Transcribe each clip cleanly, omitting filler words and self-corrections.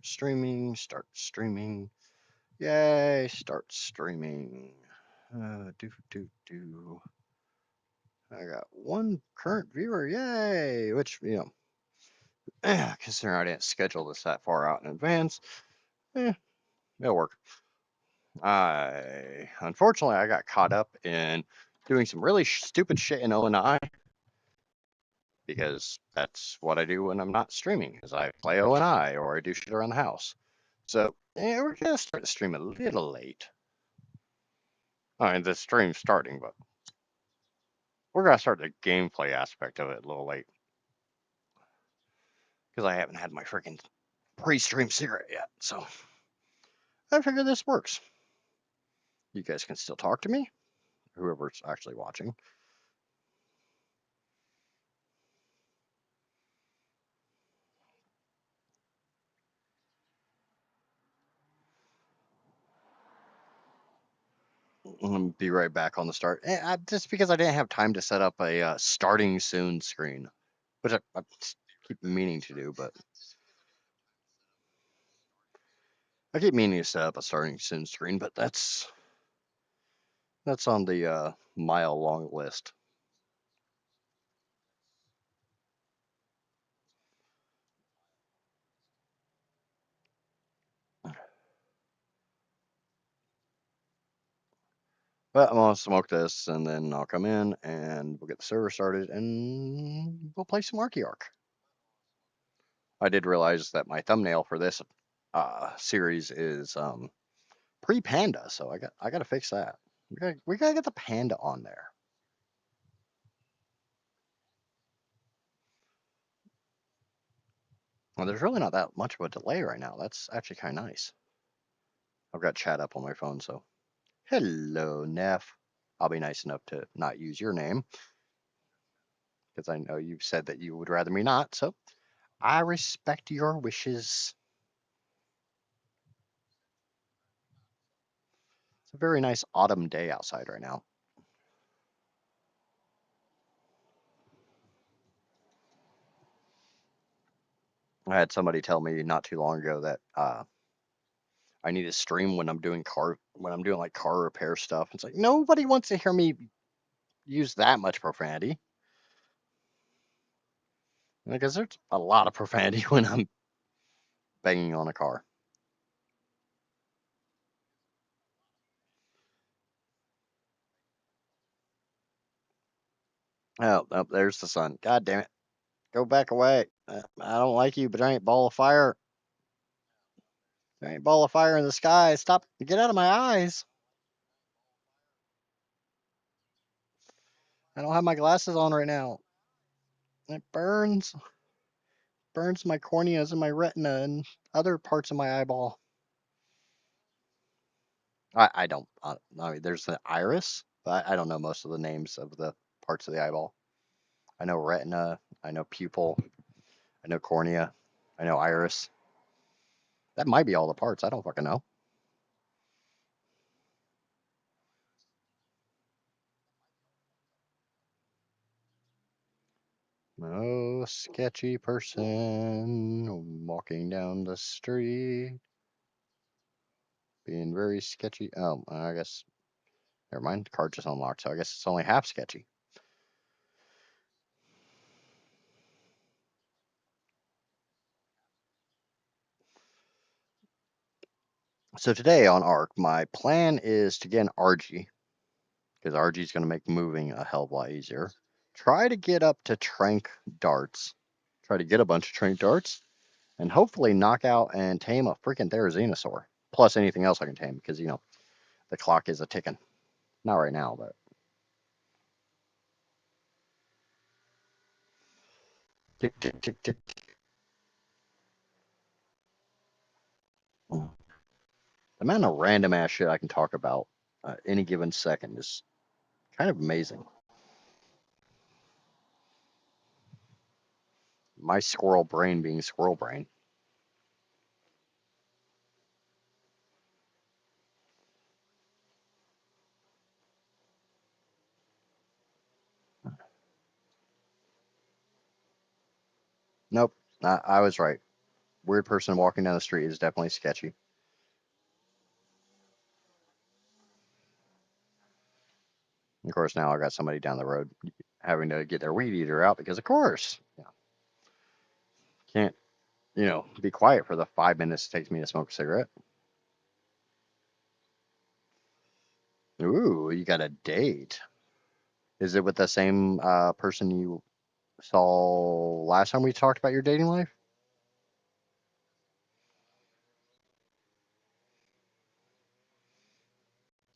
streaming, start streaming. Yay, start streaming. Do. I got one current viewer, yay! Which, considering I didn't schedule this that far out in advance, it'll work. Unfortunately, I got caught up in doing some really stupid shit in O&I because that's what I do when I'm not streaming, is I play O&I or I do shit around the house. So, we're gonna start the stream a little late. I mean, the stream's starting, but we're gonna start the gameplay aspect of it a little late because I haven't had my freaking pre-stream cigarette yet. So I figure this works. You guys can still talk to me, whoever's actually watching. I'm gonna be right back on the start. Just because I didn't have time to set up a starting soon screen, which I keep meaning to do, but I keep meaning to set up a starting soon screen, but that's on the mile long list. But I'm gonna smoke this, and then I'll come in, and we'll get the server started, and we'll play some ARK. I did realize that my thumbnail for this series is pre-panda, so I gotta fix that. We gotta get the panda on there. Well, there's really not that much of a delay right now. That's actually kind of nice. I've got chat up on my phone, so hello, Neff. I'll be nice enough to not use your name because I know you've said that you would rather me not. So I respect your wishes. It's a very nice autumn day outside right now. I had somebody tell me not too long ago that I need to stream when I'm doing like car repair stuff. It's like nobody wants to hear me use that much profanity. Because there's a lot of profanity when I'm banging on a car. Oh, there's the sun. God damn it. Go back away. I don't like you, giant ball of fire. Giant ball of fire in the sky. Stop. Get out of my eyes. I don't have my glasses on right now. It burns. Burns my corneas and my retina and other parts of my eyeball. I don't. I mean, there's the iris, but I don't know most of the names of the parts of the eyeball. I know retina. I know pupil. I know cornea. I know iris. That might be all the parts. I don't fucking know. Oh, sketchy person walking down the street, being very sketchy. Oh, I guess, never mind. The card just unlocked, so I guess it's only half sketchy. So today on ARK, my plan is to get an RG, because RG is going to make moving a hell of a lot easier. Try to get up to Trank Darts. Try to get a bunch of Trank Darts, and hopefully knock out and tame a freaking Therizinosaur. Plus anything else I can tame, because, the clock is a ticking. Not right now, but tick, tick, tick, tick. The amount of random ass shit I can talk about any given second is kind of amazing. My squirrel brain being squirrel brain. Nope, I was right. weird person walking down the street is definitely sketchy. Of course, now I got somebody down the road having to get their weed eater out because, of course, can't, be quiet for the 5 minutes it takes me to smoke a cigarette. Ooh, you got a date. Is it with the same person you saw last time we talked about your dating life?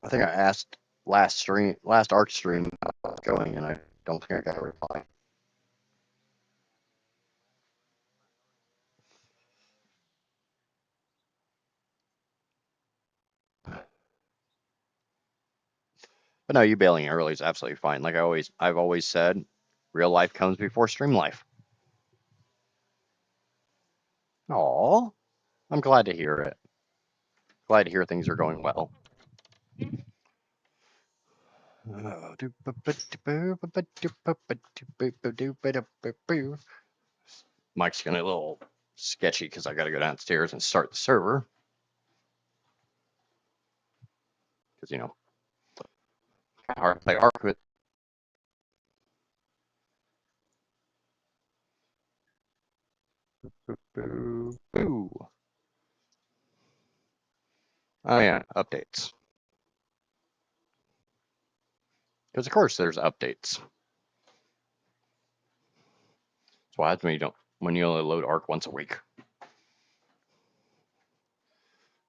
I think I asked last ARK stream how it was going, and I don't think I got a reply. But no, you bailing early is absolutely fine. Like I've always said, real life comes before stream life. Aw, I'm glad to hear it. Glad to hear things are going well. Mike's getting a little sketchy because I got to go downstairs and start the server. Because, hard to play ARK with. Boo. Oh, yeah, updates. Because, of course, there's updates. That's why when you only load ARK once a week.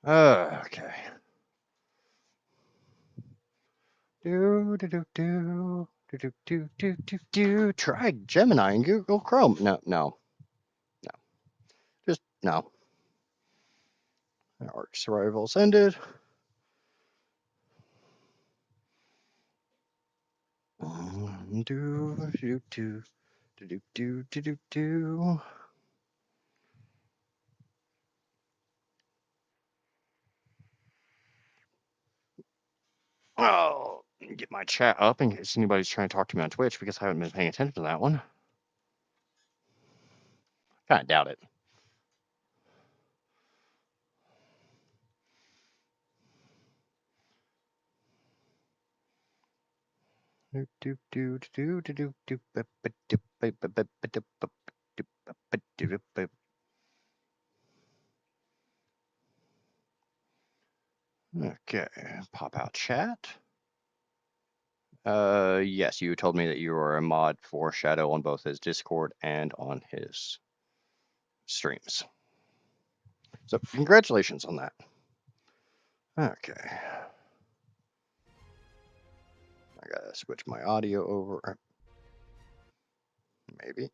Okay. Try Gemini and Google Chrome. No. Just no. ARK survival's ended. Oh, get my chat up in case anybody's trying to talk to me on Twitch because I haven't been paying attention to that one. Kind of doubt it. Okay, pop out chat. Yes, you told me that you were a mod for Shadow on both his Discord and on his streams. So congratulations on that. Okay. I gotta switch my audio over. Maybe.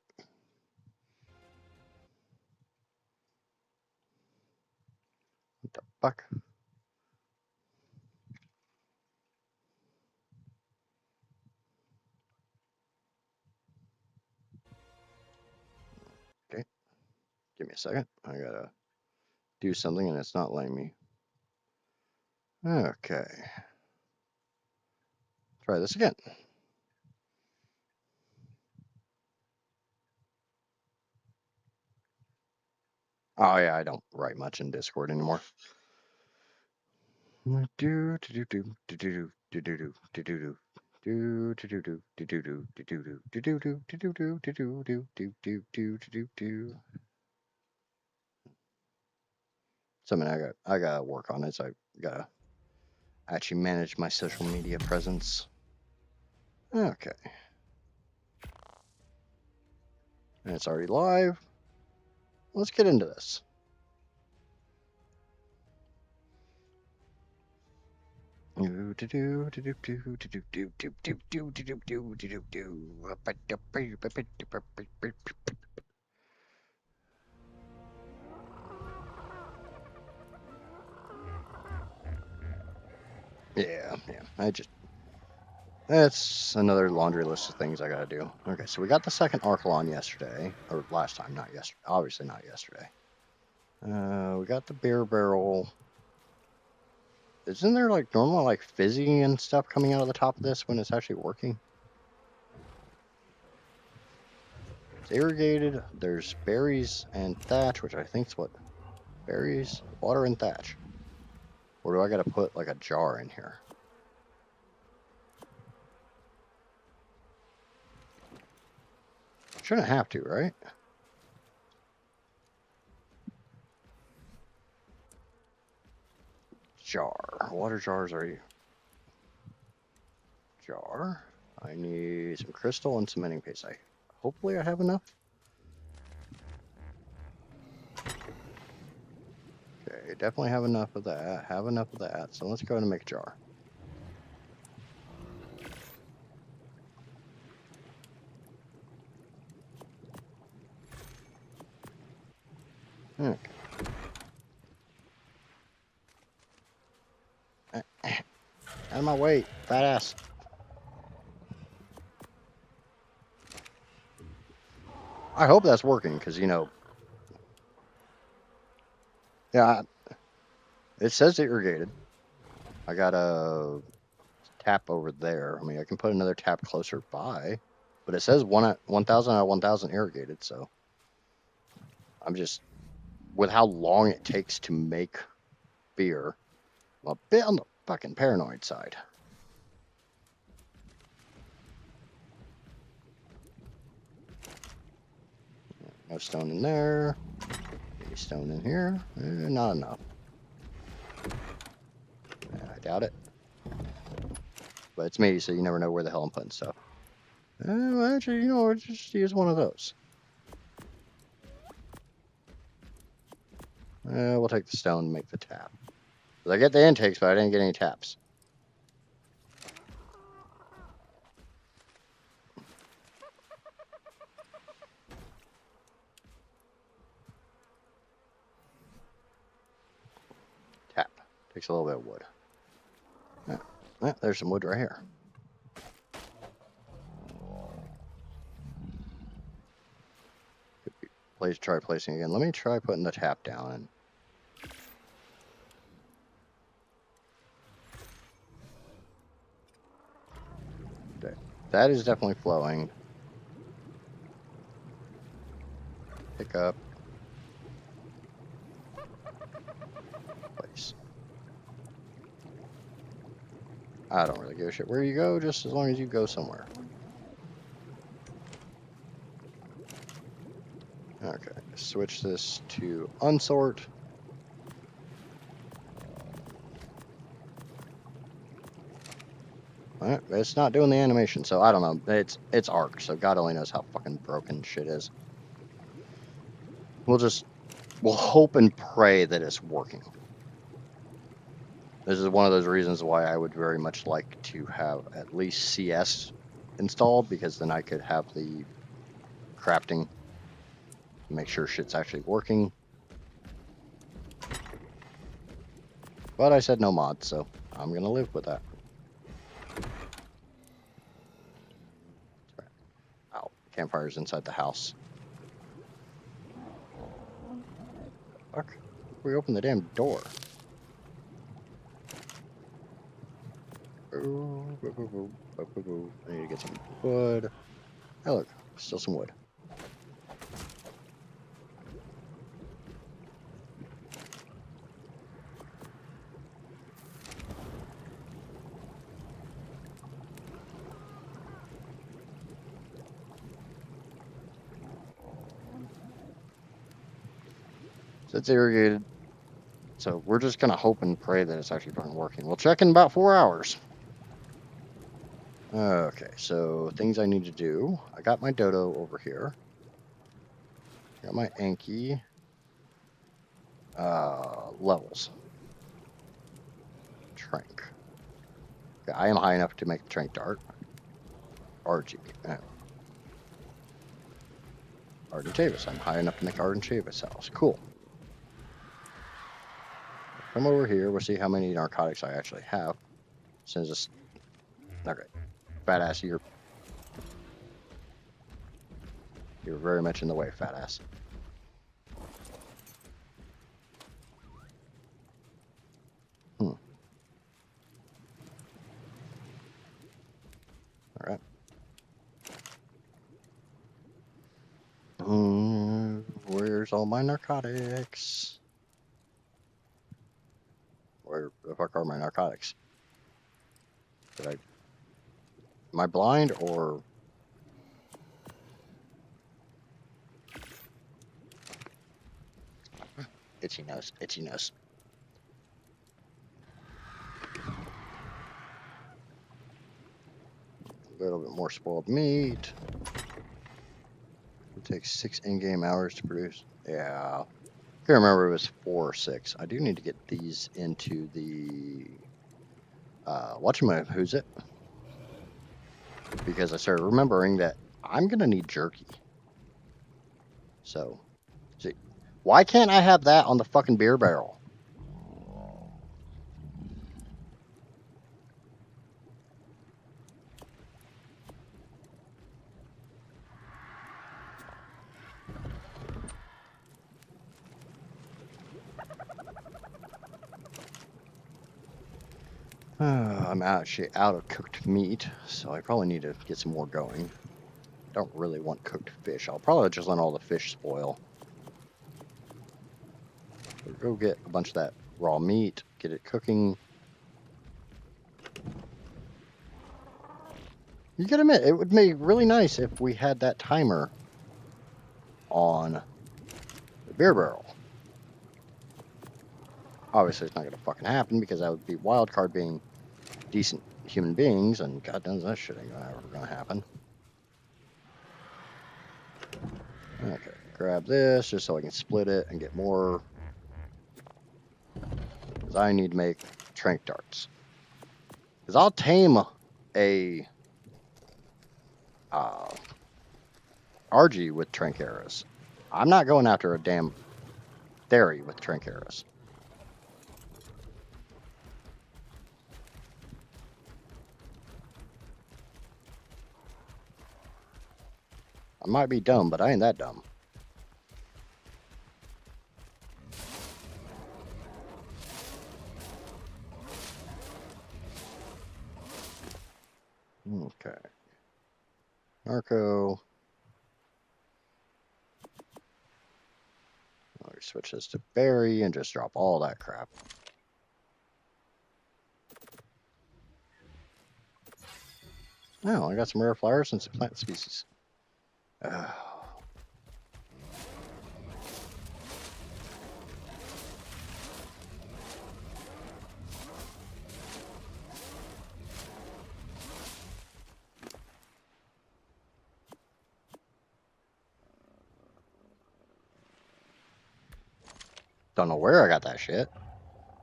What the fuck? Okay. Give me a second. I gotta do something and it's not letting me. Okay. Try this again. Oh yeah, I don't write much in Discord anymore. Something I gotta work on is I gotta actually manage my social media presence. Okay. And it's already live. Let's get into this. Yeah. That's another laundry list of things I gotta do. Okay, so we got the second Archelon yesterday, or last time, not yesterday. Obviously not yesterday. We got the beer barrel. Isn't there like normal like fizzing and stuff coming out of the top of this when it's actually working? It's irrigated. There's berries and thatch, which I think is what? Berries, water, and thatch. Or do I gotta put like a jar in here? Shouldn't have to, right? Jar. Water jars are jar. I need some crystal and cementing paste. Hopefully I have enough. Okay, definitely have enough of that. Have enough of that. So let's go ahead and make a jar. Okay. Out of my way, fat ass. I hope that's working, because, you know, yeah, it says irrigated. I got a tap over there. I mean, I can put another tap closer by, but it says 1,000 out of 1,000 irrigated, so I'm just, with how long it takes to make beer, I'm a bit on the fucking paranoid side. No stone in there. Any stone in here? Not enough. I doubt it. But it's me, so you never know where the hell I'm putting stuff. Actually, you know, just use one of those. We'll take the stone and make the tap. I get the intakes, but I didn't get any taps. Tap. Takes a little bit of wood. There's some wood right here. Try placing again. Let me try putting the tap down. Okay. That is definitely flowing. Pick up. Place. I don't really give a shit where you go, just as long as you go somewhere. Okay, switch this to unsort. Alright, it's not doing the animation, so I don't know. It's ARK, so God only knows how fucking broken shit is. We'll hope and pray that it's working. This is one of those reasons why I would very much like to have at least CS installed, because then I could have the crafting, make sure shit's actually working. But I said no mods, so I'm gonna live with that. Ow, campfire's inside the house. Fuck, we opened the damn door. I need to get some wood. Oh look, still some wood. So it's irrigated. So we're just gonna hope and pray that it's actually fucking working. We'll check in about 4 hours. Okay, so things I need to do. I got my dodo over here. Got my Anki. Levels. Trank. Okay, I am high enough to make the trank dart. RG. Arden Chavis. I'm high enough to make Arden Chavis house. Cool. Come over here. We'll see how many narcotics I actually have. Since it's okay. Fat ass, you're very much in the way, fat ass. All right. Where's all my narcotics? Where the fuck are my narcotics? Am I blind or? Itchy nose, itchy nose. A little bit more spoiled meat. It takes 6 in-game hours to produce. Yeah. I can't remember if it was 4 or 6. I do need to get these into the who's it? Because I started remembering that I'm gonna need jerky. So, see, why can't I have that on the fucking beer barrel? I'm actually out of cooked meat, so I probably need to get some more going. Don't really want cooked fish. I'll probably just let all the fish spoil. Go get a bunch of that raw meat, get it cooking. You gotta admit, it would be really nice if we had that timer on the beer barrel. Obviously, it's not gonna fucking happen because that would be wild card being decent human beings, and god knows that shit ain't ever gonna happen. Okay, grab this just so I can split it and get more. Because I need to make trank darts. Because I'll tame a RG with trank arrows. I'm not going after a damn theory with trank arrows. I might be dumb, but I ain't that dumb. Okay. Narco. I'll switch this to berry and just drop all that crap. Oh, I got some rare flowers and some plant species. Don't know where I got that shit.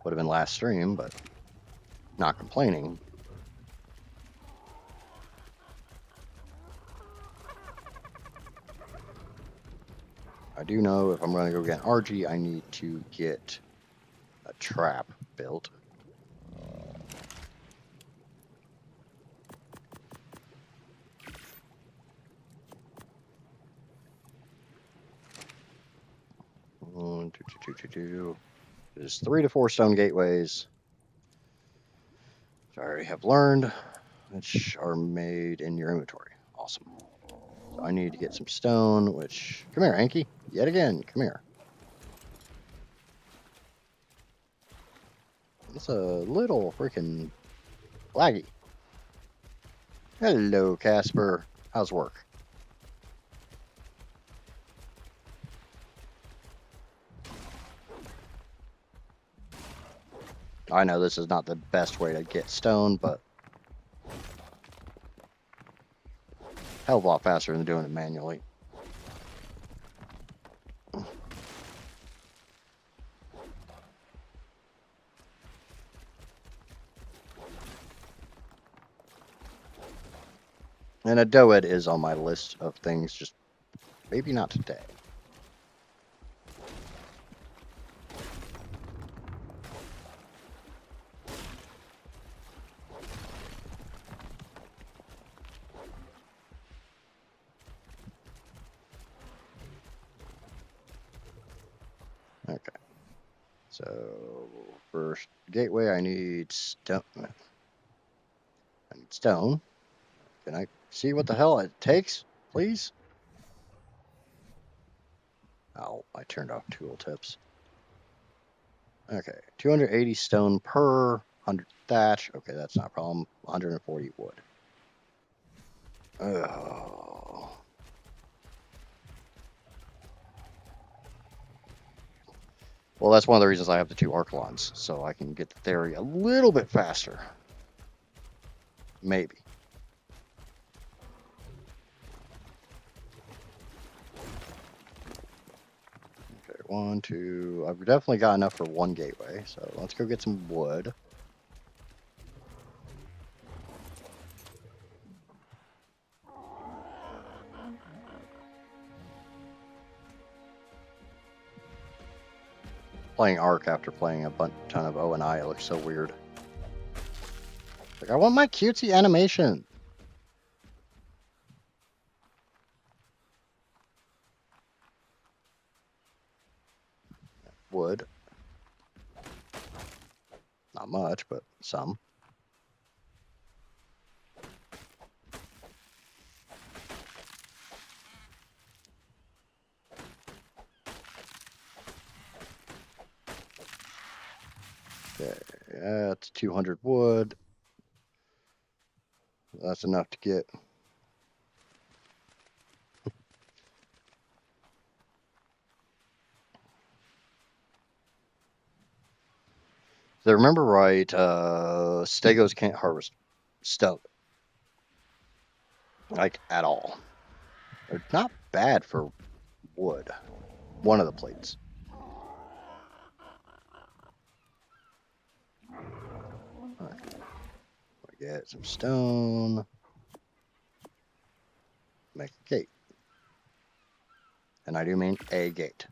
Would have been last stream, but not complaining. I do know if I'm going to go get an RG, I need to get a trap built. There's 3 to 4 stone gateways, which I already have learned, which are made in your inventory. Awesome. So I need to get some stone, which... Come here, Anki. Yet again, come here. It's a little freaking laggy. Hello, Casper. How's work? I know this is not the best way to get stone, but hell of a lot faster than doing it manually. And a doed is on my list of things, just maybe not today. Okay. So first gateway, I need stone. I need stone. Can I see what the hell it takes, please? Oh, I turned off tooltips. Okay, 280 stone per 100 thatch. Okay, that's not a problem. 140 wood. Oh. Well, that's one of the reasons I have the 2 Archelons, so I can get the theory a little bit faster. Maybe. Okay, 1, 2. I've definitely got enough for 1 gateway, so let's go get some wood. Playing ARK after playing a ton of O and I, it looks so weird. Like, I want my cutesy animation. Wood. Not much, but some. Okay, that's 200 wood. That's enough to get. If I remember right, Stegos can't harvest stone. Like, at all. They're not bad for wood. One of the plates. Okay. Get some stone. Make a gate. And I do mean a gate.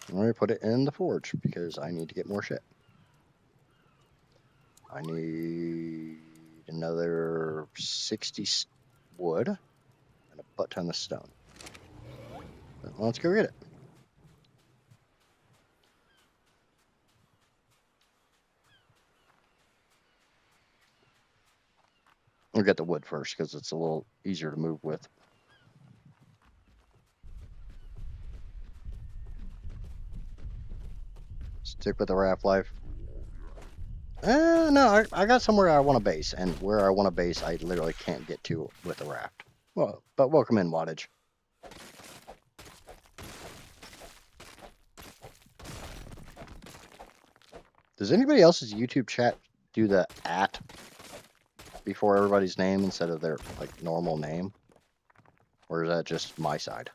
I'm going to put it in the forge because I need to get more shit. I need another 60 wood and a butt ton of stone. Well, let's go get it. We'll get the wood first because it's a little easier to move with. Stick with the raft life. No, I got somewhere I want to base, and where I want to base, I literally can't get to with the raft. Well, but welcome in, Wattage. Does anybody else's YouTube chat do the @ before everybody's name instead of their like normal name? Or is that just my side?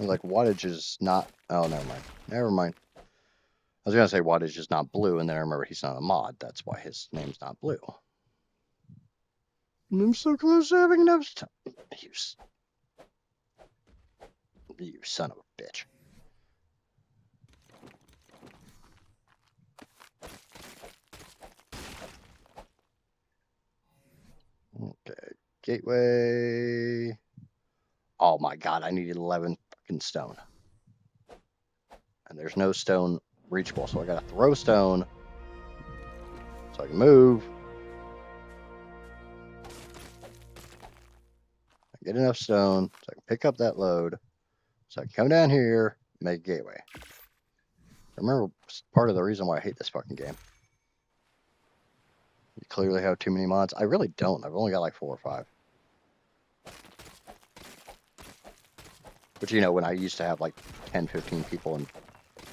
Like, wattage is not. Oh, never mind. Never mind. I was gonna say wattage is not blue, and then I remember he's not a mod. That's why his name's not blue. I'm so close to having enough time. You son of a bitch. Okay, gateway. Oh my god, I needed 11 fucking stone. And there's no stone reachable, so I gotta throw stone so I can move. I get enough stone so I can pick up that load. So I can come down here, make a gateway. I remember part of the reason why I hate this fucking game. You clearly have too many mods. I really don't. I've only got like 4 or 5. But you know, when I used to have like 10, 15 people in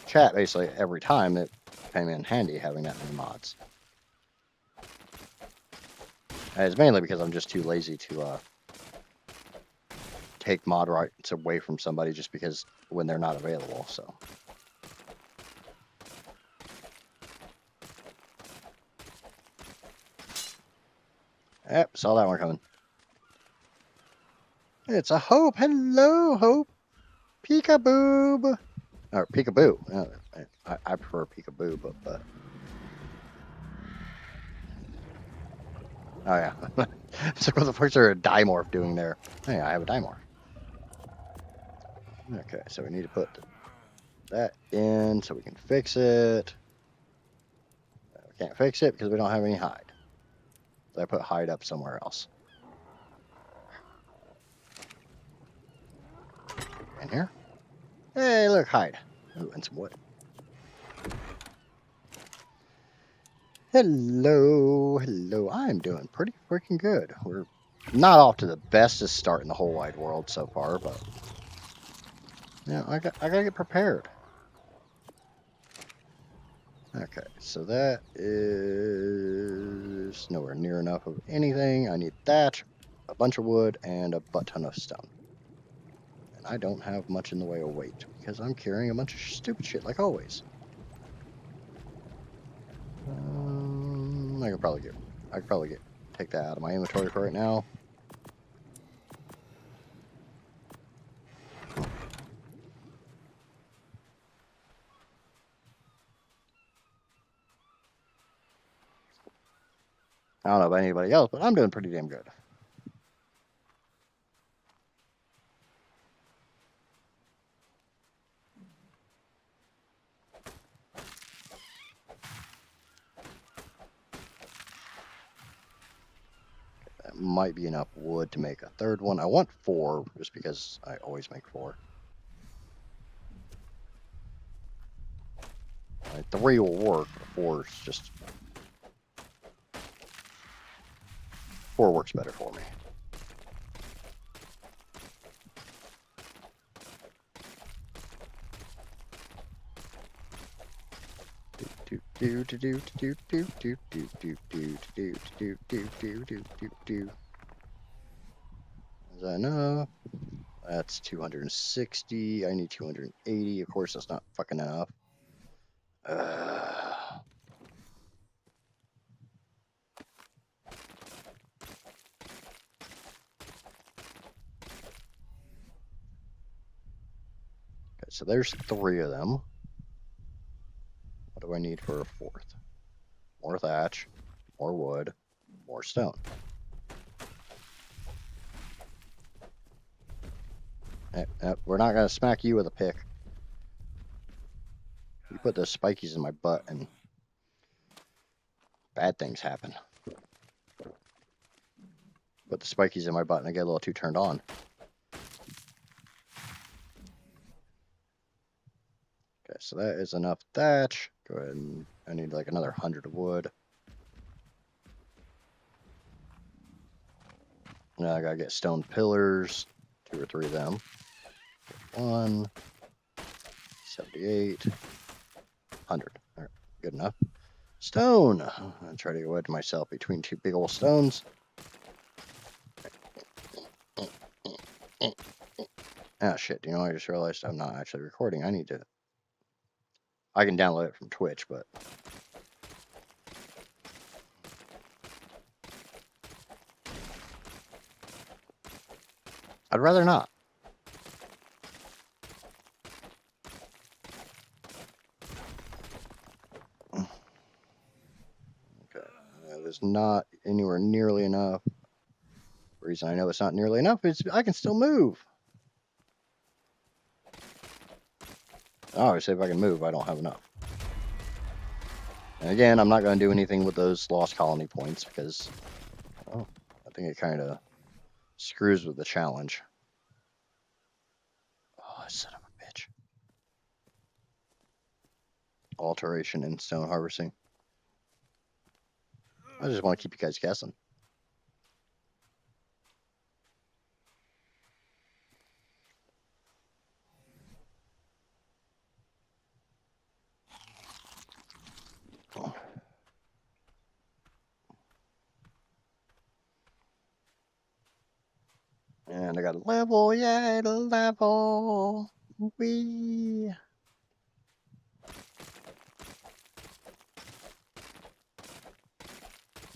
chat basically every time, it came in handy having that many mods. And it's mainly because I'm just too lazy to take mod rights away from somebody just because when they're not available, so. Yep, saw that one coming. It's a Hope. Hello, Hope. Peekaboo. Or peekaboo. I prefer peekaboo, but Oh yeah. So what the fuck's there a dimorph doing there? Hey, I have a dimorph. Okay, so we need to put that in so we can fix it. We can't fix it because we don't have any hide. So I put hide up somewhere else. In here? Hey, look, hide. Ooh, and some wood. Hello, hello. I'm doing pretty freaking good. We're not off to the bestest start in the whole wide world so far, but yeah, I gotta get prepared. Okay, so that is nowhere near enough of anything. I need thatch, a bunch of wood, and a butt ton of stone. And I don't have much in the way of weight because I'm carrying a bunch of stupid shit like always. I could probably take that out of my inventory for right now. I don't know about anybody else, but I'm doing pretty damn good. That might be enough wood to make a third one. I want 4 just because I always make 4. 3 will work, but 4 is just 4 works better for me. Is that enough? That's 260. I need 280. Of course, that's not fucking enough. Okay, so there's 3 of them. What do I need for a 4th? More thatch, more wood, more stone. We're not gonna smack you with a pick. You put those spikies in my butt and bad things happen. Put the spikies in my butt and I get a little too turned on. Okay, so that is enough thatch. Go ahead and I need like another 100 of wood. Now I gotta get stone pillars, 2 or 3 of them. 1, 78, 100. All right, good enough. Stone. I try to go wedge myself between 2 big old stones. Ah, shit. You know, I just realized I'm not actually recording. I can download it from Twitch, but I'd rather not. Okay. That is not anywhere nearly enough. The reason I know it's not nearly enough is I can still move. Obviously, if I can move, I don't have enough. And again, I'm not going to do anything with those lost colony points because, well, I think it kind of screws with the challenge. Oh, son of a bitch. Alteration in stone harvesting. I just want to keep you guys guessing. And I got a level, yay, level. Wee.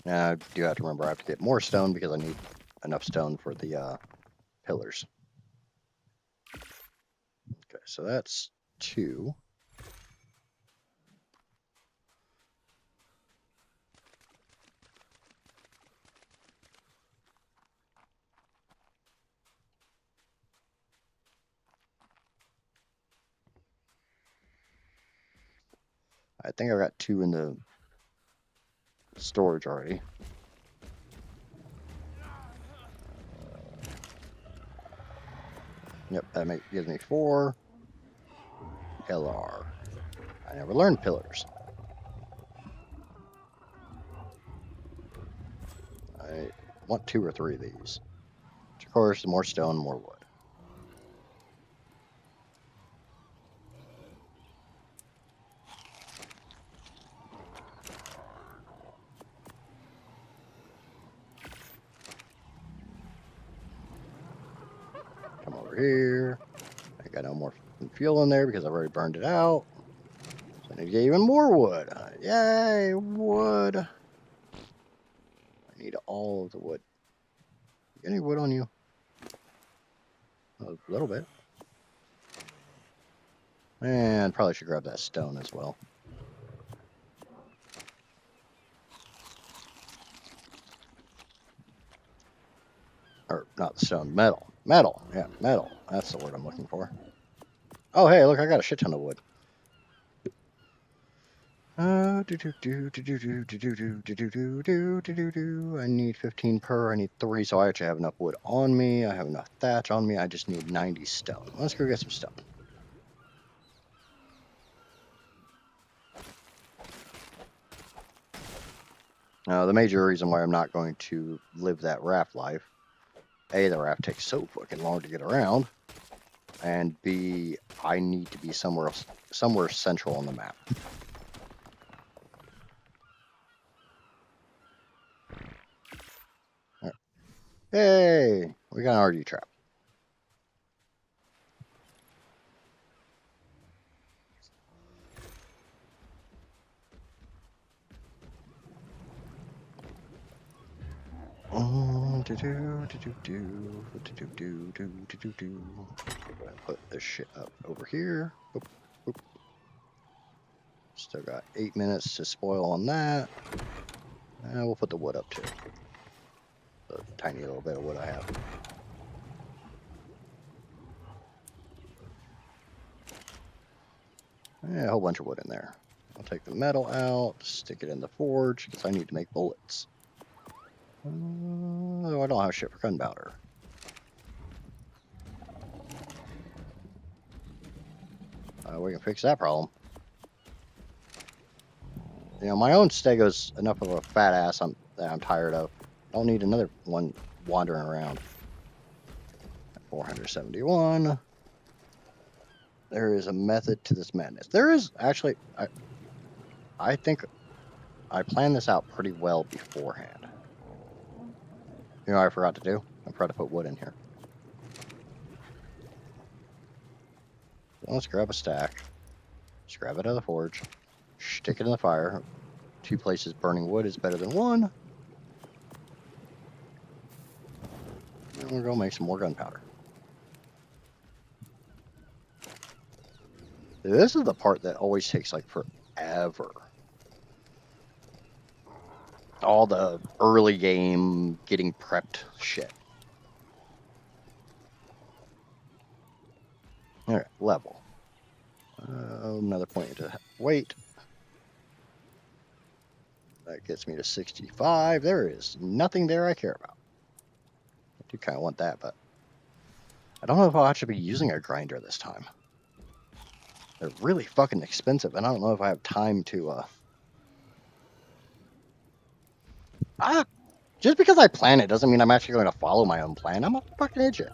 Now I do have to remember I have to get more stone because I need enough stone for the pillars. Okay, so that's 2. I think I got 2 in the storage already. Yep, that gives me 4 LR. I never learned pillars. I want 2 or 3 of these. Which, of course, the more stone, the more wood. Come over here. I got no more fuel in there because I've already burned it out. So I need to get even more wood. Yay, wood. I need all of the wood. You got any wood on you? A little bit. And probably should grab that stone as well. Or not the stone, metal. Metal. Yeah, metal. That's the word I'm looking for. Oh, hey, look, I got a shit ton of wood. I need 15 per. I need 3, so I actually have enough wood on me. I have enough thatch on me. I just need 90 stone. Let's go get some stone. Now, the major reason why I'm not going to live that raft life, A, the raft takes so fucking long to get around, and B, I need to be somewhere central on the map. Right. Hey, we got an RG trap. Put this shit up over here. Oop, oop. Still got 8 minutes to spoil on that. And we'll put the wood up too. The tiny little bit of wood I have. Yeah, a whole bunch of wood in there. I'll take the metal out, stick it in the forge, because I need to make bullets. Oh, I don't have shit for gunpowder. We can fix that problem. You know, my own stego's enough of a fat ass that I'm tired of. I don't need another one wandering around. 471. There is a method to this madness. There is actually, I think I planned this out pretty well beforehand. You know what I forgot to do? I forgot to put wood in here. Well, let's grab a stack. Just grab it out of the forge. Stick it in the fire. 2 places burning wood is better than 1. And we're going to make some more gunpowder. This is the part that always takes like forever. All the early game getting prepped shit. Alright, level. Another point to wait. That gets me to 65. There is nothing there I care about. I do kind of want that, but I don't know if I'll actually be using a grinder this time. They're really fucking expensive, and I don't know if I have time to, just because I plan it doesn't mean I'm actually going to follow my own plan. I'm a fucking idiot.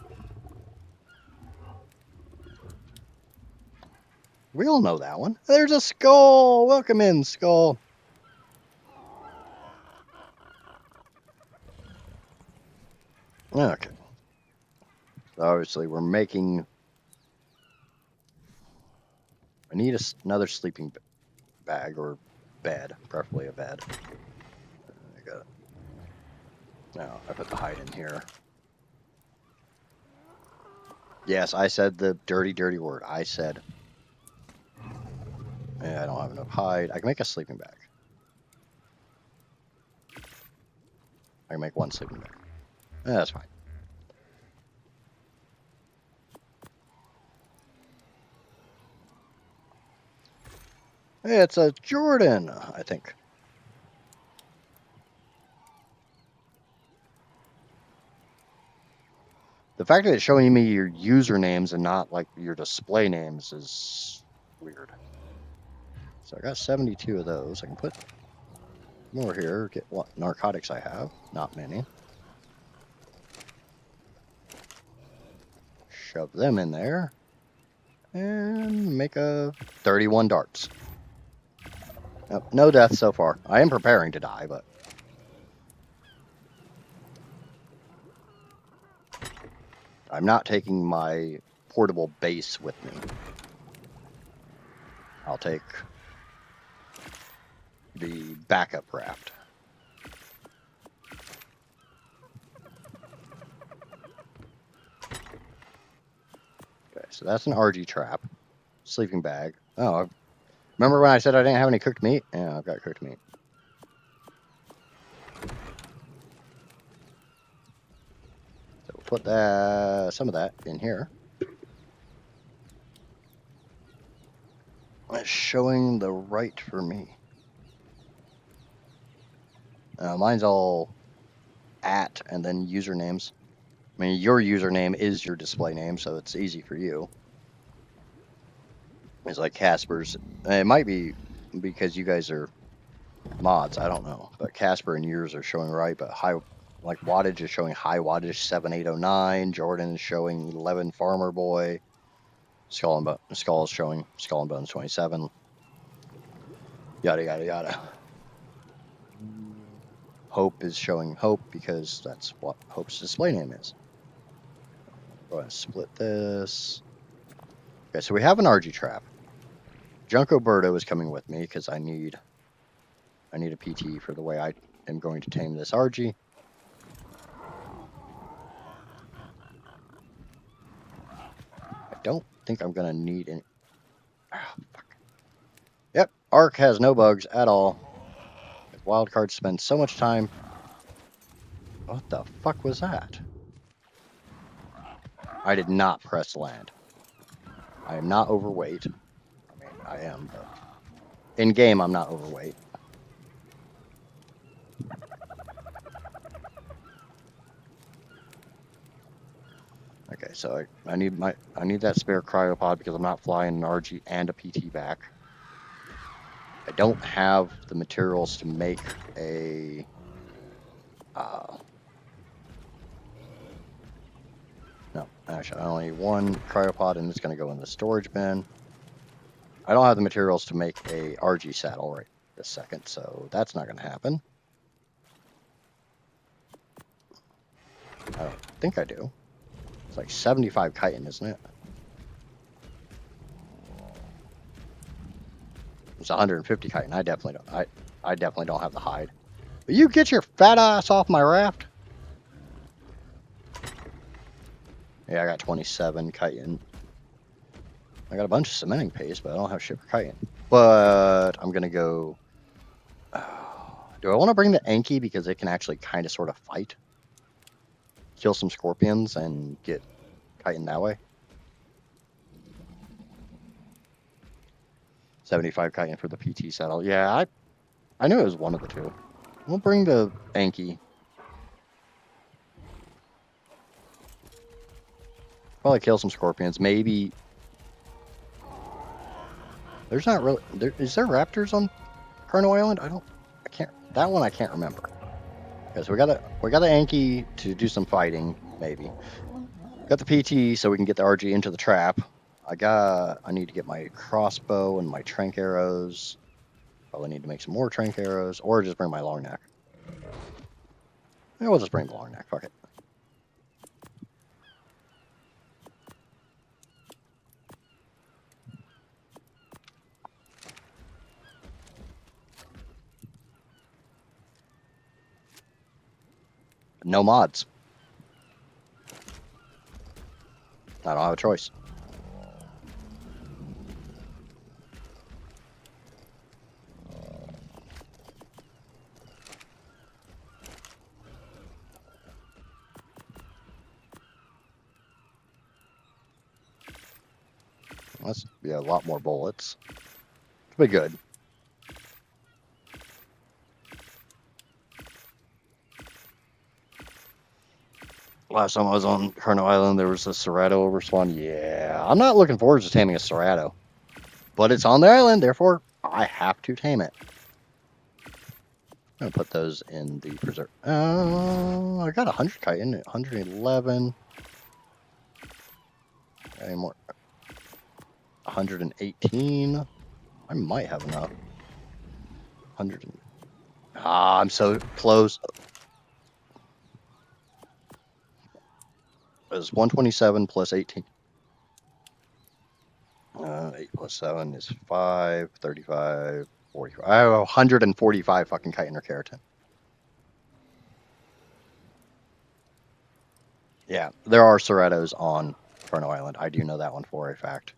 We all know that one. There's a skull! Welcome in, skull. Okay. So obviously, we're making... I need another sleeping bag or bed, preferably a bed. I got it. Now, I put the hide in here. Yes, I said the dirty, dirty word. I said... Yeah, I don't have enough hide. I can make a sleeping bag. I can make 1 sleeping bag. That's fine. Hey, it's a Jordan, I think. The fact that it's showing me your usernames and not like your display names is weird. So I got 72 of those. I can put more here. Get what narcotics I have. Not many. Shove them in there. And make a 31 darts. Nope, no deaths so far. I am preparing to die, but I'm not taking my portable base with me. I'll take the backup raft. Okay, so that's an RG trap. Sleeping bag. Oh, remember when I said I didn't have any cooked meat? Yeah, I've got cooked meat. So we'll put some of that in here. It's showing the right for me. Mine's all at and then usernames. I mean, your username is your display name, so it's easy for you. It's like Casper's. It might be because you guys are mods. I don't know, but Casper and yours are showing right. But high, like wattage is showing high wattage 7809. Jordan is showing 11 Farmer Boy. Skull is showing Skull and Bones 27. Yada yada yada. Hope is showing Hope because that's what Hope's display name is. Go ahead and split this. Okay, so we have an RG trap. Junko Birdo is coming with me because I need a PT for the way I am going to tame this RG. I don't think I'm gonna need any. Oh, fuck. Yep, ARK has no bugs at all. Wildcards spend so much time. What the fuck was that? I did not press land. I am not overweight. I mean, I am, but in game, I'm not overweight. Okay, so I need that spare cryopod because I'm not flying an RG and a PT back. I don't have the materials to make a no, actually I only need one cryopod and it's gonna go in the storage bin. I don't have the materials to make a RG saddle right this second, so that's not gonna happen. I don't think I do. It's like 75 chitin, isn't it? It's 150 chitin. I definitely don't. I definitely don't have the hide. Will you get your fat ass off my raft? Yeah, I got 27 chitin. I got a bunch of cementing paste, but I don't have shit for chitin. But I'm gonna go. Do I want to bring the Anki because it can actually kind of sort of fight, kill some scorpions, and get chitin that way? 75 chitin for the PT saddle. Yeah, I knew it was one of the two. We'll bring the Anki. Probably kill some scorpions. Maybe. There's not really. Is there raptors on Carno Island? I can't. That one I can't remember. Okay, so we got the Anki to do some fighting. Maybe. Got the PT so we can get the RG into the trap. I need to get my crossbow and my trank arrows. Probably need to make some more trank arrows, or just bring my long neck. Yeah, we'll just bring the long neck. Fuck it. No mods. I don't have a choice. Let's be a lot more bullets. It'll be good. Last time I was on Colonel Island, there was a Serrato overspawn. Yeah, I'm not looking forward to taming a Serrato. But it's on the island, therefore I have to tame it. I'm going to put those in the preserve. I got 100 chitin, 111. Any more? 118. I might have enough. 100. I'm so close. It's 127 plus 18. 8 plus 7 is 5, 35, 45. I have 145 fucking chitin or keratin. Yeah, there are Serratos on Inferno Island. I do know that one for a fact.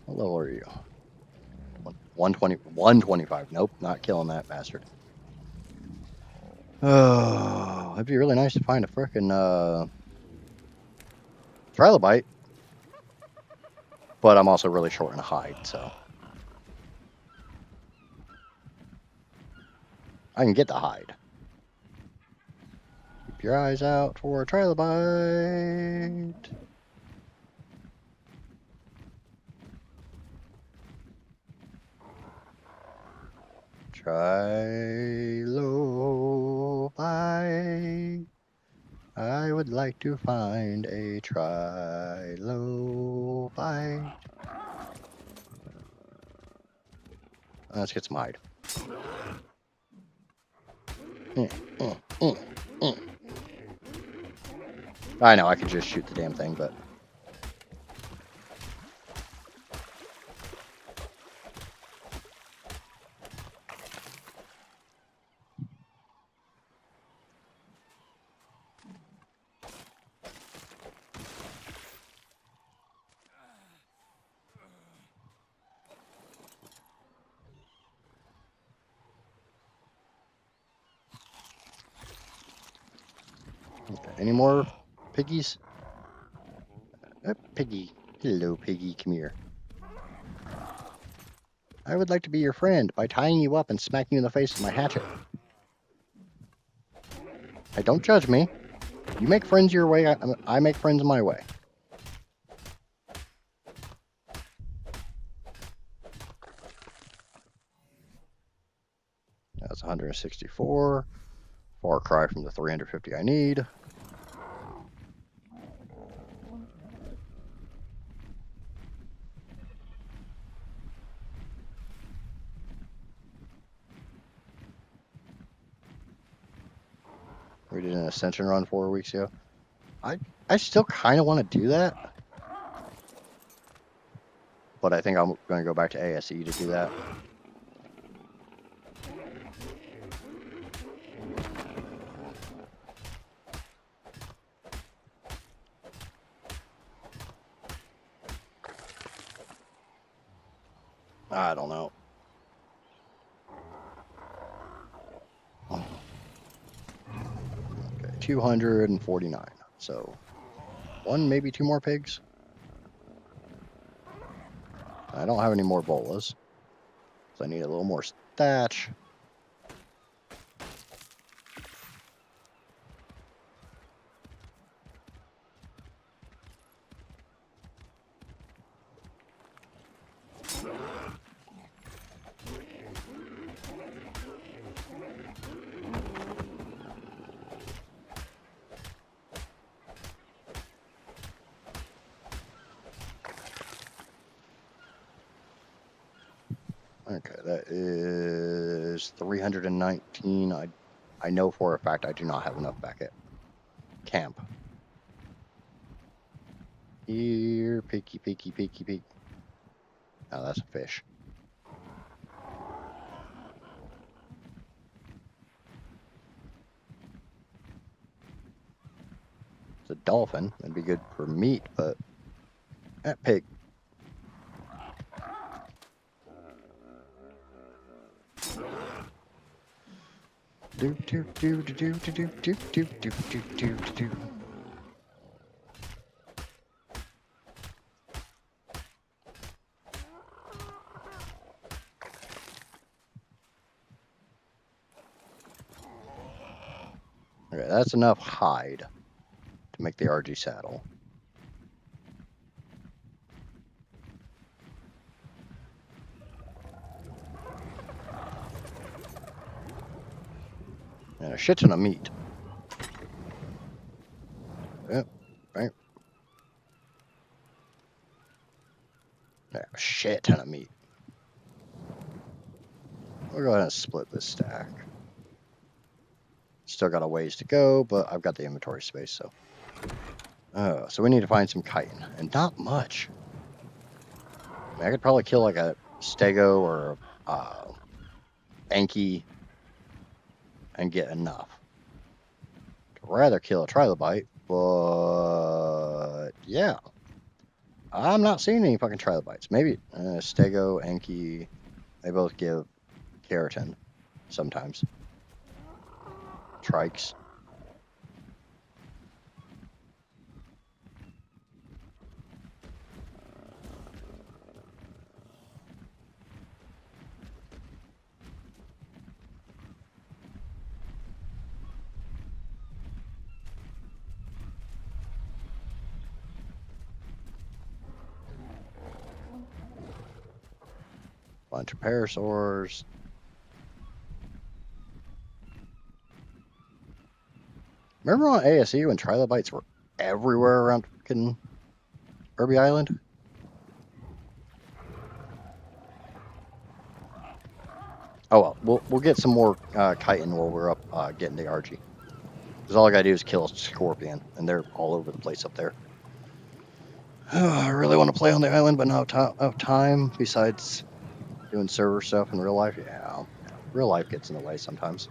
What level are you? 120, 125. Nope, not killing that bastard. Oh, it'd be really nice to find a frickin' trilobite. But I'm also really short in hide, so. I can get the hide. Keep your eyes out for a trilobite. Trilobite. I would like to find a trilobite. Let's get some hide. I know I could just shoot the damn thing, but. Okay, any more piggies? Piggy. Hello, piggy. Come here. I would like to be your friend by tying you up and smacking you in the face with my hatchet. Hey, don't judge me. You make friends your way, I make friends my way. That's 164. Far cry from the 350 I need. We did an ascension run 4 weeks ago. I still kind of want to do that. But I think I'm going to go back to ASE to do that. I don't know. Okay, 249. So, one, maybe two more pigs. I don't have any more bolas. So I need a little more thatch. Okay, that is 319. I know for a fact I do not have enough back at camp. Here, peeky, peeky, peeky, peek. Oh, that's a fish. It's a dolphin. That'd be good for meat, but that pig. Do do do do do do do do do do do do. Okay, that's enough hide to make the RG saddle. And a shit ton of meat. Yep, right. Yeah, a shit ton of meat. We'll go ahead and split this stack. Still got a ways to go, but I've got the inventory space, so. So we need to find some chitin, and not much. I mean, I could probably kill like a stego or a anky and get enough. I'd rather kill a trilobite, but yeah. I'm not seeing any fucking trilobites. Maybe stego, anky, they both give keratin sometimes. Trikes. Bunch of parasaurs. Remember on ASE when trilobites were everywhere around fucking Irby Island? Oh well, we'll get some more chitin while we're up getting the RG. Because all I gotta do is kill a scorpion, and they're all over the place up there. I really want to play on the island, but not have time besides doing server stuff in real life. Yeah, real life gets in the way sometimes.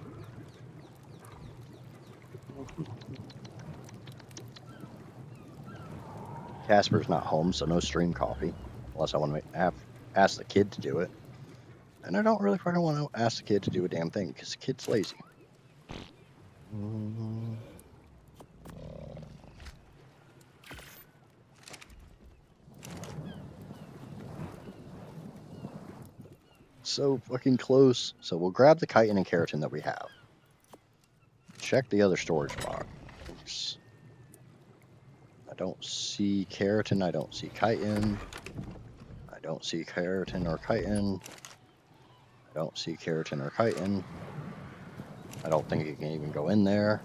Casper's not home, so no stream coffee, unless I want to ask the kid to do it. And I don't really fucking want to ask the kid to do a damn thing because the kid's lazy. So fucking close. So we'll grab the chitin and keratin that we have. Check the other storage box. I don't see keratin. I don't see chitin. I don't see keratin or chitin. I don't see keratin or chitin. I don't think it can even go in there.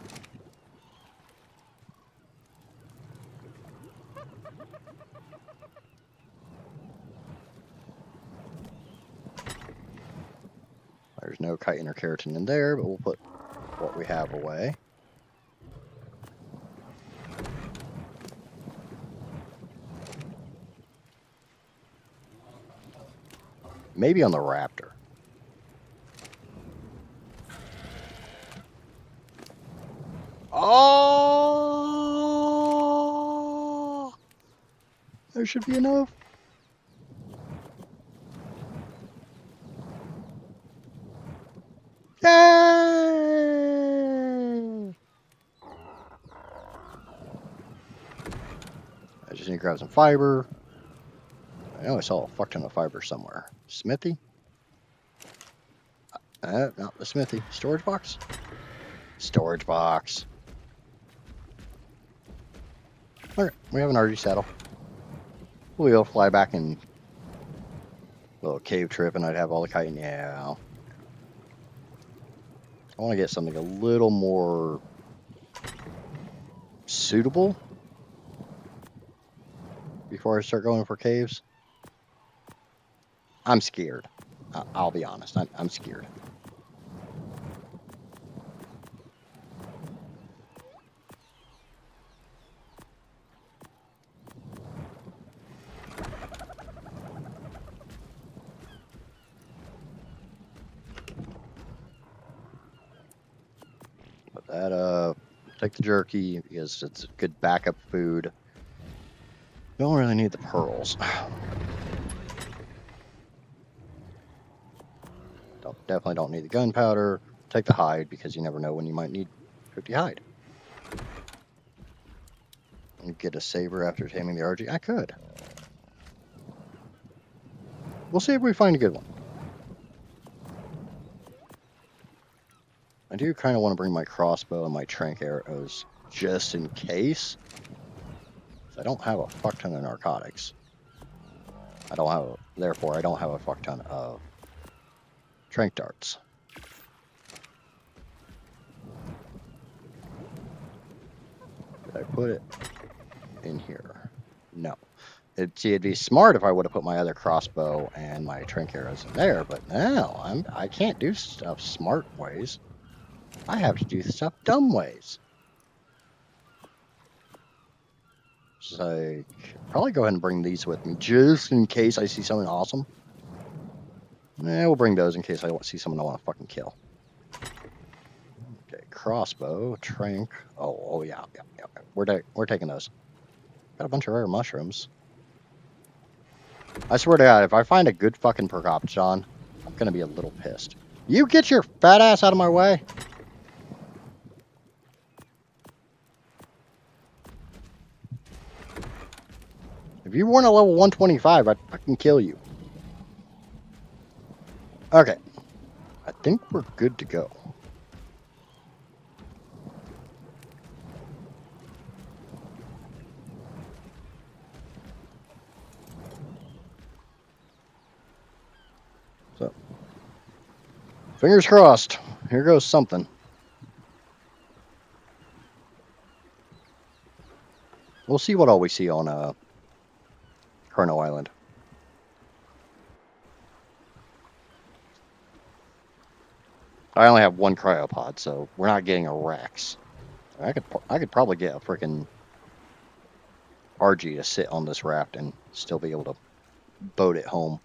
There's no chitin or keratin in there, but we'll put what we have away. Maybe on the raptor. Oh! There should be enough. Yay! I just need to grab some fiber. I know I saw a fuck ton of fiber somewhere. Smithy? Not the smithy. Storage box? Storage box. Alright, we have an RG saddle. We'll be able to fly back in a little cave trip and I'd have all the chitin. Yeah. I want to get something a little more suitable before I start going for caves. I'm scared. I'll be honest. I'm scared. Put that up. Take the jerky because it's a good backup food. Don't really need the pearls. Definitely don't need the gunpowder. Take the hide because you never know when you might need 50 hide. And get a saber after taming the RG. I could. We'll see if we find a good one. I do kind of want to bring my crossbow and my trank arrows just in case. I don't have a fuck ton of narcotics. Therefore, I don't have a fuck ton of trank darts. Did I put it in here? No. It'd be smart if I would have put my other crossbow and my trank arrows in there, but no, I can't do stuff smart ways. I have to do stuff dumb ways. So I probably go ahead and bring these with me just in case I see something awesome. We'll bring those in case I see someone I want to fucking kill. Okay, crossbow, trank. Oh yeah. We're taking those. Got a bunch of rare mushrooms. I swear to God, if I find a good fucking Percoptron, I'm gonna be a little pissed. You get your fat ass out of my way. If you weren't a level 125, I'd fucking kill you. Okay. I think we're good to go. So, fingers crossed. Here goes something. We'll see what all we see on Carno Island. I only have one cryopod, so we're not getting a Rex. I could probably get a freaking RG to sit on this raft and still be able to boat it home.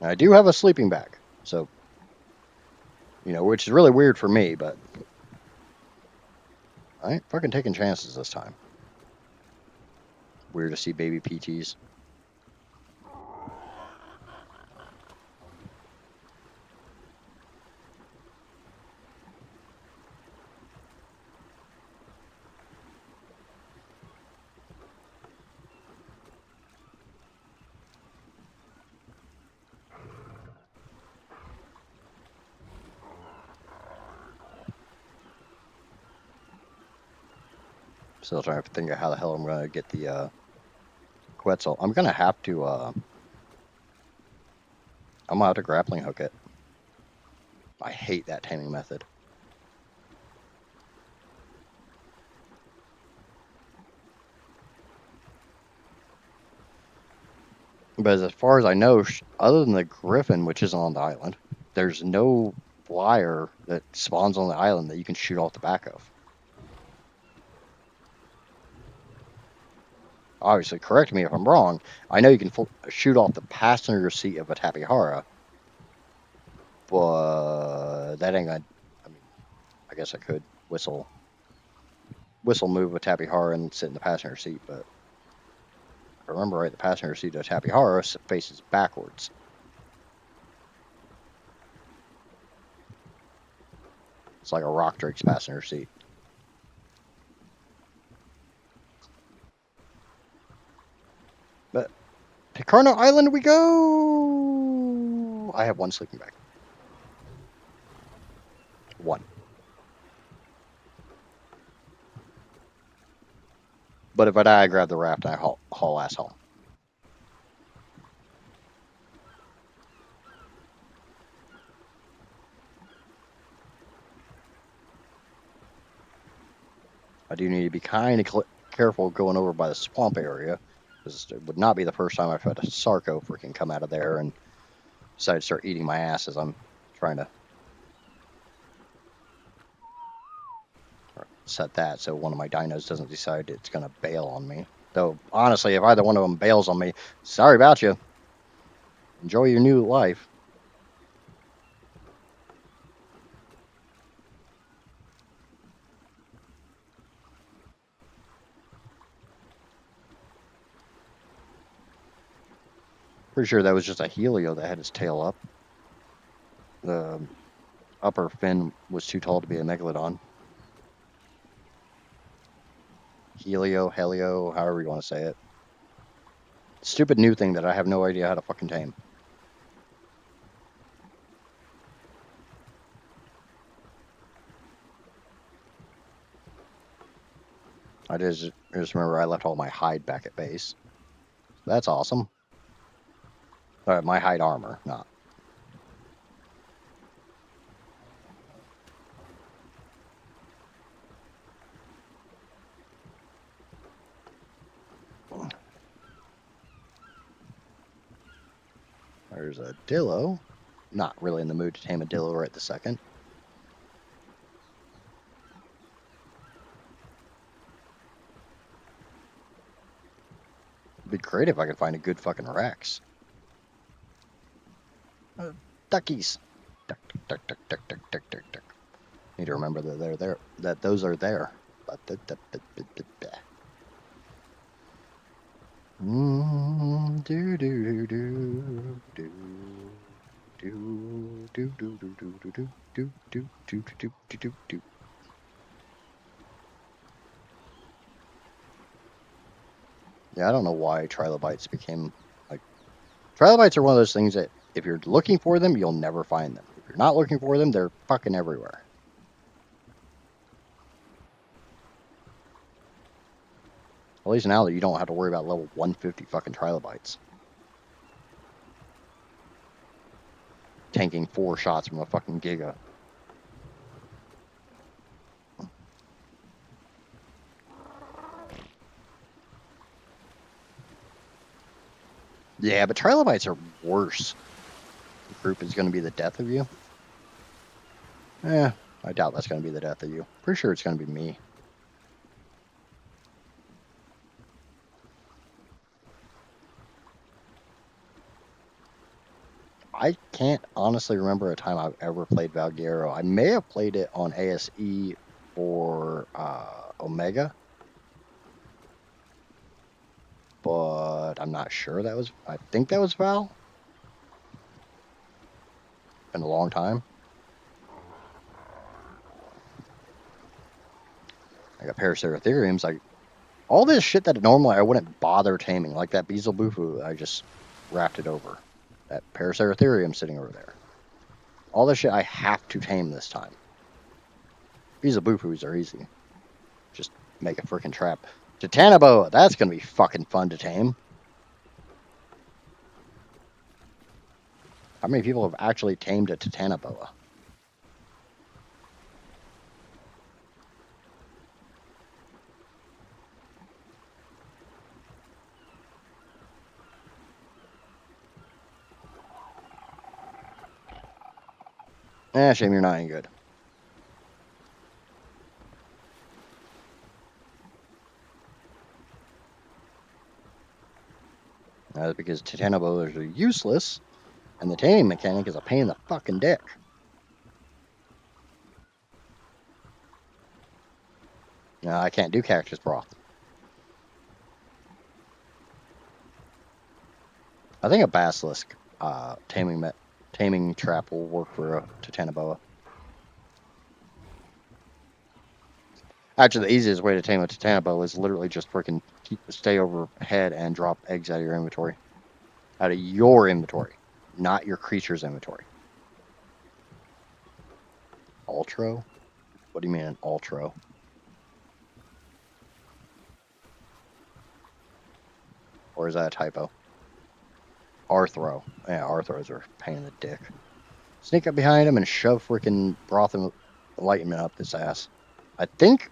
I do have a sleeping bag, so which is really weird for me, but I ain't fucking taking chances this time. Weird to see baby PTs. Still trying to think of how the hell I'm going to get the Quetzal. I'm going to have to, I'm going to have to grappling hook it. I hate that taming method. But as far as I know, other than the griffin, which isn't on the island, there's no flyer that spawns on the island that you can shoot off the back of. Obviously, correct me if I'm wrong. I know you can shoot off the passenger seat of a Tapihara, but that ain't gonna. I mean, I guess I could whistle move a Tapihara and sit in the passenger seat, but if I remember right, the passenger seat of a Tapihara faces backwards. It's like a rock drake's passenger seat. But to Carno Island we go! I have one sleeping bag. One. But if I die, I grab the raft and I haul ass home. I do need to be kind of careful going over by the swamp area, because it would not be the first time I've had a Sarco freaking come out of there and decide to start eating my ass as I'm trying to set that so one of my dinos doesn't decide it's going to bail on me. Though, honestly, if either one of them bails on me, sorry about you. Enjoy your new life. Pretty sure that was just a Helio that had its tail up. The upper fin was too tall to be a Megalodon. Helio, however you want to say it. Stupid new thing that I have no idea how to fucking tame. I just remember I left all my hide back at base. That's awesome. My hide armor, not. There's a dillo. Not really in the mood to tame a dillo right this second. It'd be great if I could find a good fucking Rex. Duckies. Duck, duck, duck, duck, duck, duck, duck, duck. Need to remember that they're there. That those are there. Do do do do do do do do do do do do do do do do do do do. Yeah, I don't know why trilobites became like trilobites are one of those things that if you're looking for them, you'll never find them. If you're not looking for them, they're fucking everywhere. At least now that you don't have to worry about level 150 fucking trilobites. Tanking 4 shots from a fucking Giga. Yeah, but trilobites are worse. The group is going to be the death of you. Eh, I doubt that's going to be the death of you. Pretty sure it's going to be me. I can't honestly remember a time I've ever played Valguero. I may have played it on ASE or Omega, but I'm not sure that was. I think that was Val. Been a long time. I got Paraceratheriums. Like all this shit that normally I wouldn't bother taming, like that Beelzebufu. I just wrapped it over. That Paraceratherium sitting over there. All this shit I have to tame this time. Beelzebufus are easy. Just make a freaking trap. Titanoboa, that's gonna be fucking fun to tame. How many people have actually tamed a Titanoboa? Shame you're not any good. That's because Titanoboas are useless, and the taming mechanic is a pain in the fucking dick. No, I can't do cactus broth. I think a basilisk taming trap will work for a Titanoboa. Actually, the easiest way to tame a Titanoboa is literally just freaking stay overhead and drop eggs out of your inventory. Out of your inventory, not your creature's inventory. Ultro? What do you mean an ultro? Or is that a typo? Arthro. Yeah, Arthros are a pain in the dick. Sneak up behind him and shove freaking broth and enlightenment up this ass. I think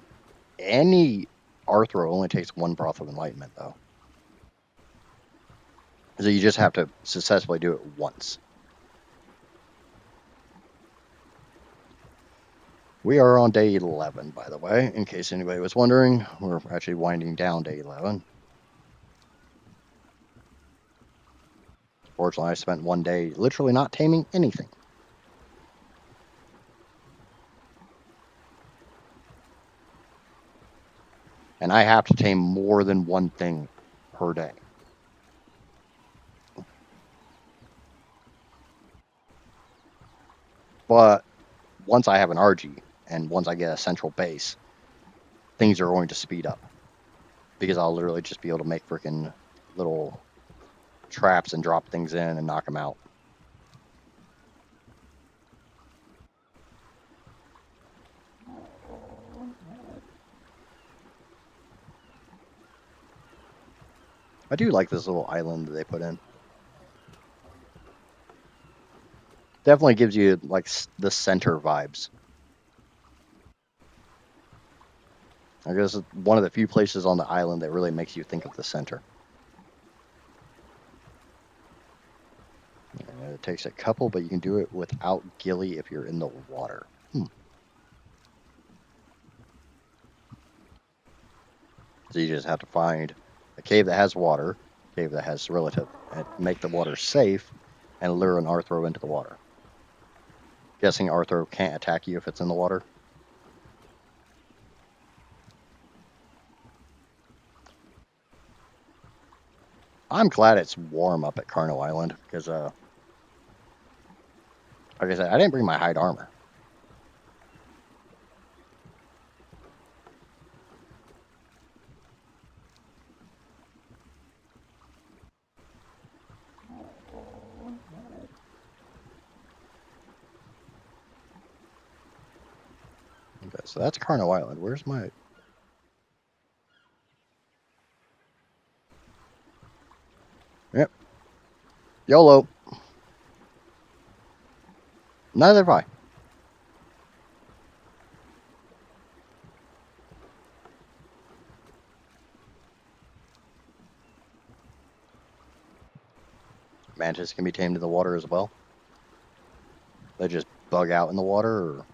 any Arthro only takes 1 broth of enlightenment, though. So you just have to successfully do it once. We are on day 11, by the way, in case anybody was wondering. We're actually winding down day 11. Fortunately, I spent 1 day literally not taming anything. And I have to tame more than 1 thing per day. But once I have an RG and once I get a central base, things are going to speed up. Because I'll literally just be able to make freaking little traps and drop things in and knock them out. I do like this little island that they put in. Definitely gives you like the center vibes. I guess it's one of the few places on the island that really makes you think of the center. It takes a couple, but you can do it without ghillie if you're in the water. So you just have to find a cave that has water, a cave that has relative, and make the water safe, and lure an Arthro into the water. Guessing Arthro can't attack you if it's in the water. I'm glad it's warm up at Carno Island because, like I said, I didn't bring my hide armor. Okay, so that's Carno Island. Where's my... Yep. YOLO. Neither have I. Mantis can be tamed in the water as well. They just bug out in the water, or...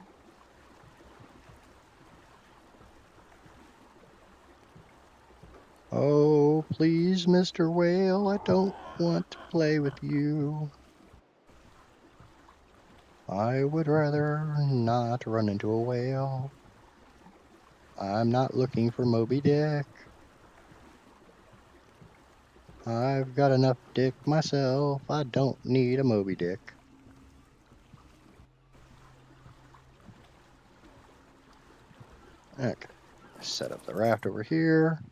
Oh, please, Mr. Whale, I don't want to play with you. I would rather not run into a whale. I'm not looking for Moby Dick. I've got enough dick myself. I don't need a Moby Dick. Okay, set up the raft over here.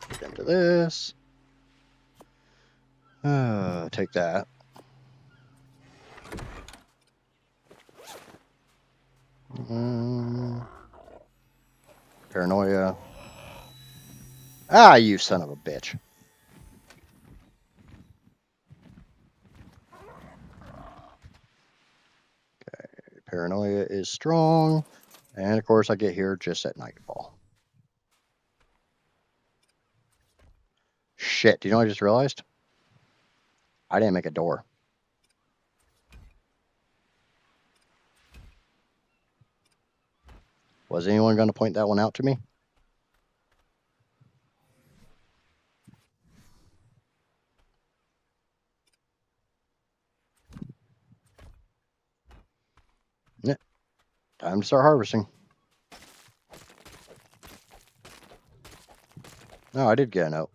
Get into this. Take that. Paranoia. Ah, you son of a bitch. Okay, Paranoia is strong. And of course, I get here just at nightfall. Shit, do you know what I just realized? I didn't make a door. Was anyone going to point that one out to me? Yeah. Time to start harvesting. No, I did get a note.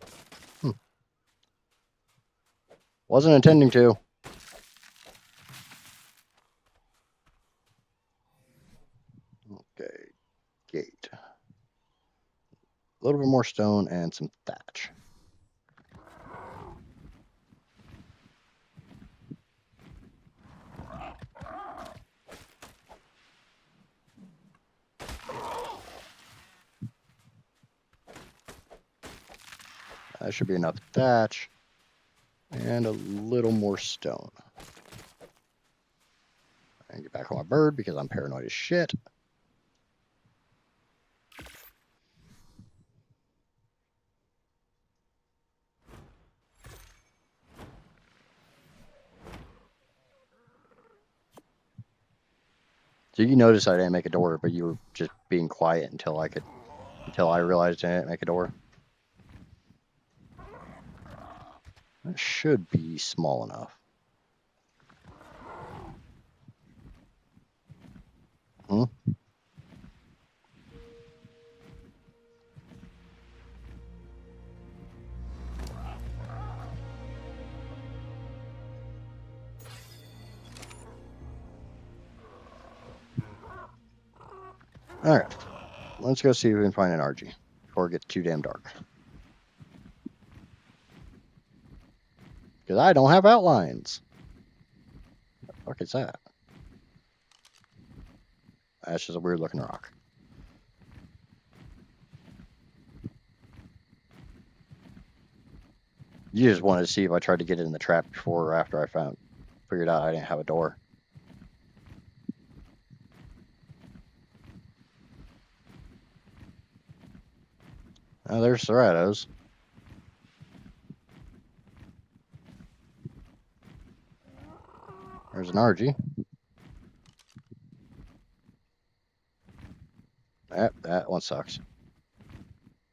Wasn't intending to. Okay, gate. A little bit more stone and some thatch. That should be enough thatch. And a little more stone. And get back on my bird because I'm paranoid as shit. So you notice I didn't make a door, but you were just being quiet until I realized I didn't make a door. That should be small enough. Alright. Let's go see if we can find an RG before it gets too damn dark. Because I don't have outlines. What the fuck is that? That's just a weird looking rock. You just wanted to see if I tried to get it in the trap before or after I figured out I didn't have a door. Oh, there's Cerratos. There's an Argy. That one sucks.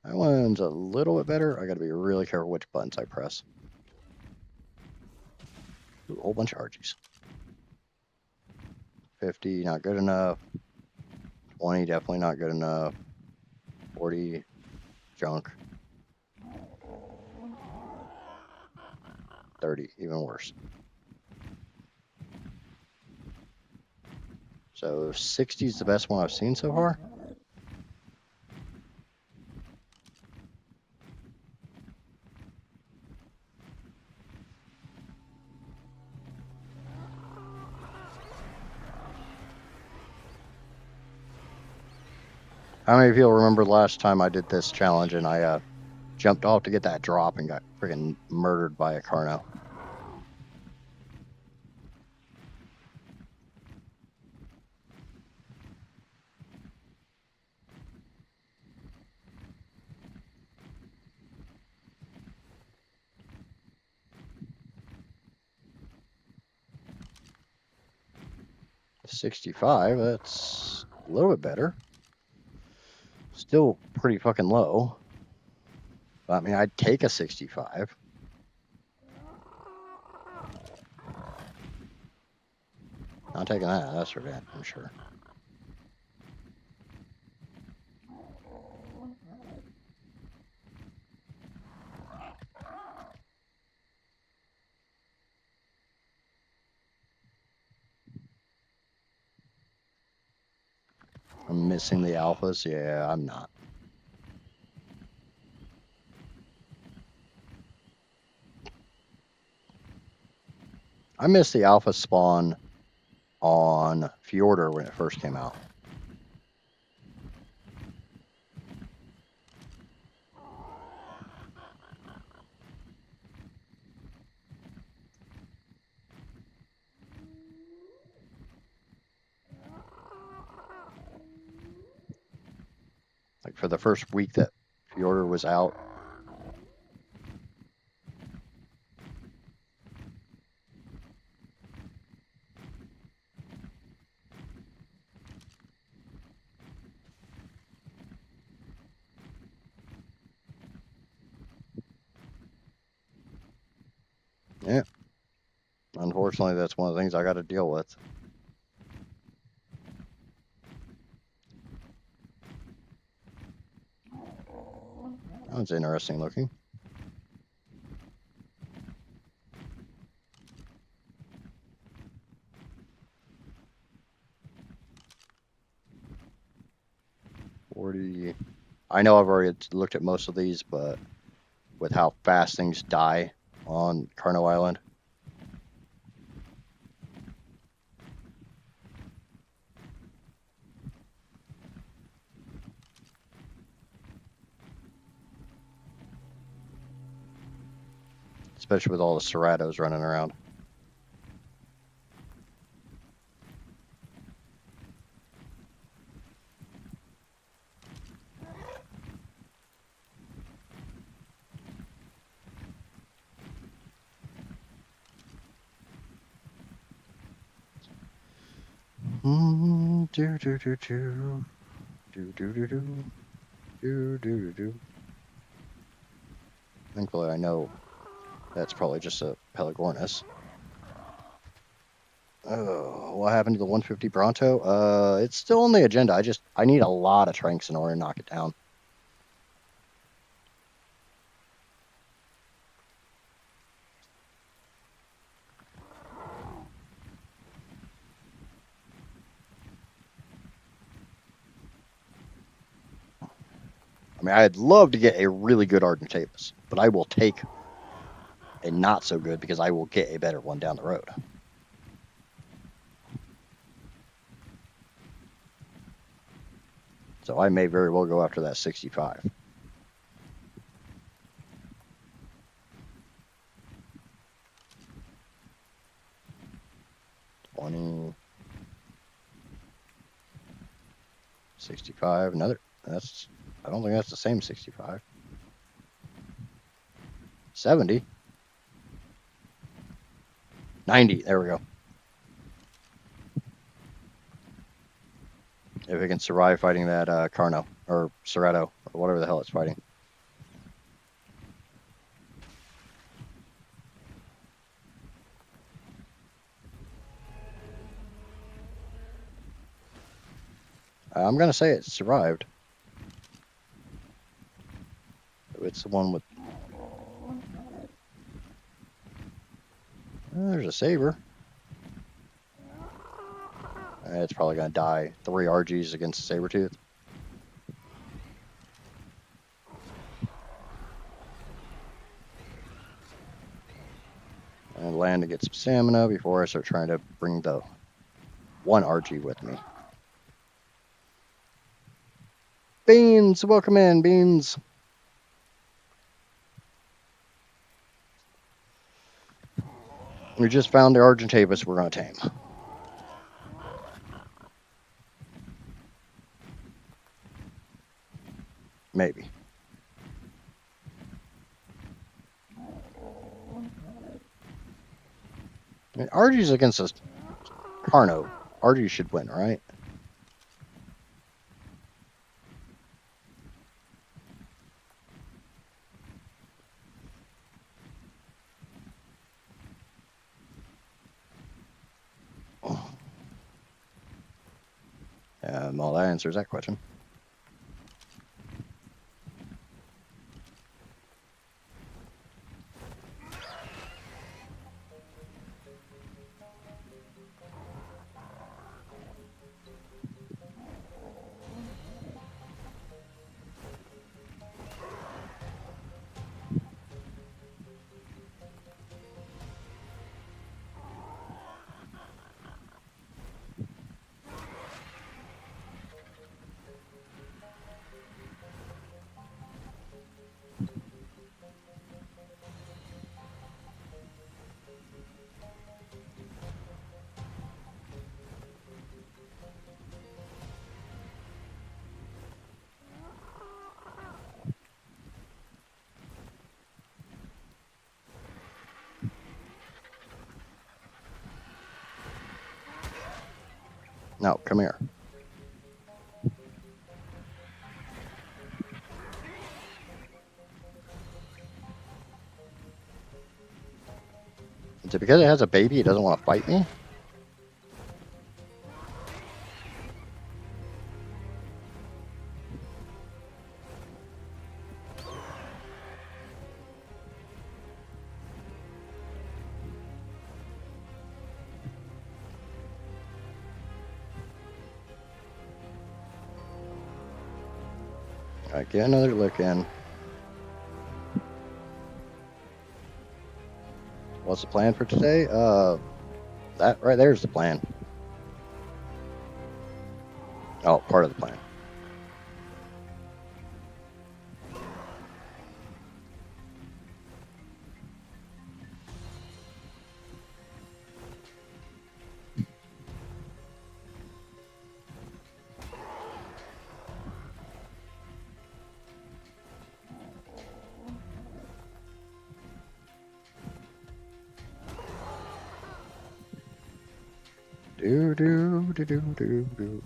That one's a little bit better. I gotta be really careful which buttons I press. Ooh, a whole bunch of Argies. 50, not good enough. 20, definitely not good enough. 40, junk. 30, even worse. So 60 is the best one I've seen so far. How many of you remember the last time I did this challenge and I jumped off to get that drop and got freaking murdered by a Carno? $65, that's a little bit better. Still pretty fucking low. But, I mean, I'd take a 65. Not taking that, that's for damn, I'm sure. I'm missing the alphas. Yeah, I'm not. I missed the alpha spawn on Fjordur when it first came out. Like for the first week that Fjordur was out. Yeah. Unfortunately, that's one of the things I got to deal with. That one's interesting looking. I know I've already looked at most of these, but with how fast things die on Carno Island. Especially with all the Cerratos running around. Thankfully, I know that's probably just a Pelagornis. Oh, what happened to the 150 Bronto? It's still on the agenda. I need a lot of Tranks in order to knock it down. I mean, I'd love to get a really good Ardent Tavis, but I will take and not so good because I will get a better one down the road. So I may very well go after that 65. $20, 65, another. I don't think that's the same 65. 70. 90. There we go. If it can survive fighting that Carno or Soretto or whatever the hell it's fighting. I'm going to say it survived. It's the one with... there's a saber. It's probably going to die. 3 RGs against Sabertooth. And land to get some stamina before I start trying to bring the 1 RG with me. Beans! Welcome in, Beans! We just found the Argentavis we're going to tame. Maybe. I mean, RG's against us. Carno. RG should win, right? Well, that answers that question. No, come here. Is it because it has a baby it doesn't want to fight me? Alright, get another lick in. What's the plan for today? That right there's the plan. Oh, part of the plan. Do do do do do do.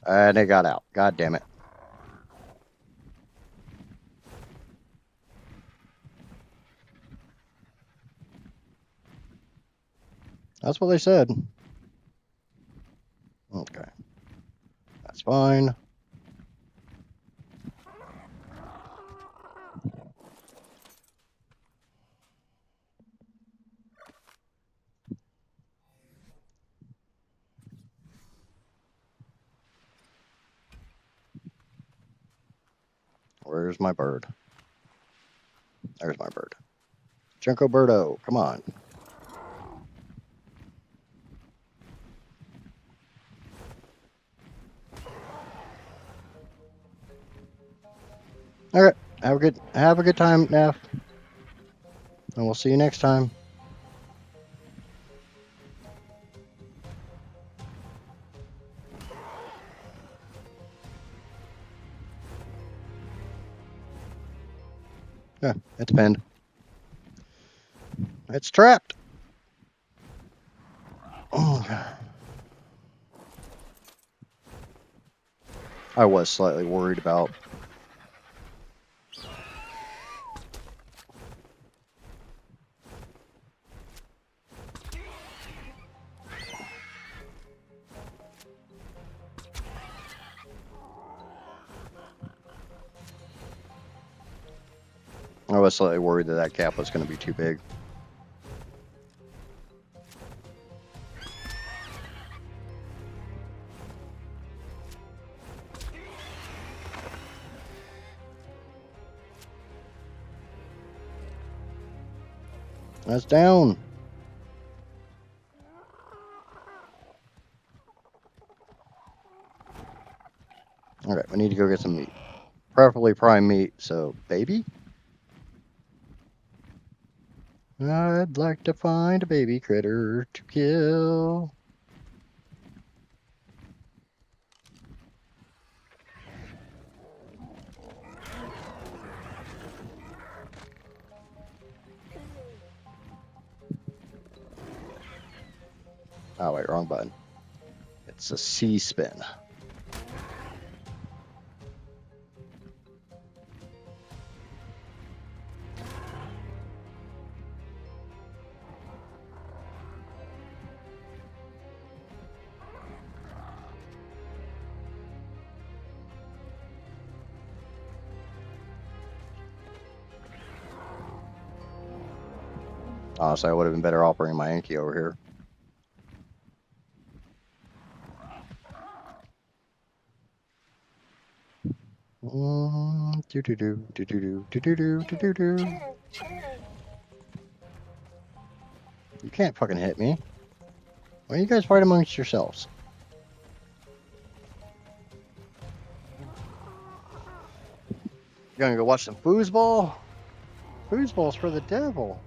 And it got out. God damn it. That's what they said. Okay. That's fine. Where's my bird? There's my bird. Junko Birdo, come on. All right, have a good time, Neff, and we'll see you next time. Yeah, it's pinned. It's trapped. Oh, God. I was slightly worried about. I was slightly worried that that cap was going to be too big. That's down. All right, we need to go get some meat. Preferably prime meat, so baby? I'd like to find a baby critter to kill. Oh, wait, wrong button. It's a C spin. Honestly, I would have been better off bringing my Anki over here. Do-do-do. You can't fucking hit me. Why don't you guys fight amongst yourselves? You gonna go watch some foosball? Foosball's for the devil.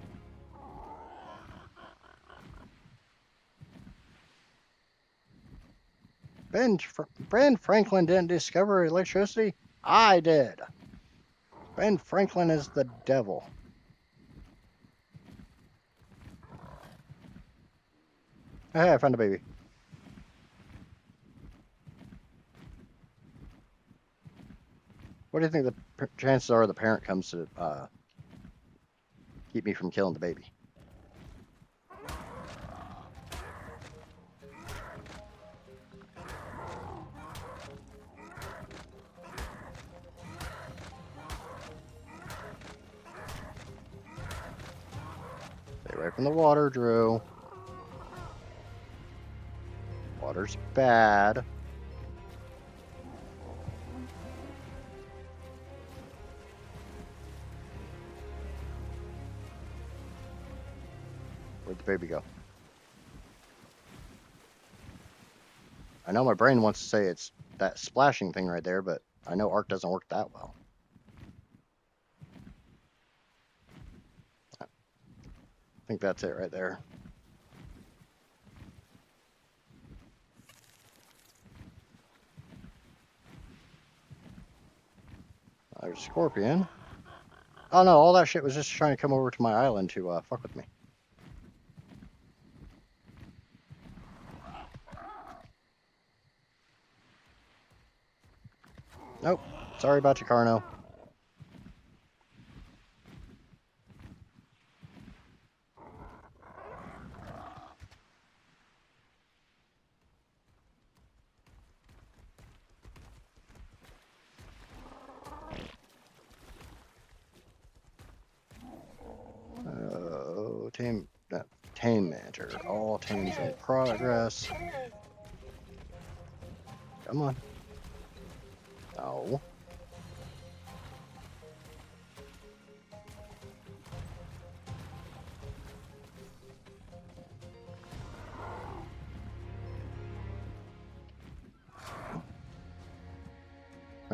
Ben Franklin didn't discover electricity. I did. Ben Franklin is the devil. Hey, I found a baby. What do you think the chances are the parent comes to keep me from killing the baby? Stay away from the water, Drew. Water's bad. Where'd the baby go? I know my brain wants to say it's that splashing thing right there, but I know ARK doesn't work that well. I think that's it right there. There's a scorpion. Oh no, all that shit was just trying to come over to my island to fuck with me. Nope. Sorry about you, Carno. Oh, tame matter. All tames in progress. Come on. Oh.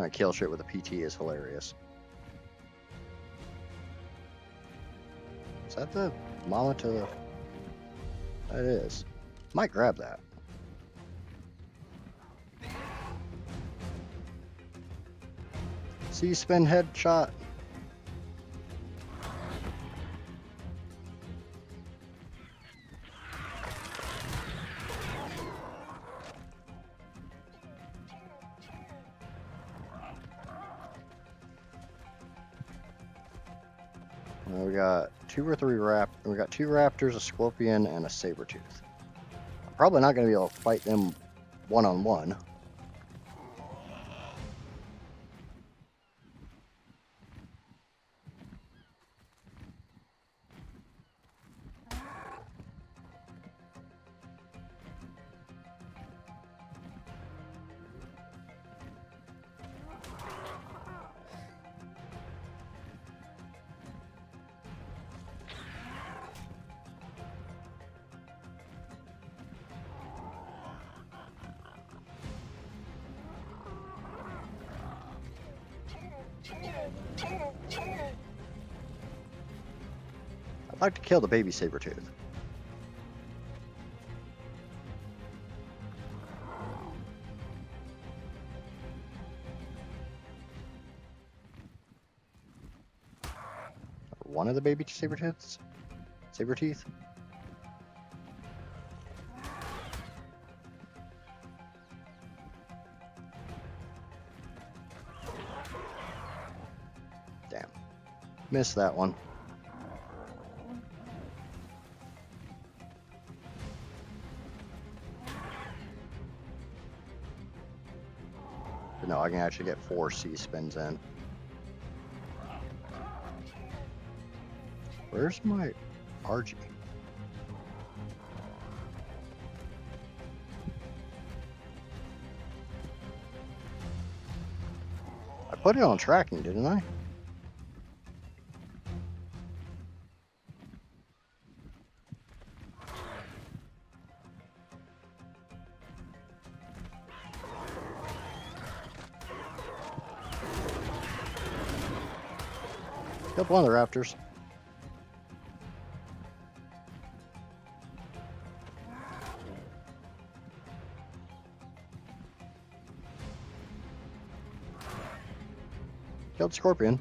Trying to kill shit with a PT is hilarious. Is that the mama to the... That is. Might grab that. C-spin headshot. We got two or three we got two raptors, a scorpion, and a saber-tooth. I'm probably not going to be able to fight them one-on-one. I'd like to kill the baby saber-tooth. One of the baby saber-tooths? Saber-teeth? Damn. Missed that one. But no, I can actually get 4 C-spins in. Where's my RG? I put it on tracking, didn't I? Killed one of the raptors. Killed scorpion.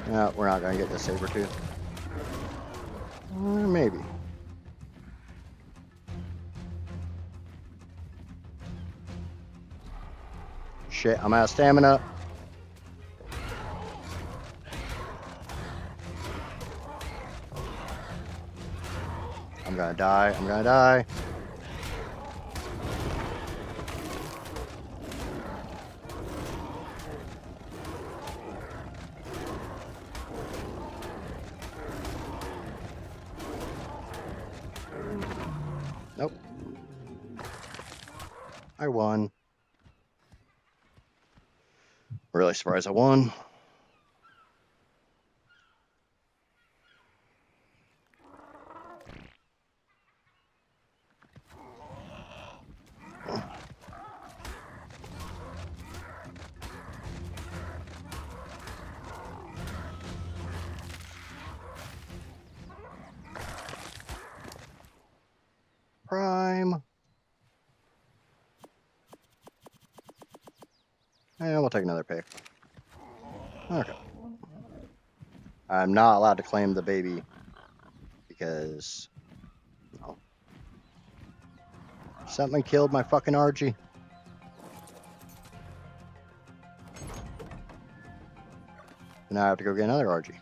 No, we're not gonna get the saber-tooth. Maybe. Shit, I'm out of stamina. I'm gonna die. I'm gonna die. Nope. I won. Really surprised I won. Prime. And we'll take another pick. Okay. I'm not allowed to claim the baby because no. Something killed my fucking RG. Now I have to go get another RG.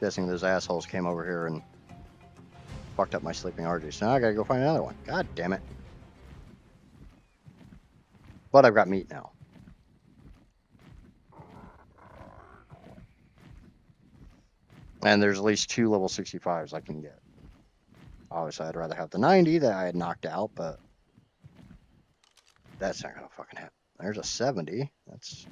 Guessing those assholes came over here and fucked up my sleeping RG. So now I gotta go find another one. God damn it. But I've got meat now. And there's at least 2 level 65s I can get. Obviously, I'd rather have the 90 that I had knocked out, but that's not gonna fucking happen. There's a 70. That's.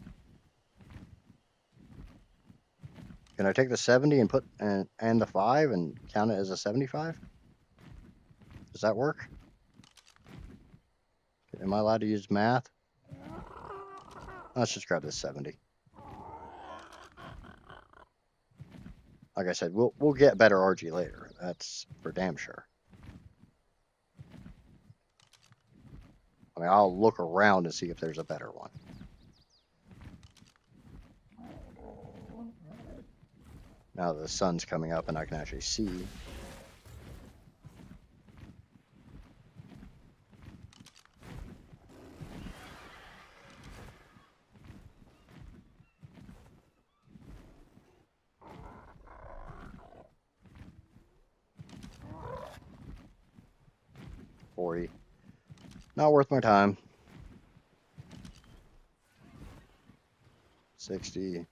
Can I take the 70 and put and the 5 and count it as a 75? Does that work? Am I allowed to use math? Let's just grab this 70. Like I said, we'll get better RG later. That's for damn sure. I mean, I'll look around and see if there's a better one. Now the sun's coming up and I can actually see. Not worth my time. 60.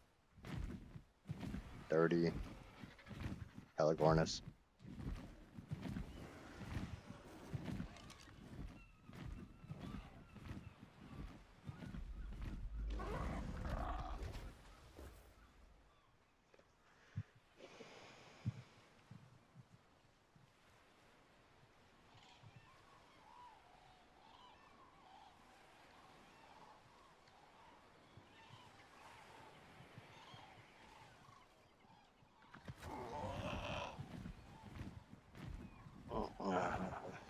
30. Pelagornis.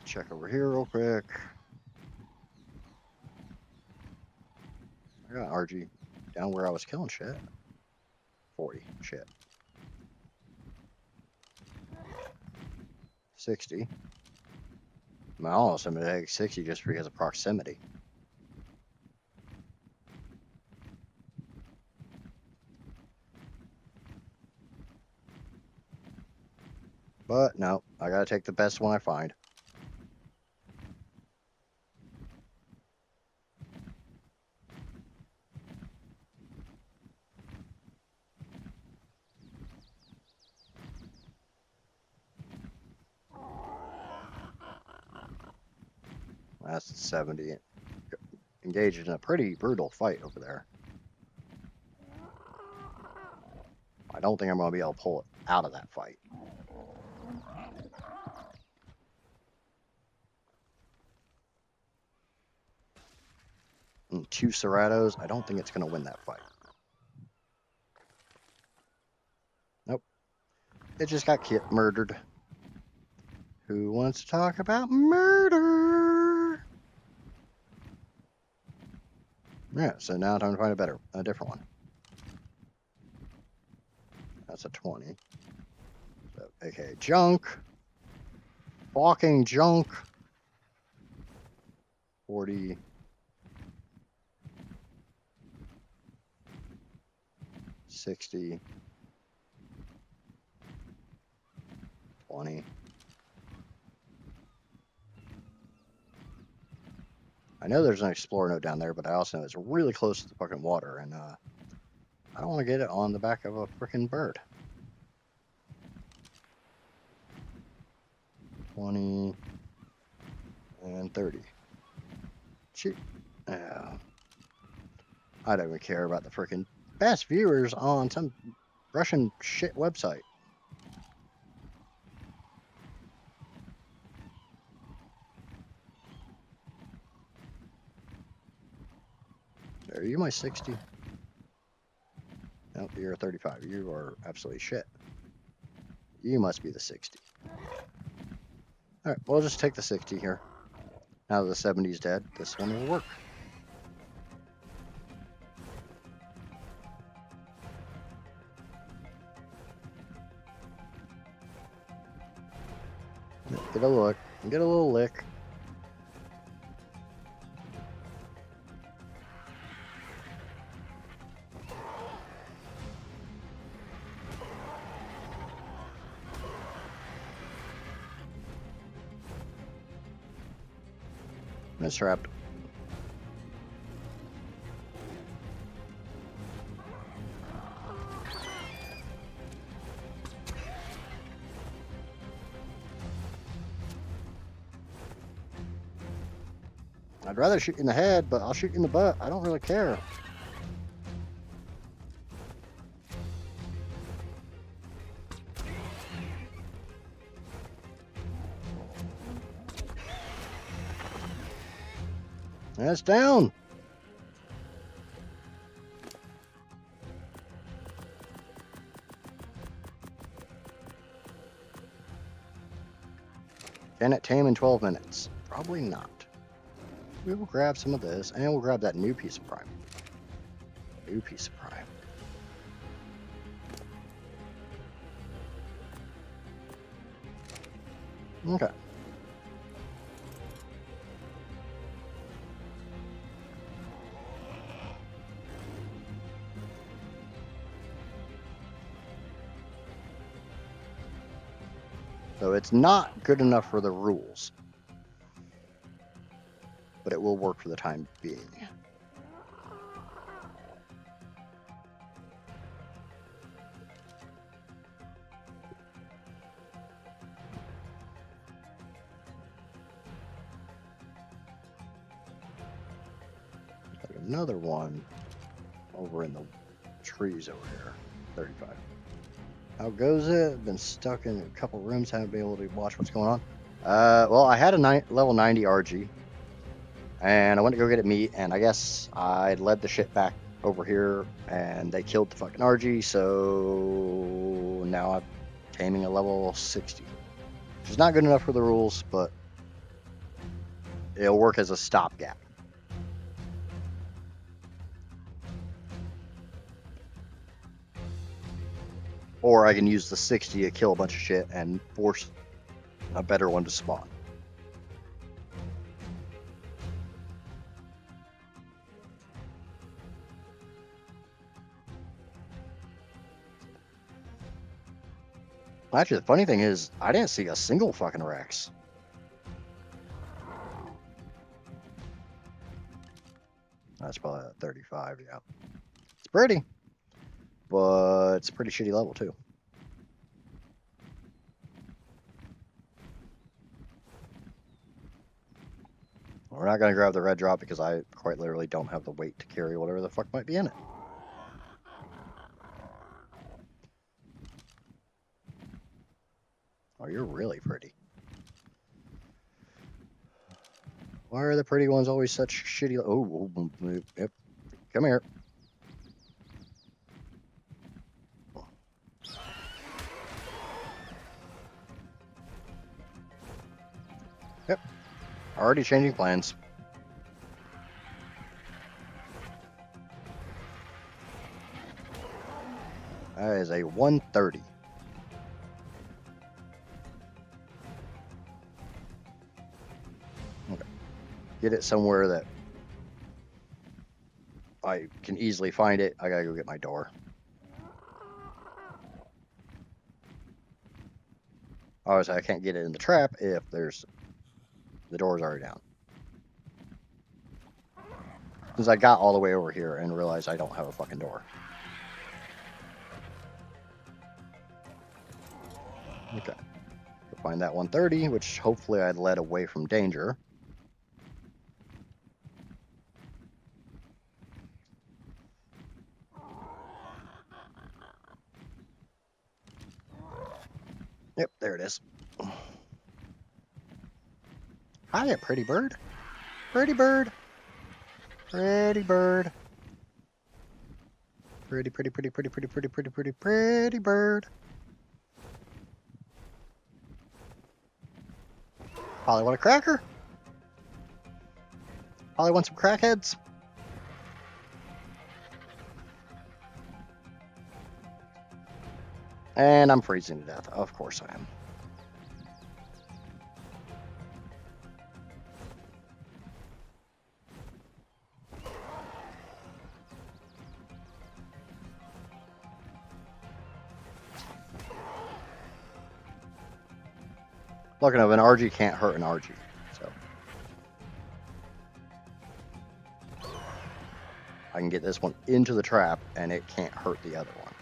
Check over here real quick. I got RG down where I was killing shit. 40. Shit. 60. I mean, almost I'm gonna take 60 just because of proximity. But no, I gotta take the best one I find. That's 70. Engaged in a pretty brutal fight over there. I don't think I'm going to be able to pull it out of that fight. And 2 Ceratos, I don't think it's going to win that fight. Nope. It just got murdered. Who wants to talk about murder? Yeah, so now time to find a different one. That's a 20. So, aka junk. Walking junk. 40. 60. 20. I know there's an explorer note down there, but I also know it's really close to the fucking water, and I don't want to get it on the back of a freaking bird. 20 and 30. Shoot. I don't even care about the freaking best viewers on some Russian shit website. Are you my 60? Nope, you're a 35. You are absolutely shit. You must be the 60. Alright, we'll just take the 60 here. Now that the 70 is dead, this one will work. Get a look. Get a little lick. It's trapped. I'd rather shoot you in the head, but I'll shoot you in the butt. I don't really care. That's down. Can it tame in 12 minutes? Probably not. We will grab some of this, and we'll grab that new piece of prime. New piece of prime. Okay. So it's not good enough for the rules, but it will work for the time being. Like another one over in the trees over here. 35. How goes it? Been stuck in a couple rooms, haven't been able to watch what's going on. Well, I had a level 90 RG, and I went to go get it meat, and I guess I led the shit back over here, and they killed the fucking RG, so now I'm taming a level 60. Which is not good enough for the rules, but it'll work as a stopgap. Or I can use the 60 to kill a bunch of shit and force a better one to spawn. Actually, the funny thing is, I didn't see a single fucking Rex. That's probably a 35, yeah. It's pretty, but it's a pretty shitty level, too. We're not going to grab the red drop because I quite literally don't have the weight to carry whatever the fuck might be in it. Oh, you're really pretty. Why are the pretty ones always such shitty? Oh, yep. Come here. Yep. Already changing plans. That is a 130. Okay. Get it somewhere that I can easily find it. I gotta go get my door. Obviously, I can't get it in the trap if the door's already down. Since I got all the way over here and realized I don't have a fucking door. Okay. Find that 130, which hopefully I led away from danger. Yep, there it is. Hi, pretty bird. Pretty bird. Pretty bird. Pretty bird. Probably want a cracker. Probably want some crackheads. And I'm freezing to death. Of course I am. Looking of an RG can't hurt an RG. So I can get this one into the trap and it can't hurt the other one.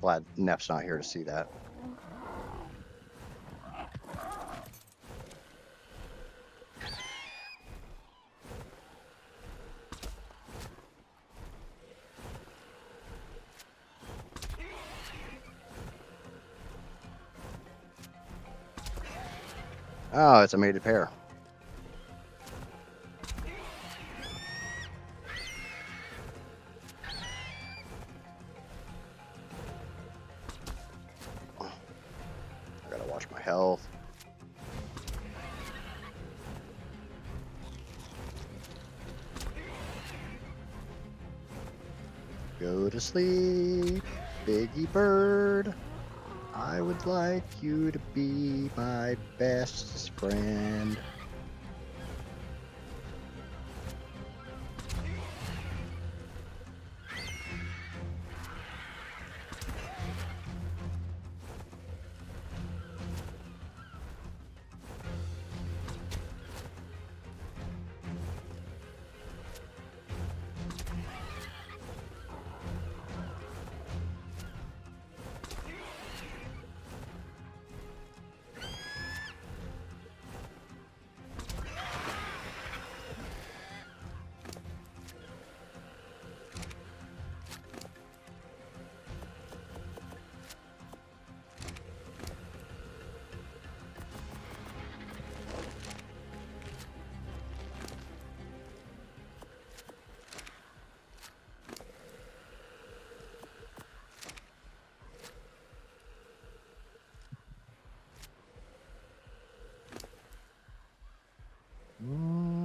Glad Neff's not here to see that. Oh, it's a mated pair. I gotta watch my health. Go to sleep, Biggie Bird. I would like you to be my best friend.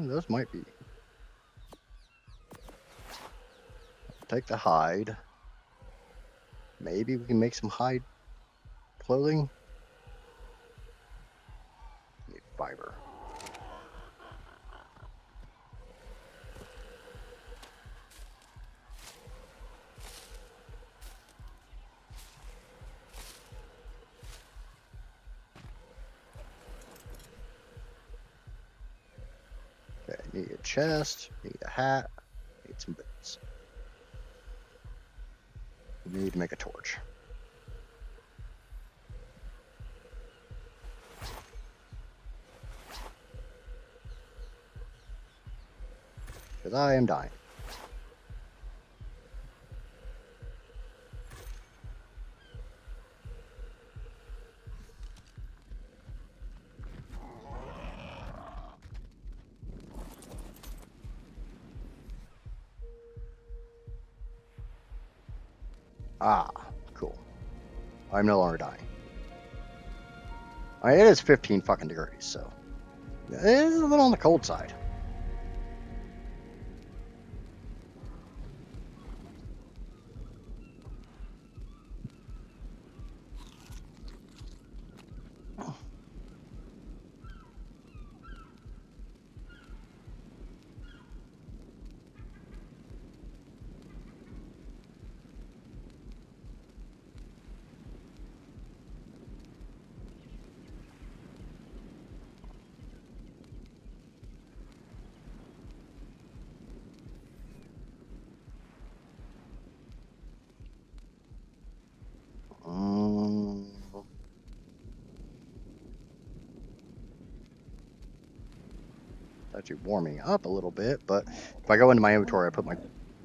Those might be. Take the hide. Maybe we can make some hide clothing. Need fiber. Okay, need a chest, need a hat, need some boots. We need to make a torch. Because I am dying. Ah, cool. I'm no longer dying. It is 15 fucking degrees, so it is a little on the cold side. Actually warming up a little bit, but if I go into my inventory, I put my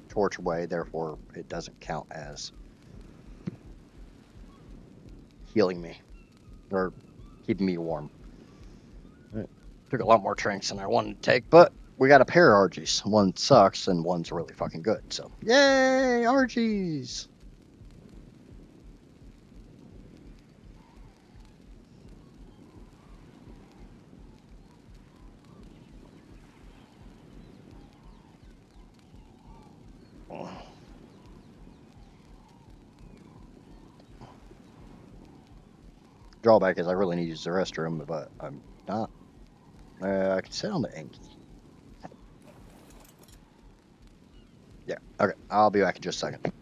torch away, therefore it doesn't count as healing me or keeping me warm. It took a lot more trinks than I wanted to take, but we got a pair of RGs. One sucks and one's really fucking good. So yay, RGs! Drawback is I really need to use the restroom, but I'm not. I can sit on the Enki. Yeah, okay. I'll be back in just a second.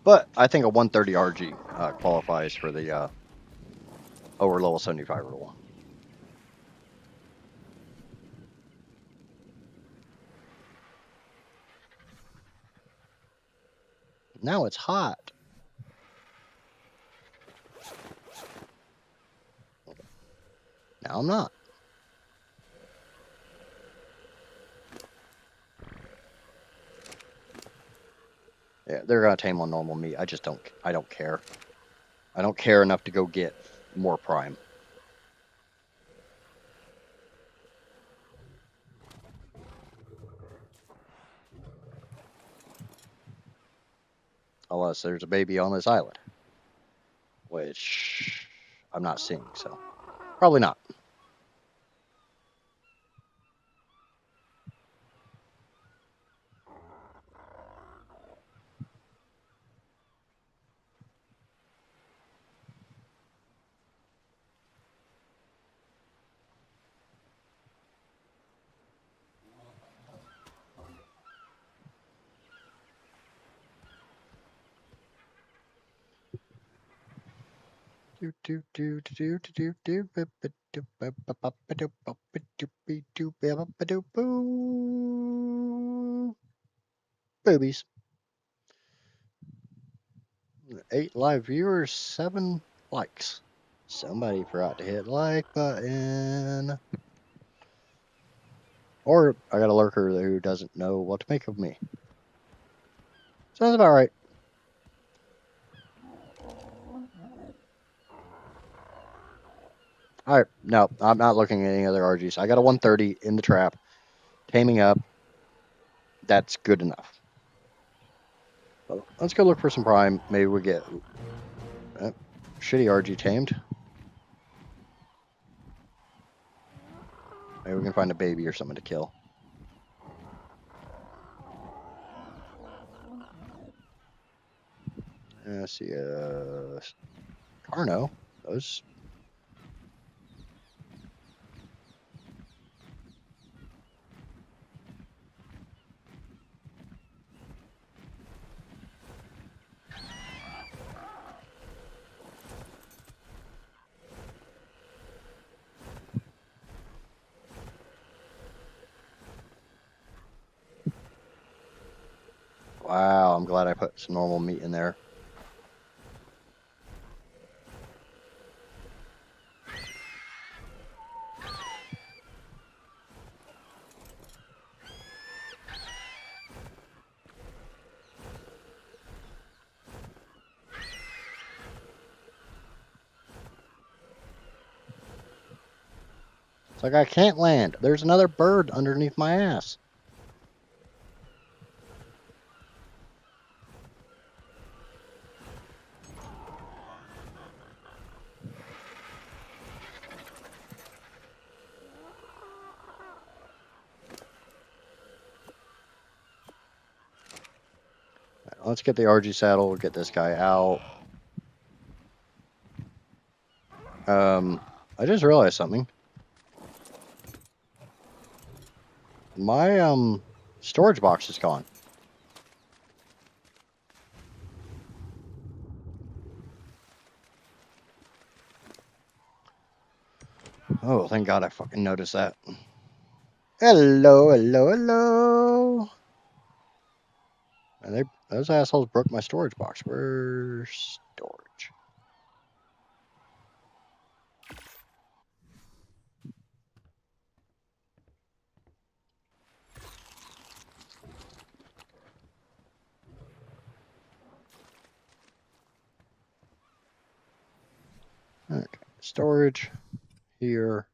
But I think a 130 RG qualifies for the over level 75 rule. Now it's hot. Now I'm not. Yeah, they're gonna tame on normal meat. I just don't. I don't care. I don't care enough to go get more prime. Unless there's a baby on this island, which I'm not seeing. So probably not. Boobies. 8 live viewers, 7 likes. Somebody forgot to hit like button. Or I got a lurker who doesn't know what to make of me. Sounds about right. Alright, no, I'm not looking at any other RGs. I got a 130 in the trap. Taming up. That's good enough. So let's go look for some prime. Maybe we get shitty RG tamed. Maybe we can find a baby or something to kill. I see a Carno. Those. Wow, I'm glad I put some normal meat in there. It's like I can't land. There's another bird underneath my ass. Let's get the RG saddle, get this guy out. I just realized something. My storage box is gone. Oh, thank God I fucking noticed that. Hello, hello, hello. And those assholes broke my storage box. Where's storage? Okay, storage here.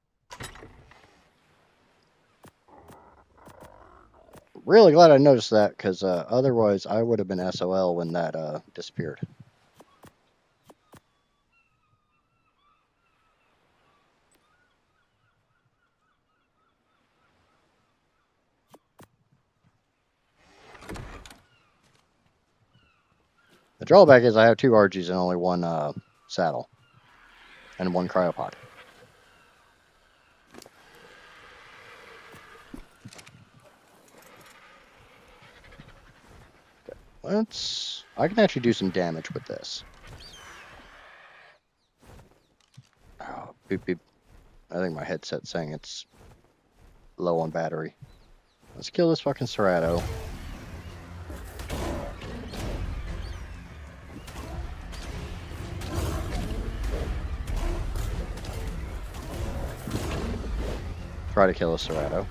Really glad I noticed that because otherwise I would have been SOL when that disappeared. The drawback is I have 2 RGs and only 1 saddle and 1 cryopod. Let's I can actually do some damage with this. Oh, beep, beep. I think my headset's saying it's low on battery. Let's kill this fucking Cerrado. Try to kill a Cerrado.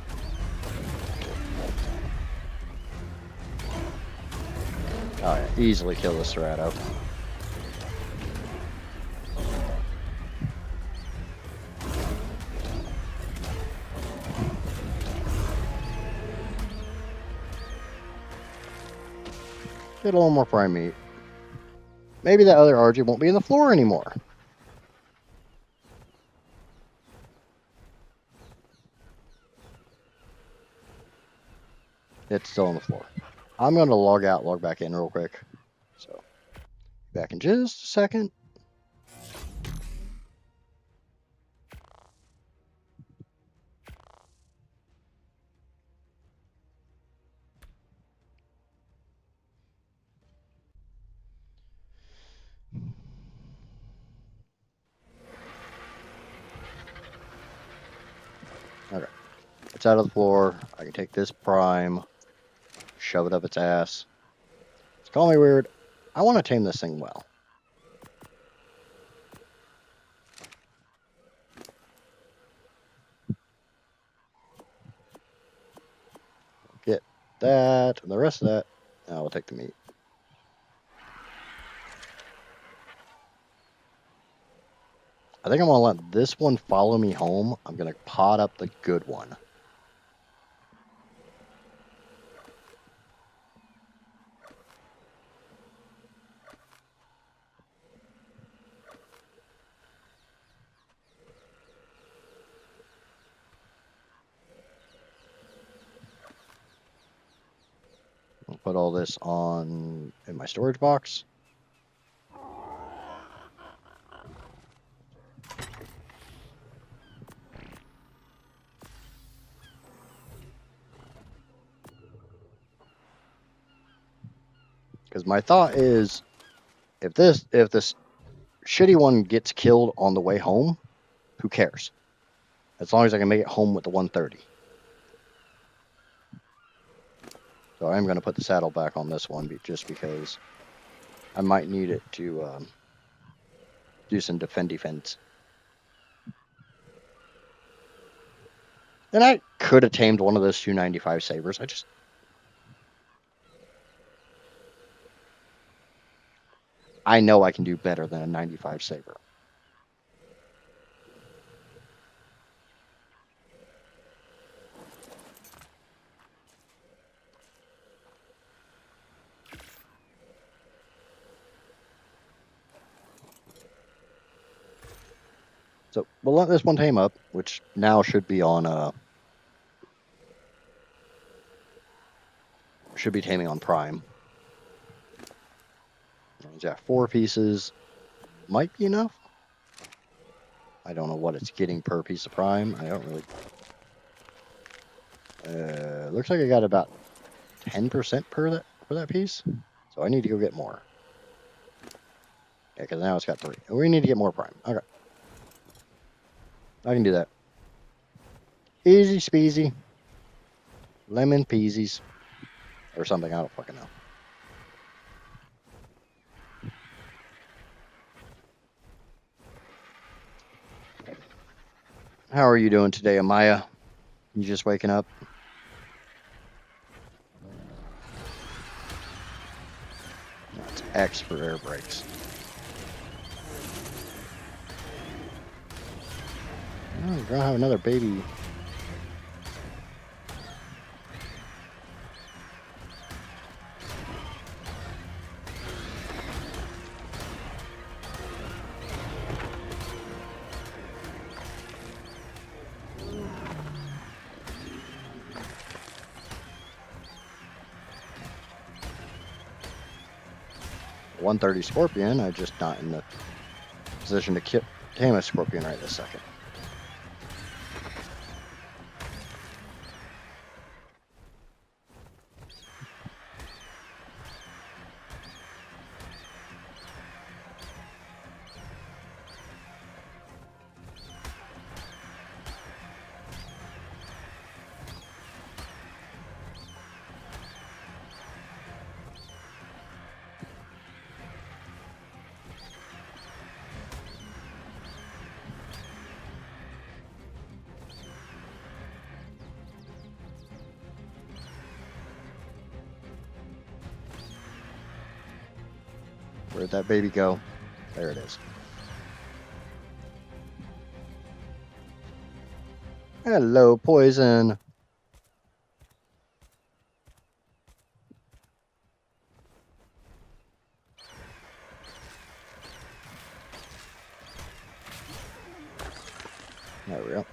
Oh yeah, easily kill the Cerrado. Get a little more prime meat. Maybe that other RG won't be in the floor anymore. It's still on the floor. I'm going to log out, log back in real quick. So, back in just a second. Okay. It's out of the floor. I can take this prime, shove it up its ass. It's call me weird. I want to tame this thing well. Get that and the rest of that. Now we'll take the meat. I think I'm going to let this one follow me home. I'm going to pot up the good one. I'll put all this on in my storage box. Because my thought is, if this shitty one gets killed on the way home, who cares? As long as I can make it home with the 130. So I'm going to put the saddle back on this one just because I might need it to do some defense. And I could have tamed one of those 295 sabers. I know I can do better than a 95 saber. So we'll let this one tame up, which now should be on should be taming on prime. He's got 4 pieces. Might be enough. I don't know what it's getting per piece of prime. I don't really. Looks like I got about 10% for that piece. So I need to go get more. Yeah, because now it's got 3. We need to get more prime. Okay. I can do that. Easy speasy. Lemon peasies. Or something. I don't fucking know. How are you doing today, Amaya? You just waking up? That's X for air brakes. Oh, you're gonna have another baby. .130 Scorpion. I'm just not in the position to tame a Scorpion right this second. Where'd that baby go? There it is. Hello, poison. There we go.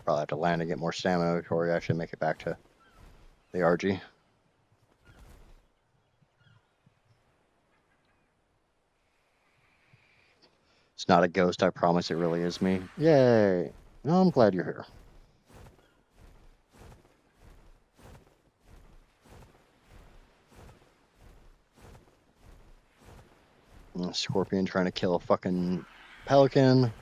Probably have to land and get more stamina before we actually make it back to the RG. It's not a ghost, I promise it really is me. Yay! Well, I'm glad you're here. Scorpion trying to kill a fucking pelican.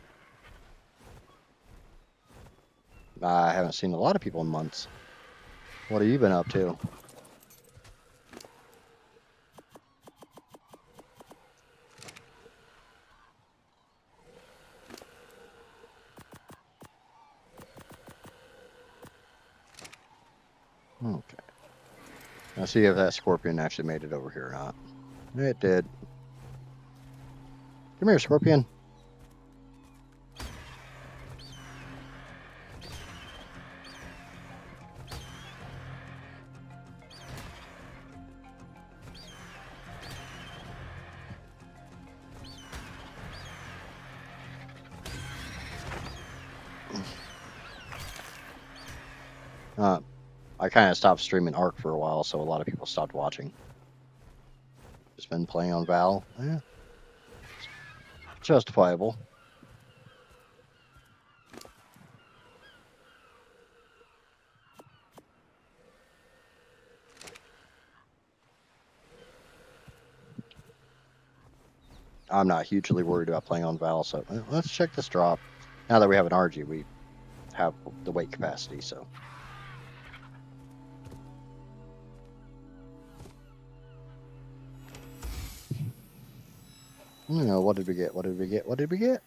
I haven't seen a lot of people in months. What have you been up to? Okay. Let's see if that scorpion actually made it over here or not. It did. Come here, scorpion. I kind of stopped streaming ARK for a while, so a lot of people stopped watching. Just been playing on Val. Yeah. Justifiable. I'm not hugely worried about playing on Val, so let's check this drop. Now that we have an RG, we have the weight capacity, so. You know, what did we get? What did we get? What did we get?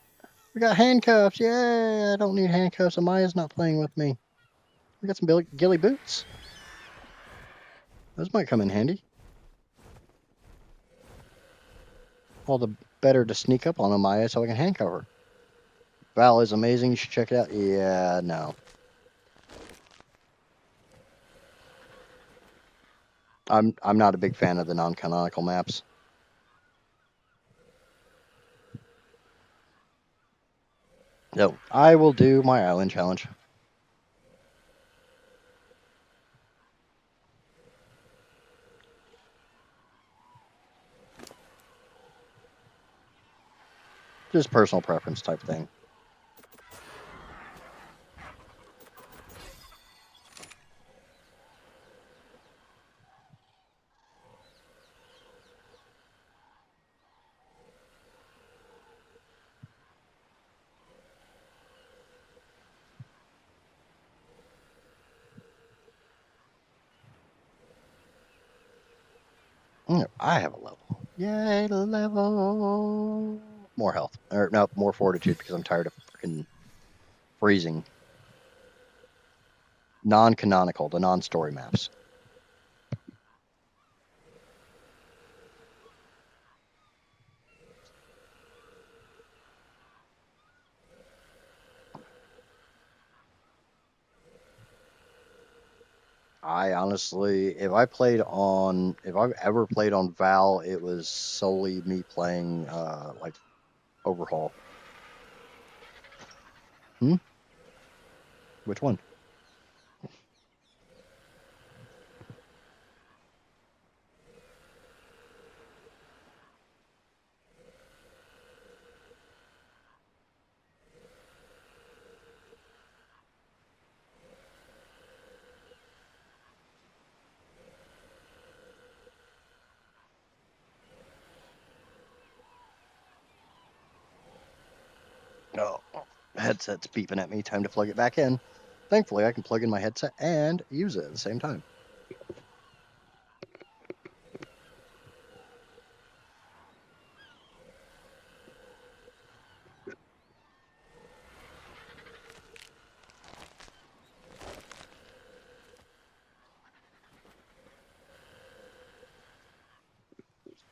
We got handcuffs. Yay! I don't need handcuffs. Amaya's not playing with me. We got some ghillie boots. Those might come in handy. All the better to sneak up on Amaya so I can handcuff her. Val is amazing. You should check it out. Yeah, no. I'm not a big fan of the non-canonical maps. So I will do my island challenge. Just personal preference type thing. I have a level. Yay, level. More health. Or no, more fortitude because I'm tired of freaking freezing. Non-canonical, the non-story maps. I honestly, if I've ever played on Val, it was solely me playing like Overhaul. Which one? Oh, headset's beeping at me. Time to plug it back in. Thankfully, I can plug in my headset and use it at the same time.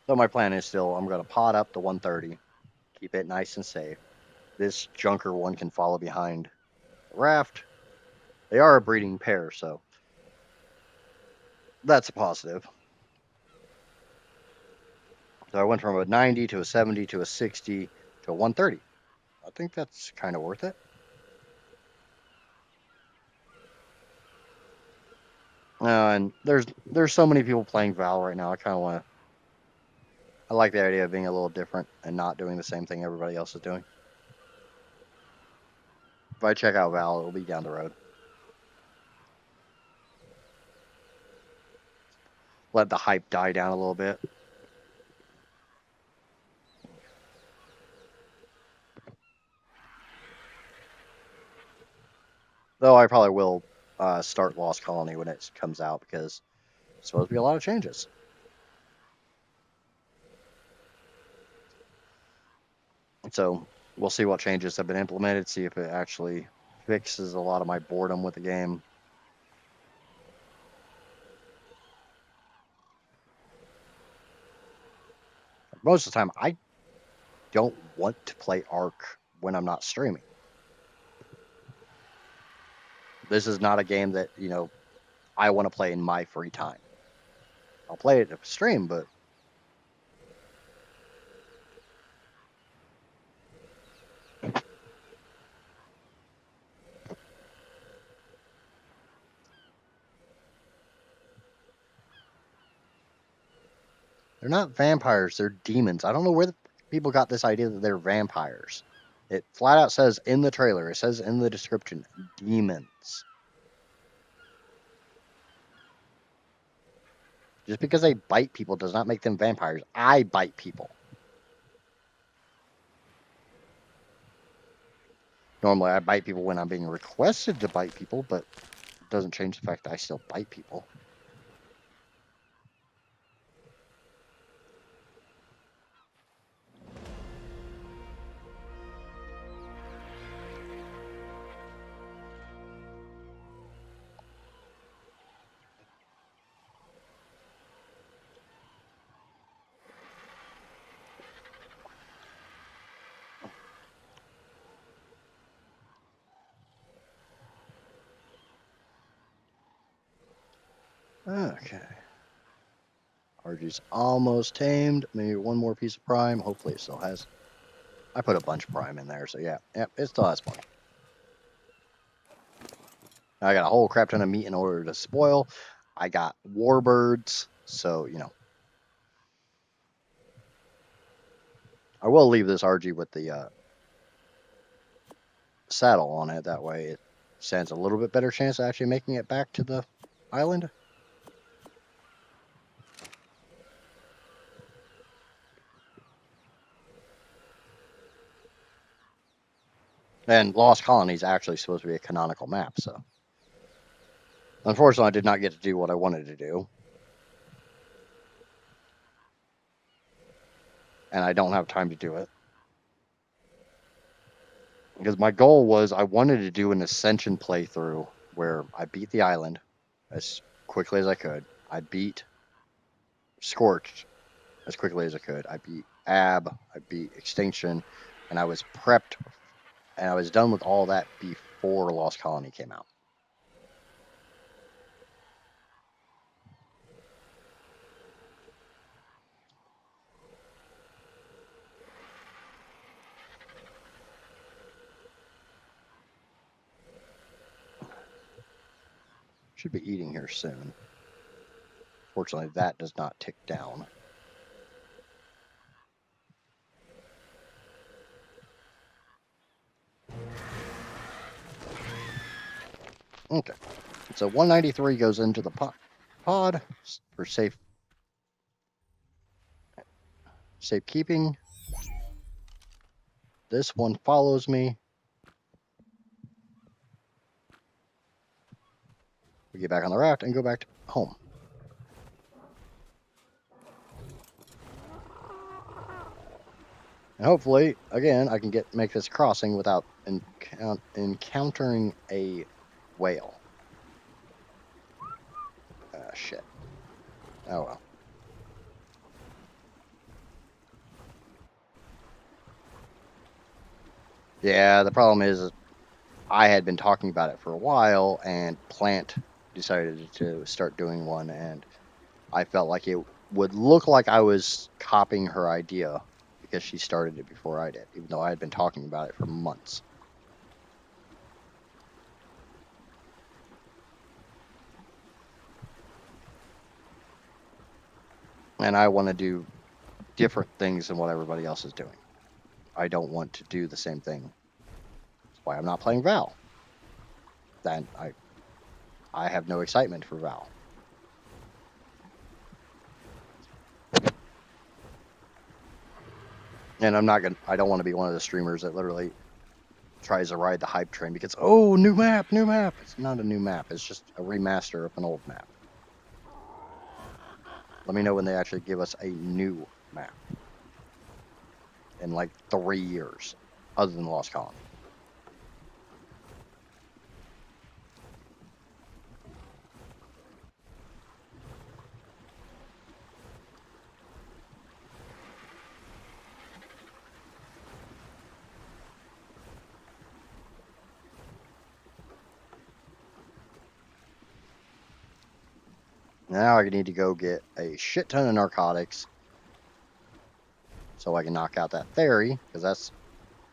So my plan is still, I'm going to pod up the 130, keep it nice and safe. This junker one can follow behind the raft. They are a breeding pair, so that's a positive. So I went from a 90 to a 70 to a 60 to a 130. I think that's kind of worth it. And there's so many people playing Val right now. I kind of want to. I like the idea of being a little different and not doing the same thing everybody else is doing. If I check out Val, it'll be down the road. Let the hype die down a little bit. Though I probably will start Lost Colony when it comes out because it's supposed to be a lot of changes. So we'll see what changes have been implemented, see if it actually fixes a lot of my boredom with the game. Most of the time, I don't want to play ARK when I'm not streaming. This is not a game that, I want to play in my free time. I'll play it to stream, but they're not vampires, they're demons. I don't know where the people got this idea that they're vampires. It flat out says in the trailer, it says in the description, demons. Just because they bite people does not make them vampires. I bite people. Normally, I bite people when I'm being requested to bite people, but it doesn't change the fact that I still bite people. Okay. RG's almost tamed. Maybe one more piece of prime. Hopefully it still has. I put a bunch of prime in there, so yeah, it still has plenty. I got a whole crap ton of meat in order to spoil. I got warbirds, so I will leave this RG with the saddle on it. That way, it stands a little bit better chance of actually making it back to the island. And Lost Colony is actually supposed to be a canonical map, so unfortunately, I did not get to do what I wanted to do. And I don't have time to do it. Because my goal was I wanted to do an Ascension playthrough where I beat the island as quickly as I could. I beat Scorched as quickly as I could. I beat Ab, I beat Extinction, and I was prepped and I was done with all that before Lost Colony came out. Should be eating here soon. Fortunately, that does not tick down. Okay, so 193 goes into the pod for safekeeping. This one follows me. We get back on the raft and go back to home. And hopefully, again, I can make this crossing without encountering a whale. Shit. Oh well. Yeah, the problem is I had been talking about it for a while, and Plant decided to start doing one, and I felt like it would look like I was copying her idea because she started it before I did, even though I had been talking about it for months. And I want to do different things than what everybody else is doing. I don't want to do the same thing. That's why I'm not playing Val. Then I have no excitement for Val. And I don't want to be one of the streamers that literally tries to ride the hype train because, oh, new map, new map. It's not a new map. It's just a remaster of an old map. Let me know when they actually give us a new map in like 3 years, other than Lost Colony. Now I need to go get a shit ton of narcotics so I can knock out that ferry, because that's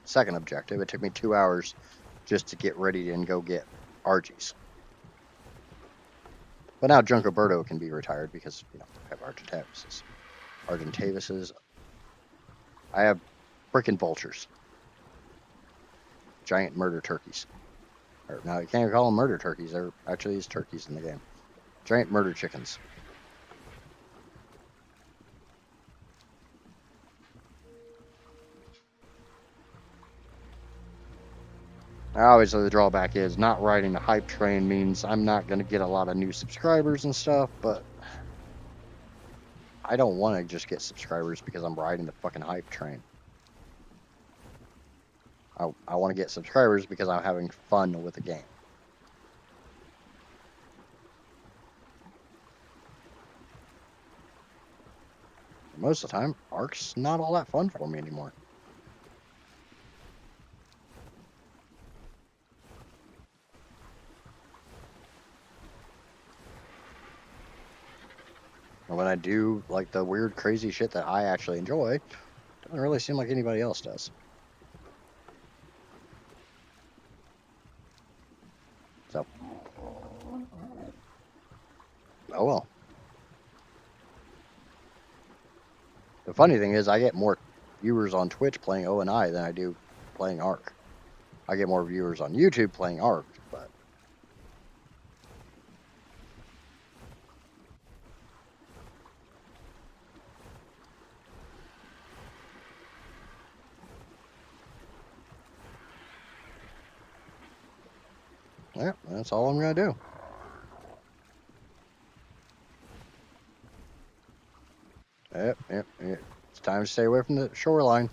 the second objective. It took me 2 hours just to get ready and go get Argies. But now Junkoberto can be retired because, I have Argentavises. I have freaking vultures. Giant murder turkeys. Or, now you can't call them murder turkeys. They're actually turkeys in the game. Giant murder chickens. Obviously, the drawback is not riding the hype train means I'm not going to get a lot of new subscribers and stuff, but I don't want to just get subscribers because I'm riding the fucking hype train. I want to get subscribers because I'm having fun with the game. Most of the time, ARK's not all that fun for me anymore. And when I do like the weird, crazy shit that I actually enjoy, it doesn't really seem like anybody else does. So, oh well. The funny thing is, I get more viewers on Twitch playing ONI than I do playing ARK. I get more viewers on YouTube playing ARK, but yeah, that's all I'm gonna do. Yep. It's time to stay away from the shoreline.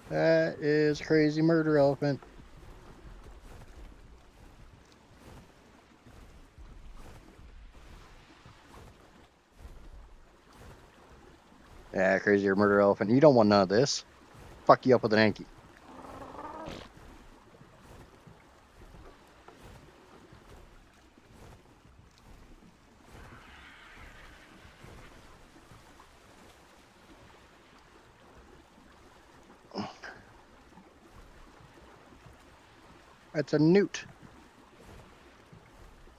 That is crazy murder elephant. Yeah, crazy murder elephant. You don't want none of this. Fuck you up with an hanky. That's a newt.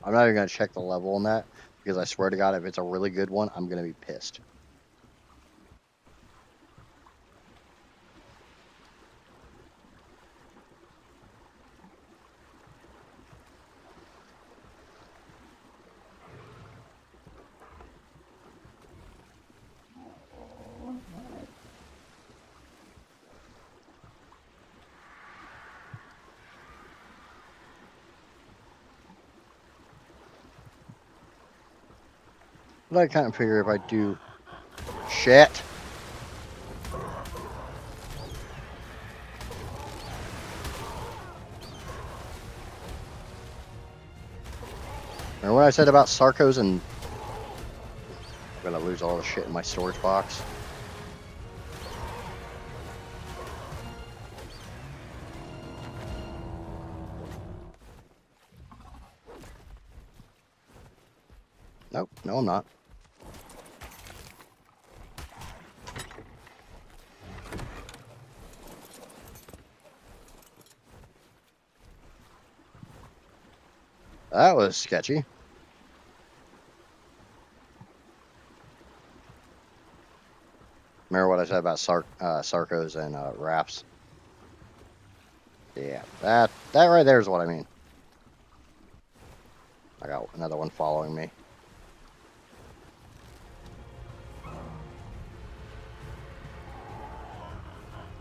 I'm not even gonna check the level on that because I swear to God, if it's a really good one, I'm gonna be pissed. But I kind of figure if I do shit. Remember what I said about Sarcos and I'm gonna lose all the shit in my storage box. Nope, no I'm not. That was sketchy. Remember what I said about Sarcos and Raps? Yeah, that right there is what I mean. I got another one following me.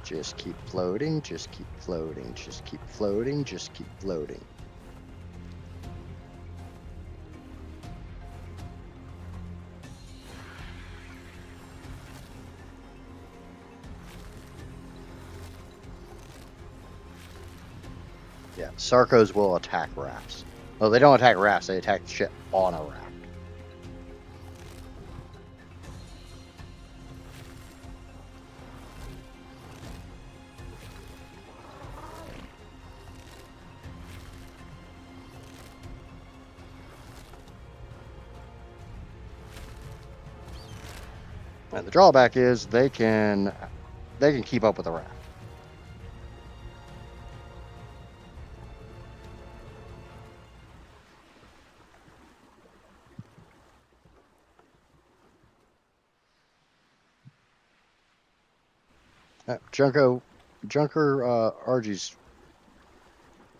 Just keep floating, just keep floating, just keep floating, just keep floating. Yeah, Sarcos will attack rafts. Well, they don't attack rafts, they attack shit on a raft. And the drawback is they can keep up with the raft. Junker RG's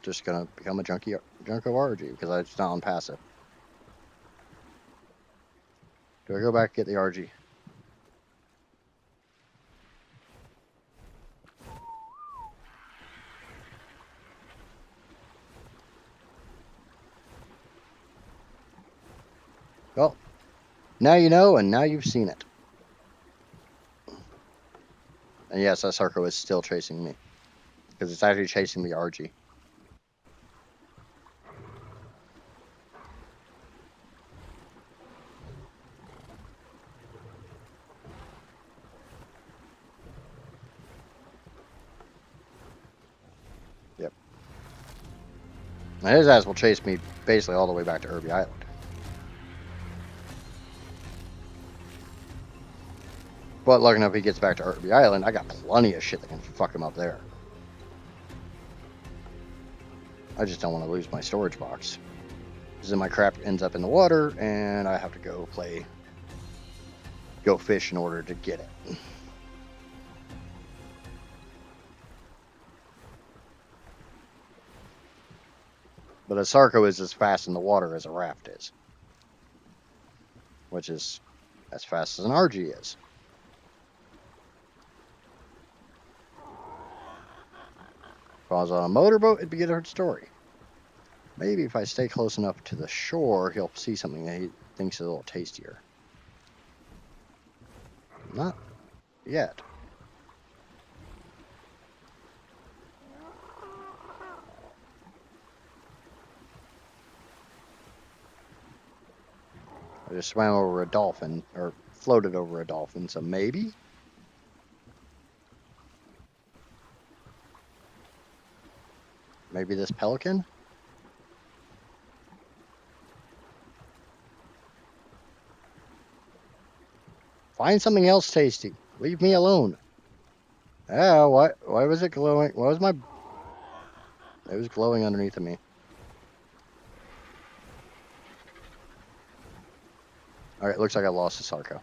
just gonna become a Junko RG because it's not on passive. Do I go back and get the RG? Well, now you know, and now you've seen it. And yes, that Sarko is still chasing me because it's actually chasing the RG. Yep. Now his ass will chase me basically all the way back to Irby Island. But lucky enough, he gets back to Irby Island. I got plenty of shit that can fuck him up there. I just don't want to lose my storage box. Because then my crap ends up in the water, and I have to go fish in order to get it. But a Sarko is as fast in the water as a raft is. Which is as fast as an RG is. If I was on a motorboat, it'd be a different story. Maybe if I stay close enough to the shore, he'll see something that he thinks is a little tastier. Not yet. I just swam over a dolphin, or floated over a dolphin, so maybe? Maybe this pelican? Find something else tasty. Leave me alone. Ah, why was it glowing? Why was my... It was glowing underneath of me. Alright, looks like I lost the Sarko.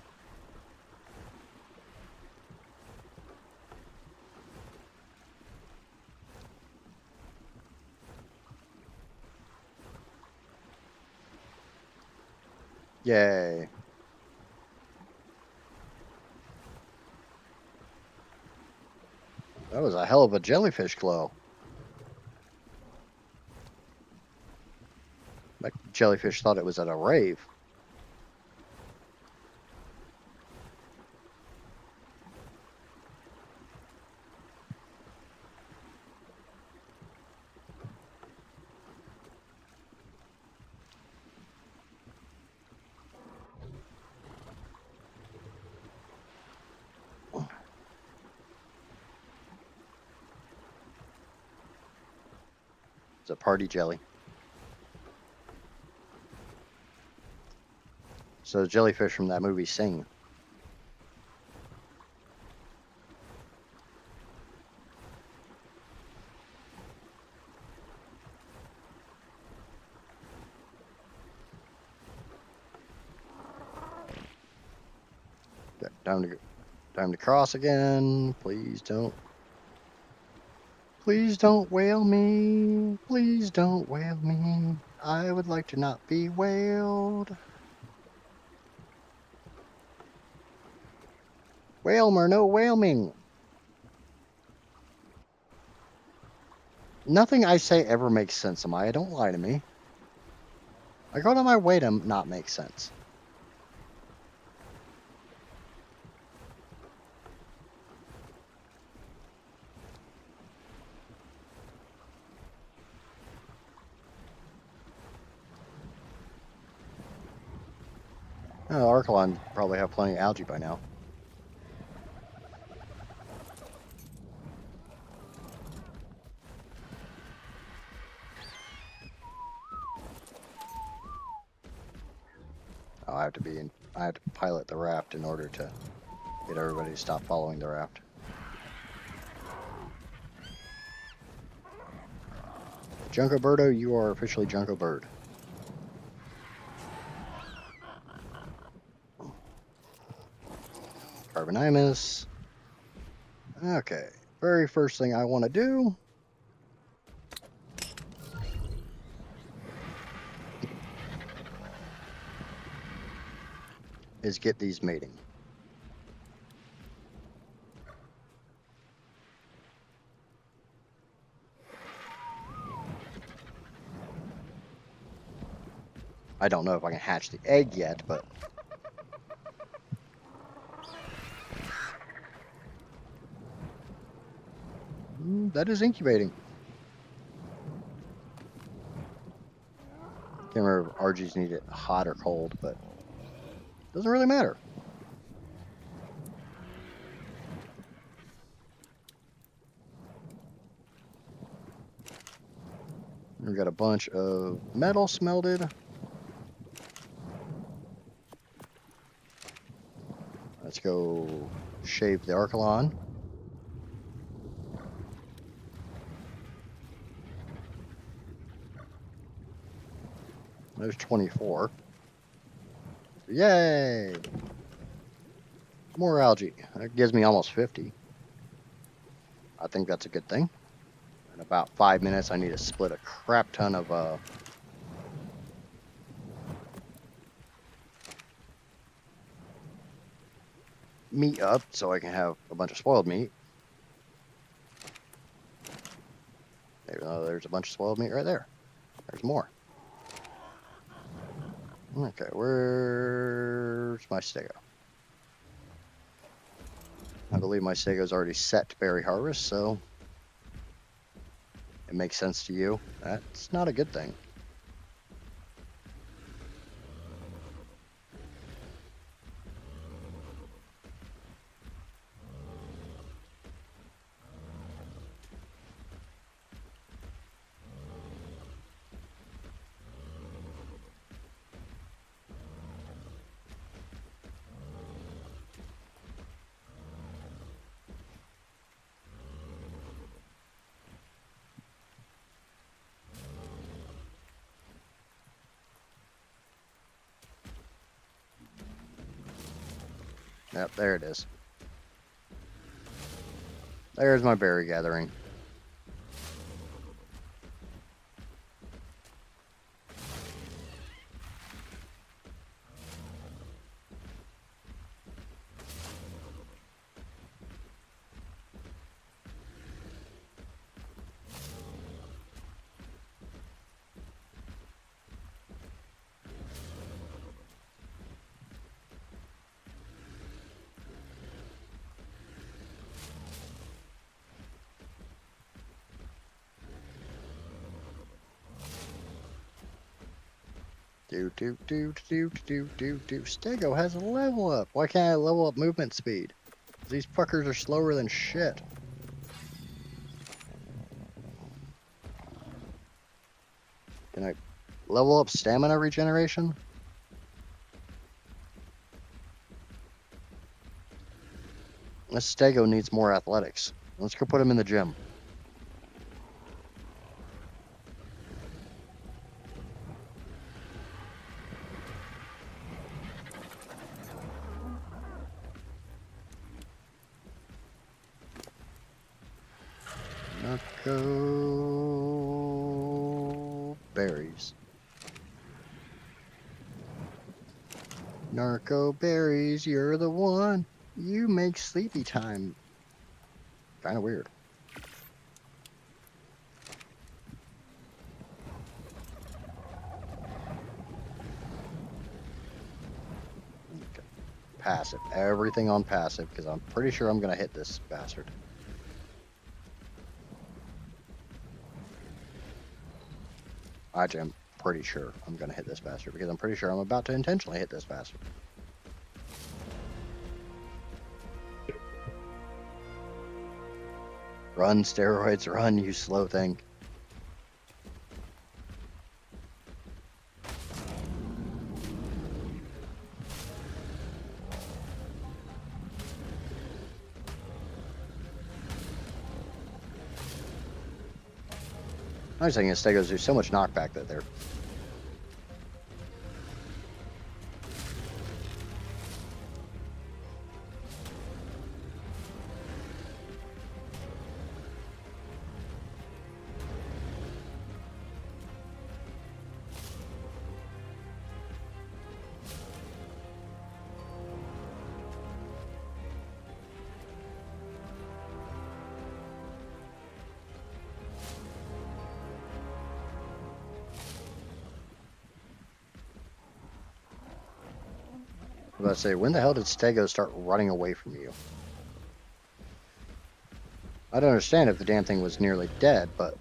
Yay. That was a hell of a jellyfish glow. That jellyfish thought it was at a rave. It's a party jelly. So jellyfish from that movie sing. Okay, time to cross again. Please don't whale me. Please don't whale me. I would like to not be whaled. Whale or no whaling. Nothing I say ever makes sense, Amaya. Don't lie to me. I go to my way to not make sense. Oh, Archelon probably have plenty of algae by now. Oh, I have to pilot the raft in order to get everybody to stop following the raft. Junko Birdo, you are officially Junko Bird. Carbonimus. Okay, very first thing I want to do is get these mating. I don't know if I can hatch the egg yet, but that is incubating. Can't remember if RGs need it hot or cold, but it doesn't really matter. We've got a bunch of metal smelted. Let's go shape the Archelon. There's 24. Yay! More algae. That gives me almost 50. I think that's a good thing. In about 5 minutes, I need to split a crap ton of meat up so I can have a bunch of spoiled meat. There's a bunch of spoiled meat right there. There's more. Okay, where's my stego? I believe my stego's already set to berry harvest, so it makes sense to you. That's not a good thing. Yep, there it is. There's my berry gathering. Stego has a level up. Why can't I level up movement speed? These fuckers are slower than shit. Can I level up stamina regeneration? This stego needs more athletics. Let's go put him in the gym. Narco berries. Narco berries, you're the one. You make sleepy time kind of weird. Okay. Passive. Everything on passive, because I'm pretty sure I'm going to hit this bastard. Actually, I'm pretty sure I'm going to hit this bastard, because I'm pretty sure I'm about to intentionally hit this bastard. Run, steroids, run, you slow thing. I was thinking stegos do so much knockback that they're... I was about to say, when the hell did stegos start running away from you? I'd understand if the damn thing was nearly dead, but...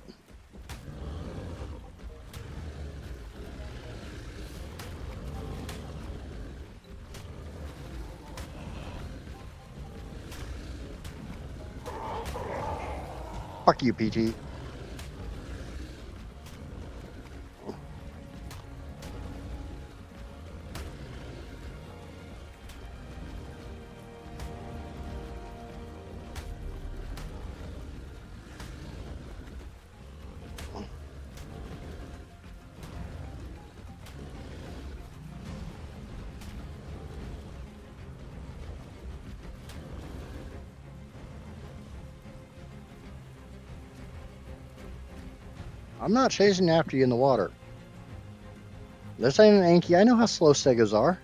Fuck you, PT. I'm not chasing after you in the water. This ain't an Anki. I know how slow stegos are.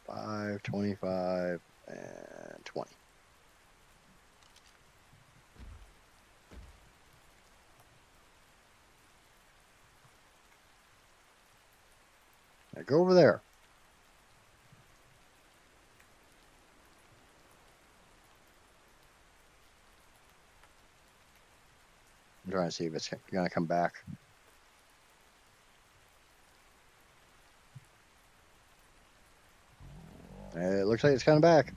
$5, $25, and $20. Now go over there. I'm trying to see if it's going to come back. It looks like it's coming back.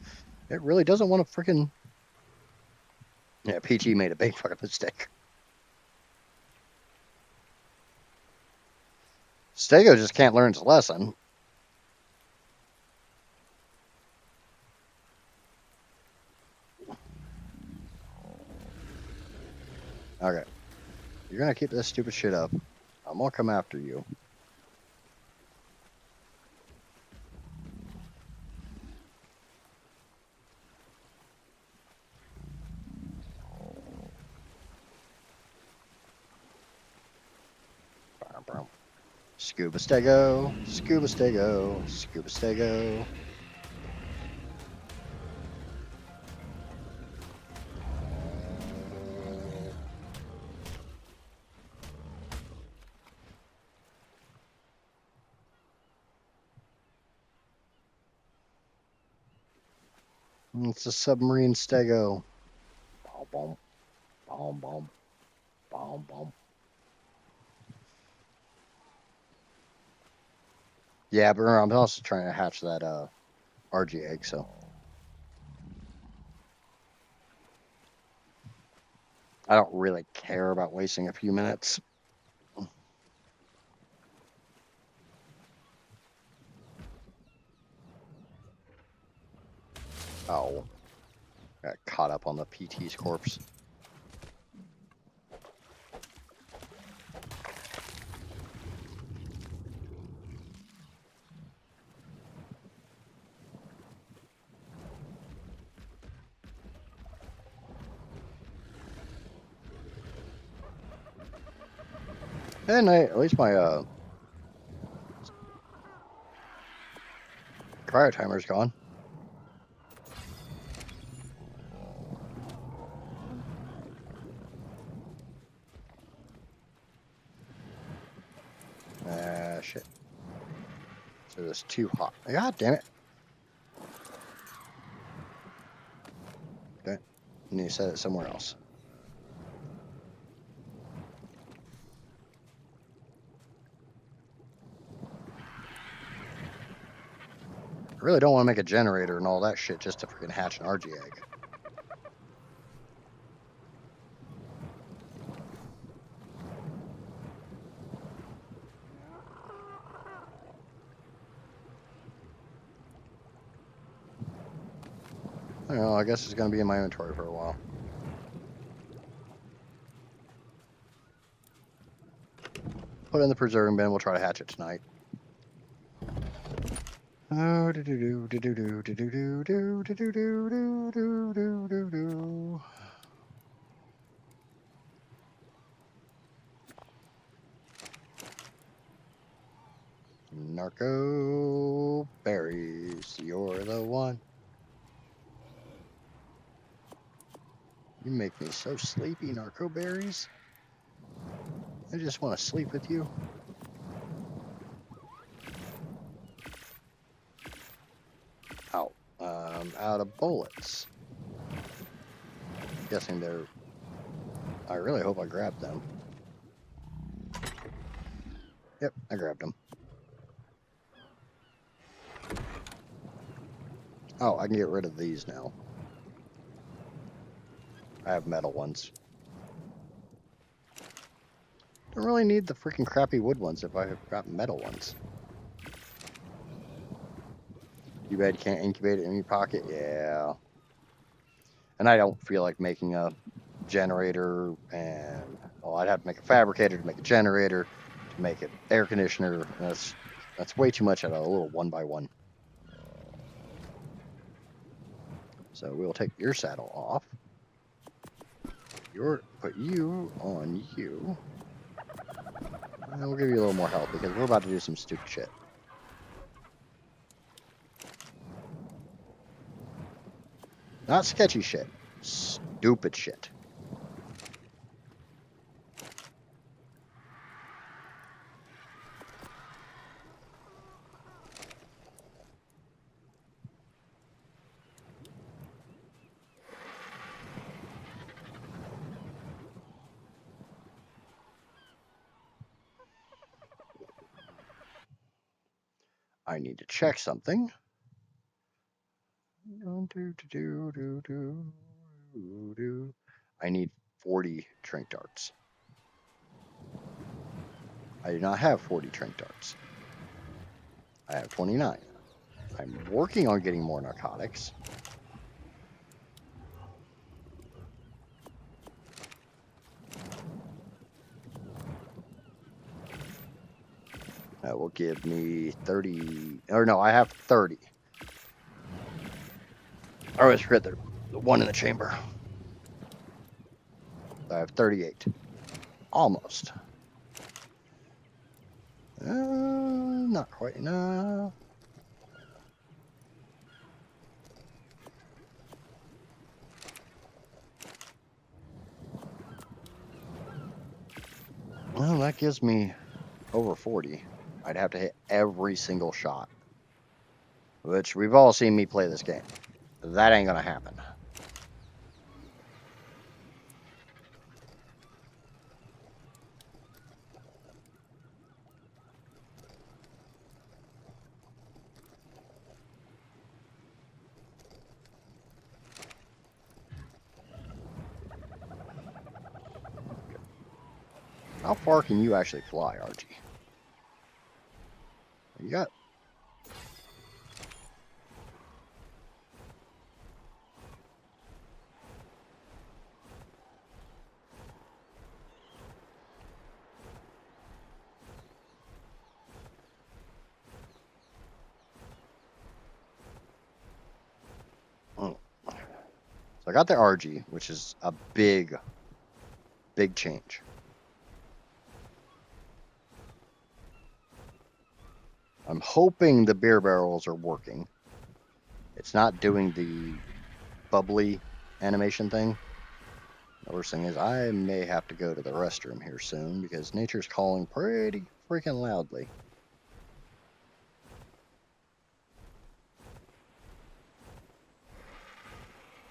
It really doesn't want to freaking... Yeah, PG made a big fucking mistake. Stego just can't learn his lesson. Okay. You're going to keep this stupid shit up. I'm going to come after you. Scuba Stego, Scuba Stego, Scuba Stego. It's a submarine stego. Boom, boom, boom, boom, boom, boom. Yeah, but I'm also trying to hatch that RG egg, so. I don't really care about wasting a few minutes. Oh, got caught up on the PT's corpse. And at least my cryo timer's gone. Shit. So it's too hot. God damn it. Okay. I need to set it somewhere else. I really don't want to make a generator and all that shit just to freaking hatch an RG egg. I don't know, I guess it's going to be in my inventory for a while. Put it in the preserving bin, we'll try to hatch it tonight. Oh, do do do do do do do do do do do do do do do do. Narco berries, you're the one. You make me so sleepy, narco berries. I just want to sleep with you. Ow. Out of bullets. Guessing they're... I really hope I grabbed them. Yep, I grabbed them. Oh, I can get rid of these now. I have metal ones. Don't really need the freaking crappy wood ones if I have got metal ones. You bet you can't incubate it in your pocket? Yeah. And I don't feel like making a generator and... Well, I'd have to make a fabricator to make a generator, to make an air conditioner. That's way too much out of a little 1x1. So we'll take your saddle off. Put you on you. And we'll give you a little more health because we're about to do some stupid shit. Not sketchy shit. Stupid shit. I need to check something. I need 40 trink darts. I do not have 40 trink darts. I have 29. I'm working on getting more narcotics. That will give me 30, or no, I have 30. I always forget the one in the chamber. I have 38. Almost. Not quite enough. Well, that gives me over 40. I'd have to hit every single shot. Which we've all seen me play this game. That ain't gonna happen. How far can you actually fly, RG? You got... Oh. So I got the RG, which is a big change. I'm hoping the beer barrels are working. It's not doing the bubbly animation thing. The worst thing is I may have to go to the restroom here soon because nature's calling pretty freaking loudly.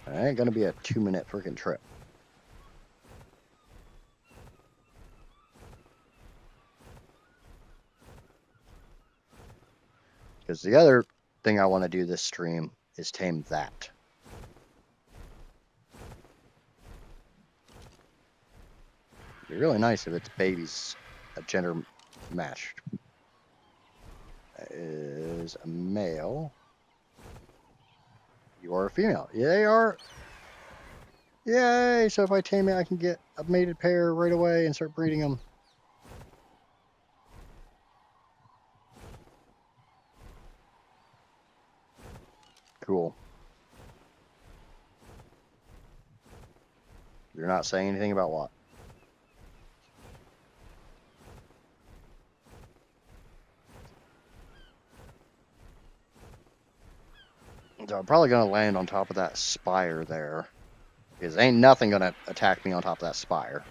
It ain't gonna be a 2-minute freaking trip. Because the other thing I want to do this stream is tame that. It'd be really nice if its baby's a gender matched. That is a male. You are a female. Yeah, they are. Yay! So if I tame it, I can get a mated pair right away and start breeding them. Cool. You're not saying anything about what? So I'm probably going to land on top of that spire there. Because ain't nothing going to attack me on top of that spire.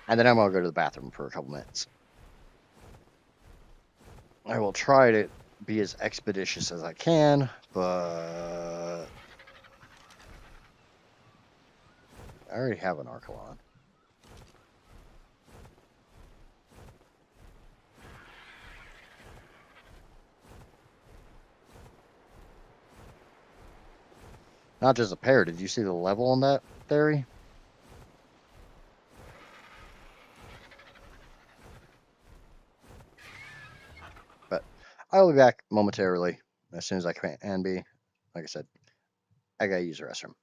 And then I'm going to go to the bathroom for a couple minutes. I will try to be as expeditious as I can, but I already have an Archelon. Not just a pair. Did you see the level on that theory? But I will be back momentarily as soon as I can be. Like I said, I gotta use the restroom.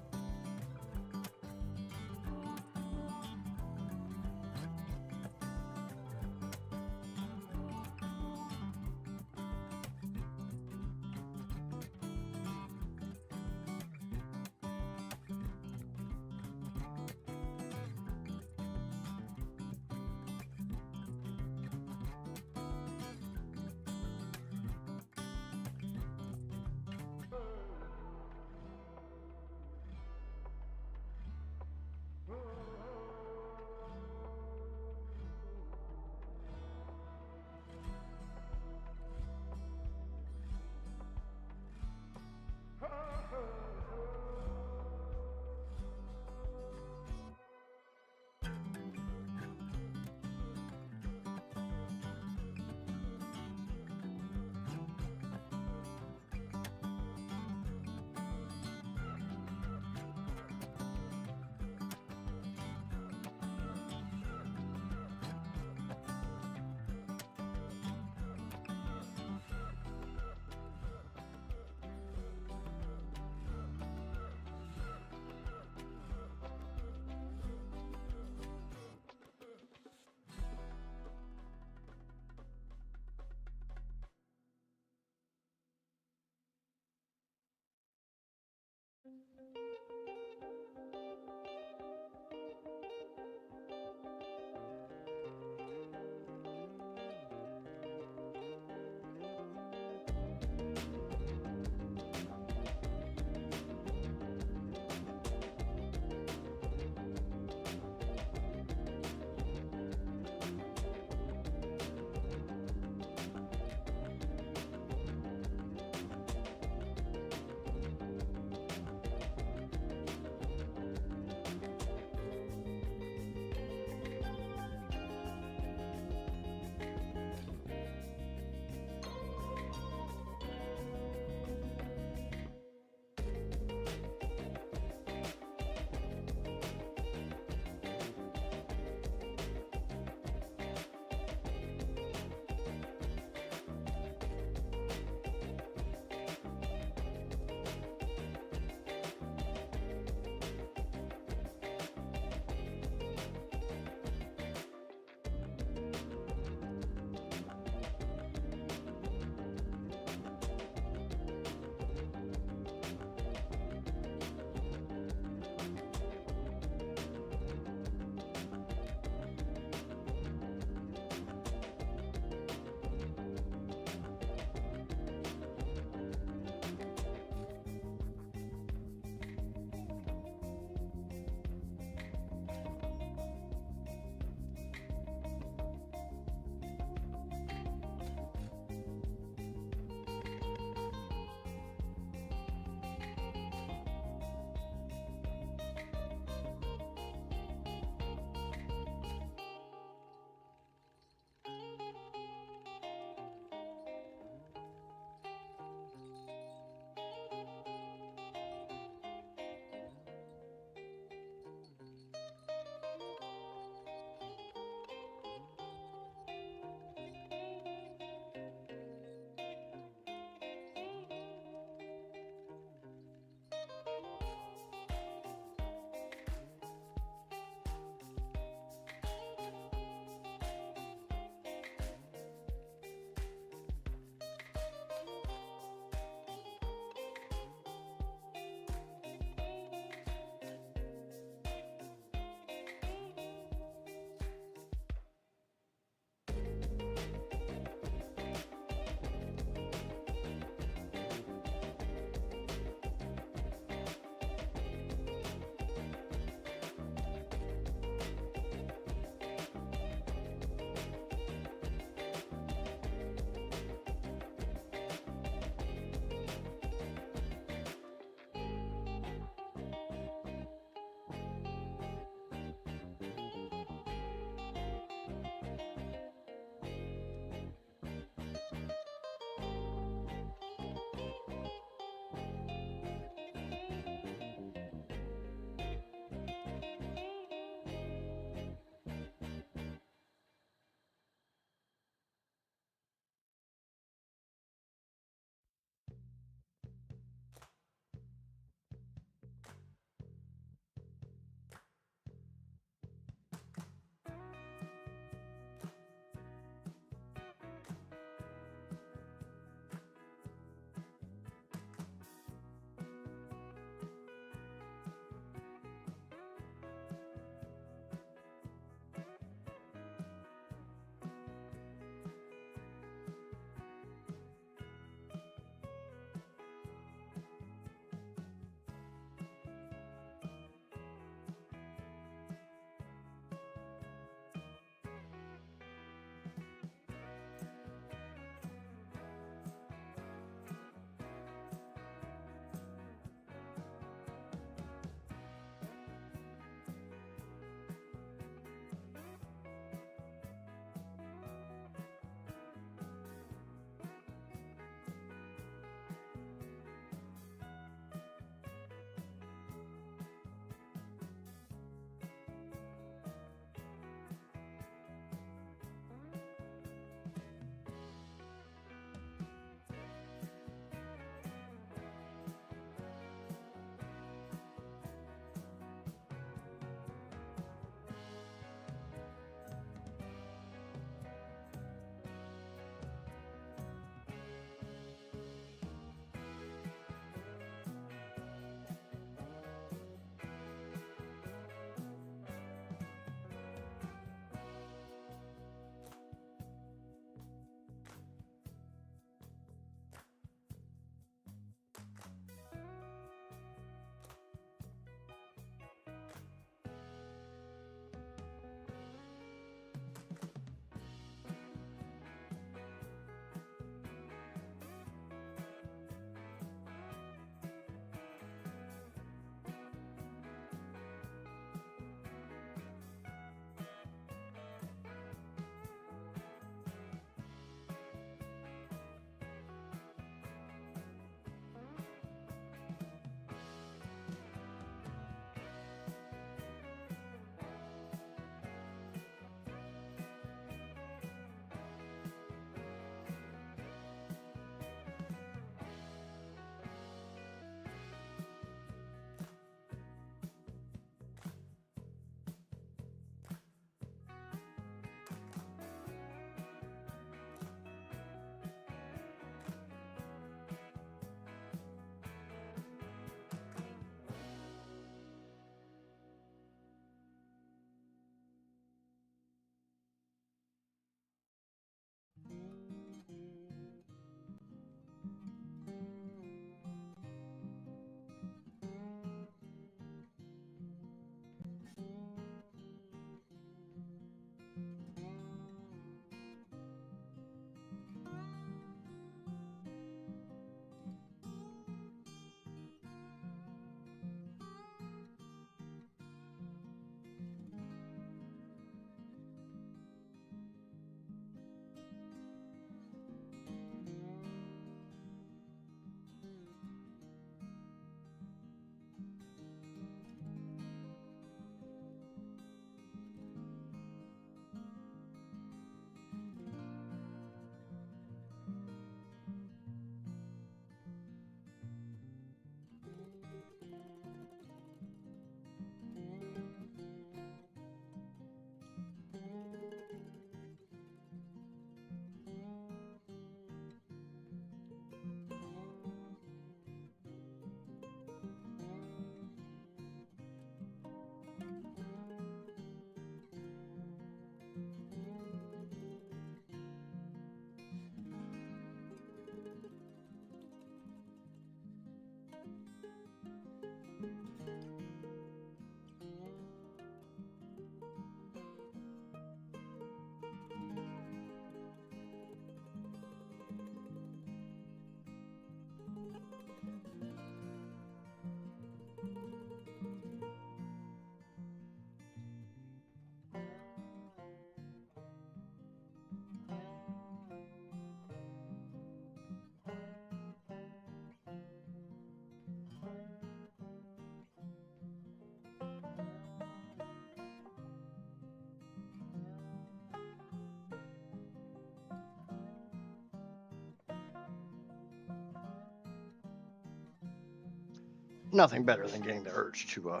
nothing better than getting the urge to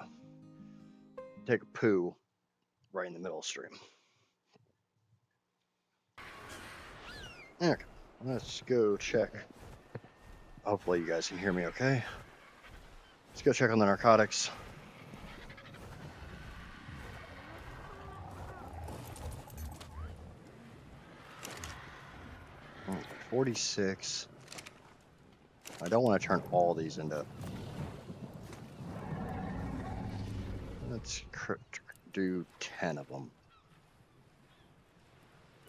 take a poo right in the middle of the stream. Okay, let's go check. Hopefully you guys can hear me okay. Let's go check on the narcotics. 46. I don't want to turn all these into. Let's do 10 of them.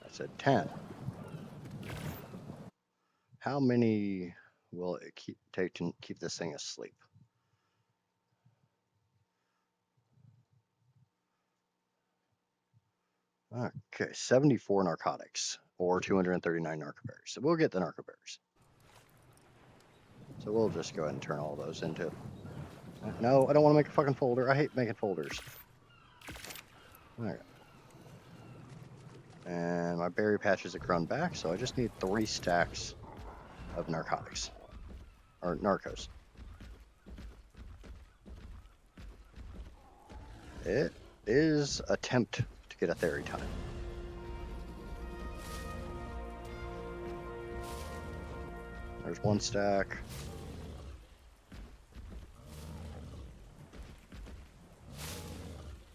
I said 10. How many will it take to keep this thing asleep? Okay, 74 narcotics or 239 narcoberries. So we'll get the narcoberries. So we'll just go ahead and turn all those into. No, I don't want to make a fucking folder. I hate making folders. All right. And my berry patches have grown back, so I just need 3 stacks of narcotics. Or narcos. It is attempt to get a theory time. There's 1 stack.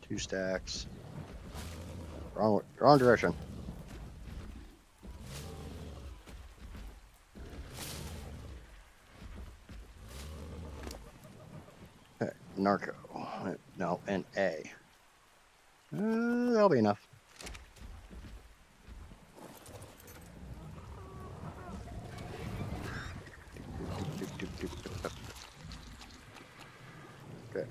Two stacks. Wrong direction. Okay, narco. No, and A. That'll be enough. Okay.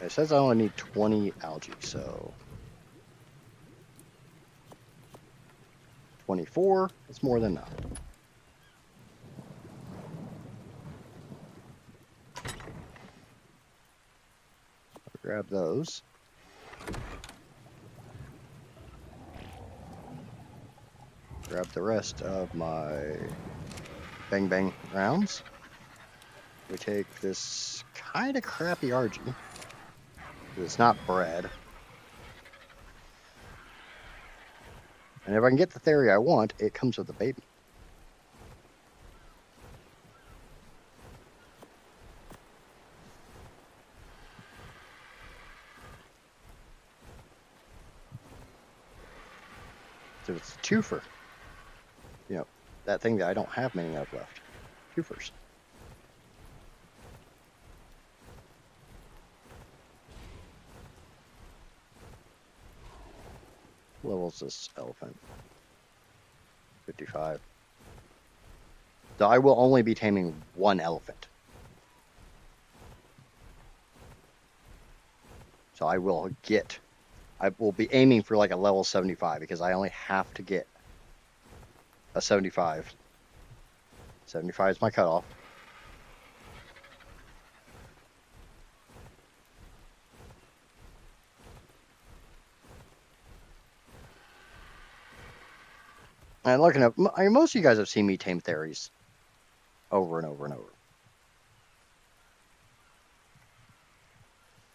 It says I only need 20 algae, so 24 is more than enough. I'll grab those. Grab the rest of my bang bang rounds. We take this kind of crappy RG. It's not bread. And if I can get the theory I want, it comes with a baby. So it's a twofer. You know, that thing that I don't have many of left. Twofers. Levels this elephant? 55. So I will only be taming 1 elephant. So I will be aiming for like a level 75 because I only have to get a 75. 75 is my cutoff. And looking up, I mean, most of you guys have seen me tame theories over and over and over.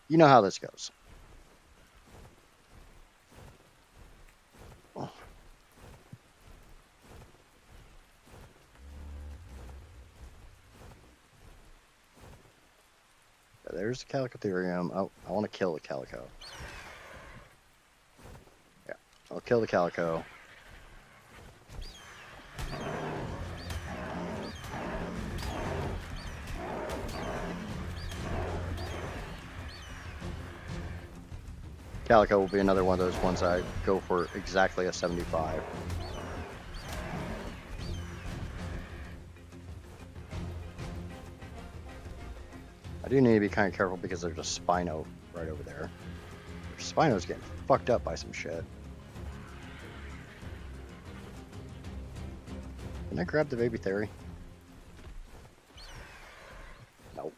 You know how this goes. There's the Calicotherium. Oh, I want to kill the Calico. Yeah, I'll kill the Calico. Calico will be another one of those ones I go for exactly a 75. I do need to be kind of careful because there's a Spino right over there. Spino's getting fucked up by some shit. Can I grab the baby theory? Nope.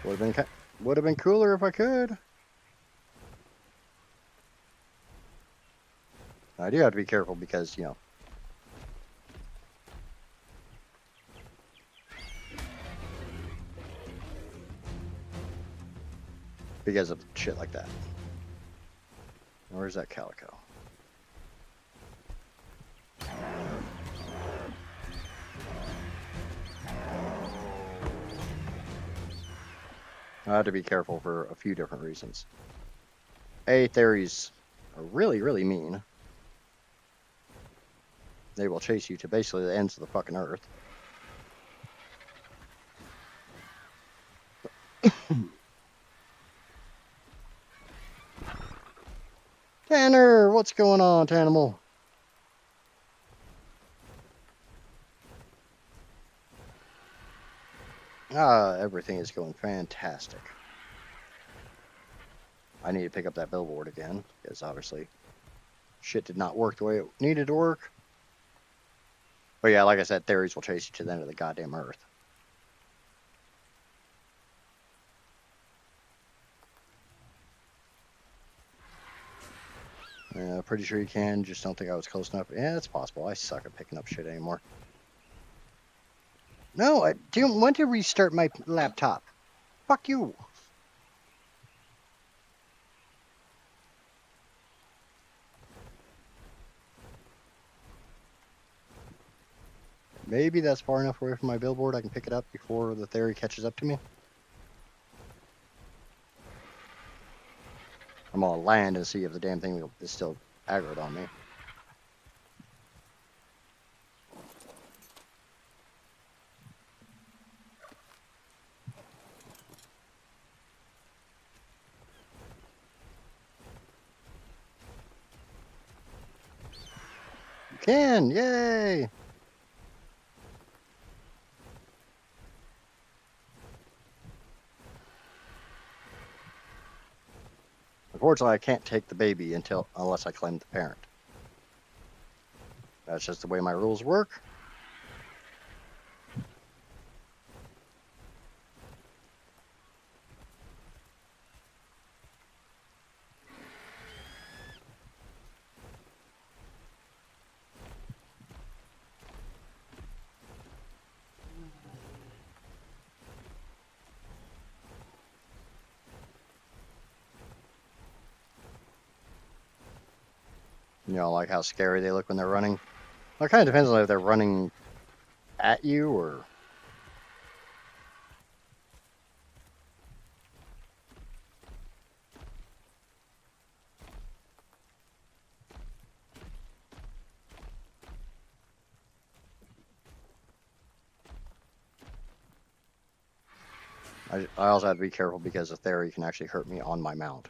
Would have been cooler if I could. I do have to be careful because, you know, because of shit like that. Where's that calico? I have to be careful for a few different reasons. A, theories are really, really mean. They will chase you to basically the ends of the fucking earth. Tanner, what's going on, Tanimal? Everything is going fantastic. I need to pick up that billboard again, because obviously shit did not work the way it needed to work. But yeah, like I said, theories will chase you to the end of the goddamn earth. Pretty sure you can, just don't think I was close enough. Yeah, it's possible. I suck at picking up shit anymore. No, I don't want to restart my laptop. Fuck you. Maybe that's far enough away from my billboard I can pick it up before the theory catches up to me. I'm gonna land and see if the damn thing is still aggroed on me. You can! Yay! Unfortunately, I can't take the baby unless I claim the parent. That's just the way my rules work. You know, like how scary they look when they're running. Well, it kind of depends on if they're running at you or... I also have to be careful because the theory can actually hurt me on my mount.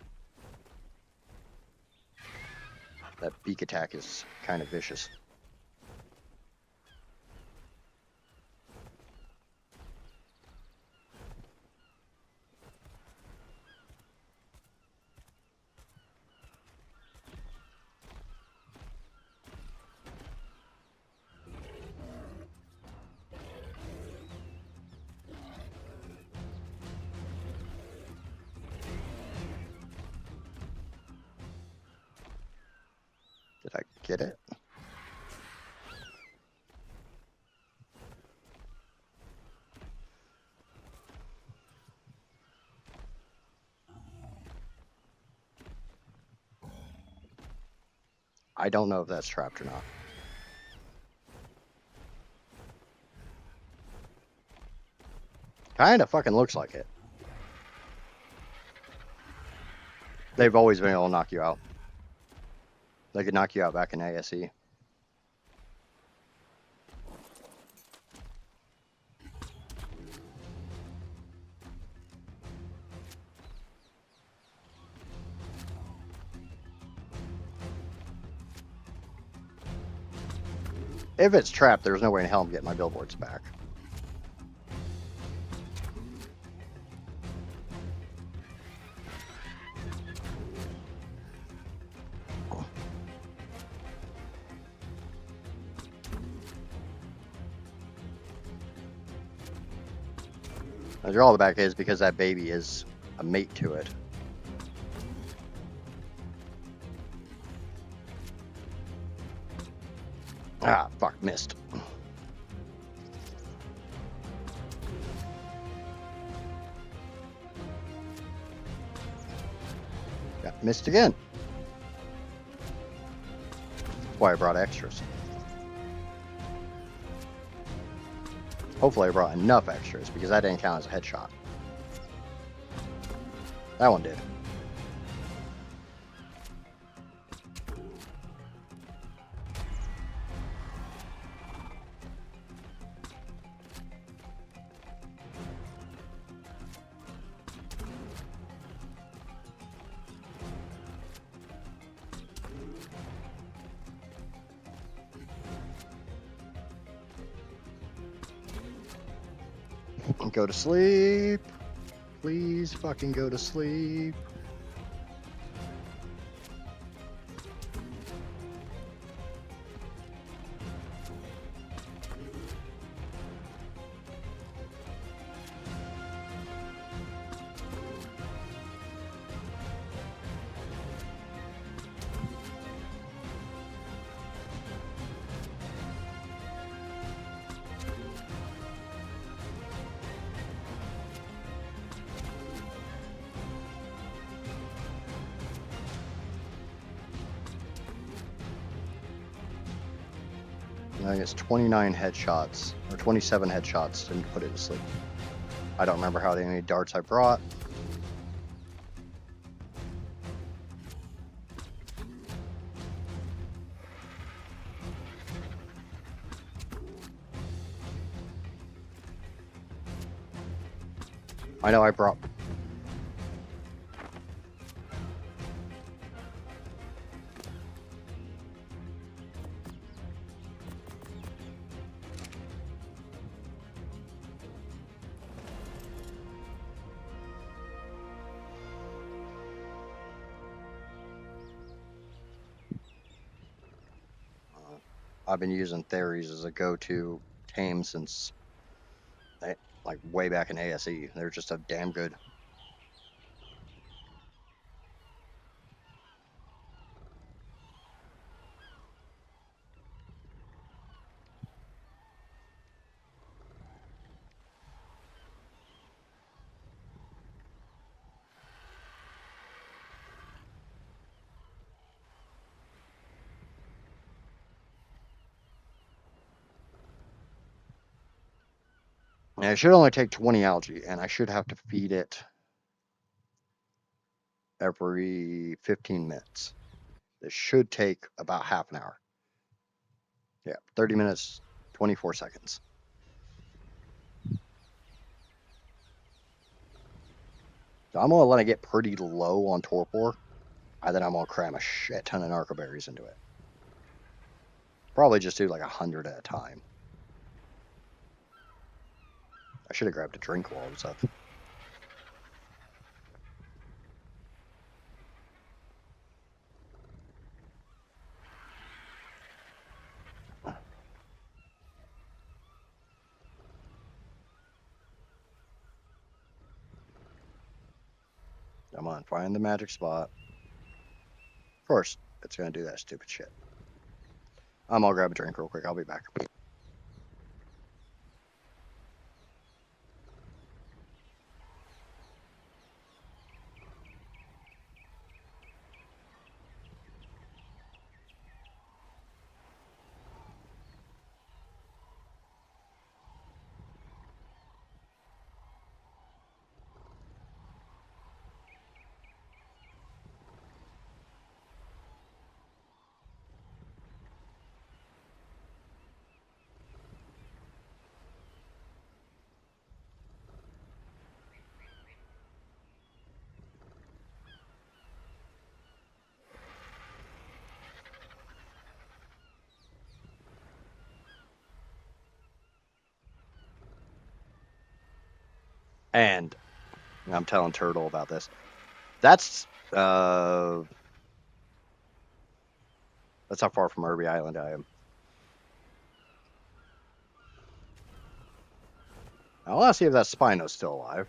That beak attack is kind of vicious. Did I get it? I don't know if that's trapped or not. Kind of fucking looks like it. They've always been able to knock you out. They could knock you out back in ASE. If it's trapped, there's no way in hell I'm getting my billboards back. The drawback is because that baby is a mate to it. Ah, fuck, missed. Missed again. That's why I brought extras. Hopefully I brought enough extras, because that didn't count as a headshot. That one did. Go to sleep. Please fucking go to sleep. I think it's 29 headshots, or 27 headshots, didn't put it to sleep. I don't remember how many darts I brought. I know I brought... I've been using Theories as a go-to tame since, like, way back in ASE. They're just a damn good. And it should only take 20 algae, and I should have to feed it every 15 minutes. This should take about half an hour. Yeah, 30 minutes, 24 seconds. So I'm going to let it get pretty low on torpor, and then I'm going to cram a shit ton of narcoberries into it. Probably just do like 100 at a time. I should have grabbed a drink while I was up. Come on, find the magic spot. Of course, it's going to do that stupid shit. I'll grab a drink real quick. I'll be back. And I'm telling Turtle about this. That's how far from Irby Island I am. I want to see if that Spino's still alive,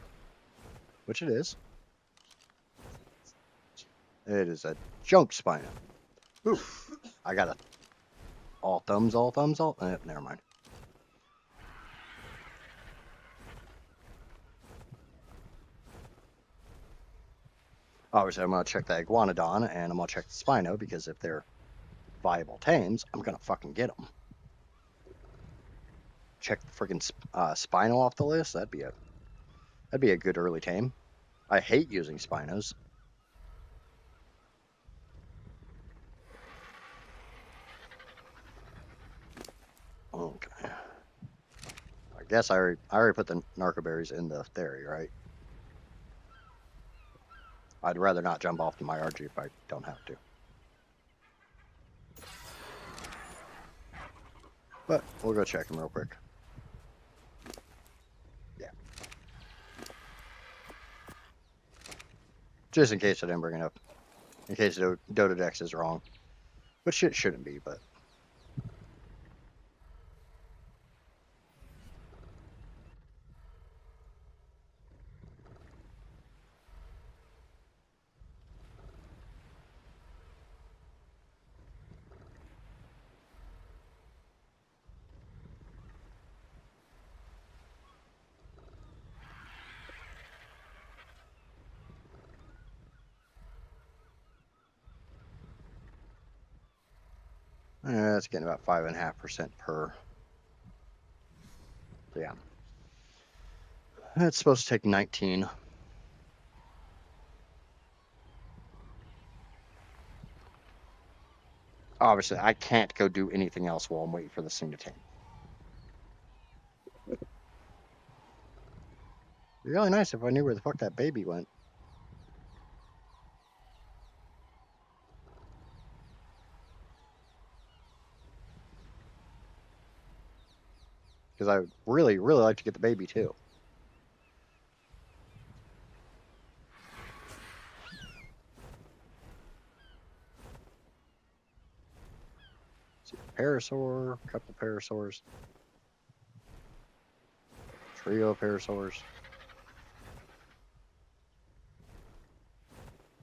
which it is. It is a junk Spino. Ooh, I got a all thumbs. Never mind. Obviously, I'm going to check the iguanodon, and I'm going to check the spino, because if they're viable tames, I'm going to fucking get them. Check the freaking spino off the list. That'd be a good early tame. I hate using spinos. Okay. I guess I already put the narcoberries in the theory, right? I'd rather not jump off to my RG if I don't have to. But we'll go check them real quick. Yeah. Just in case I didn't bring it up. In case the Dododex is wrong. Which it shouldn't be, but... It's getting about 5.5% per. So yeah. It's supposed to take 19. Obviously, I can't go do anything else while I'm waiting for this thing to tame. It'd be really nice if I knew where the fuck that baby went. Because I would really, really like to get the baby too. Let's see, parasaur, couple parasaurs, trio of parasaurs.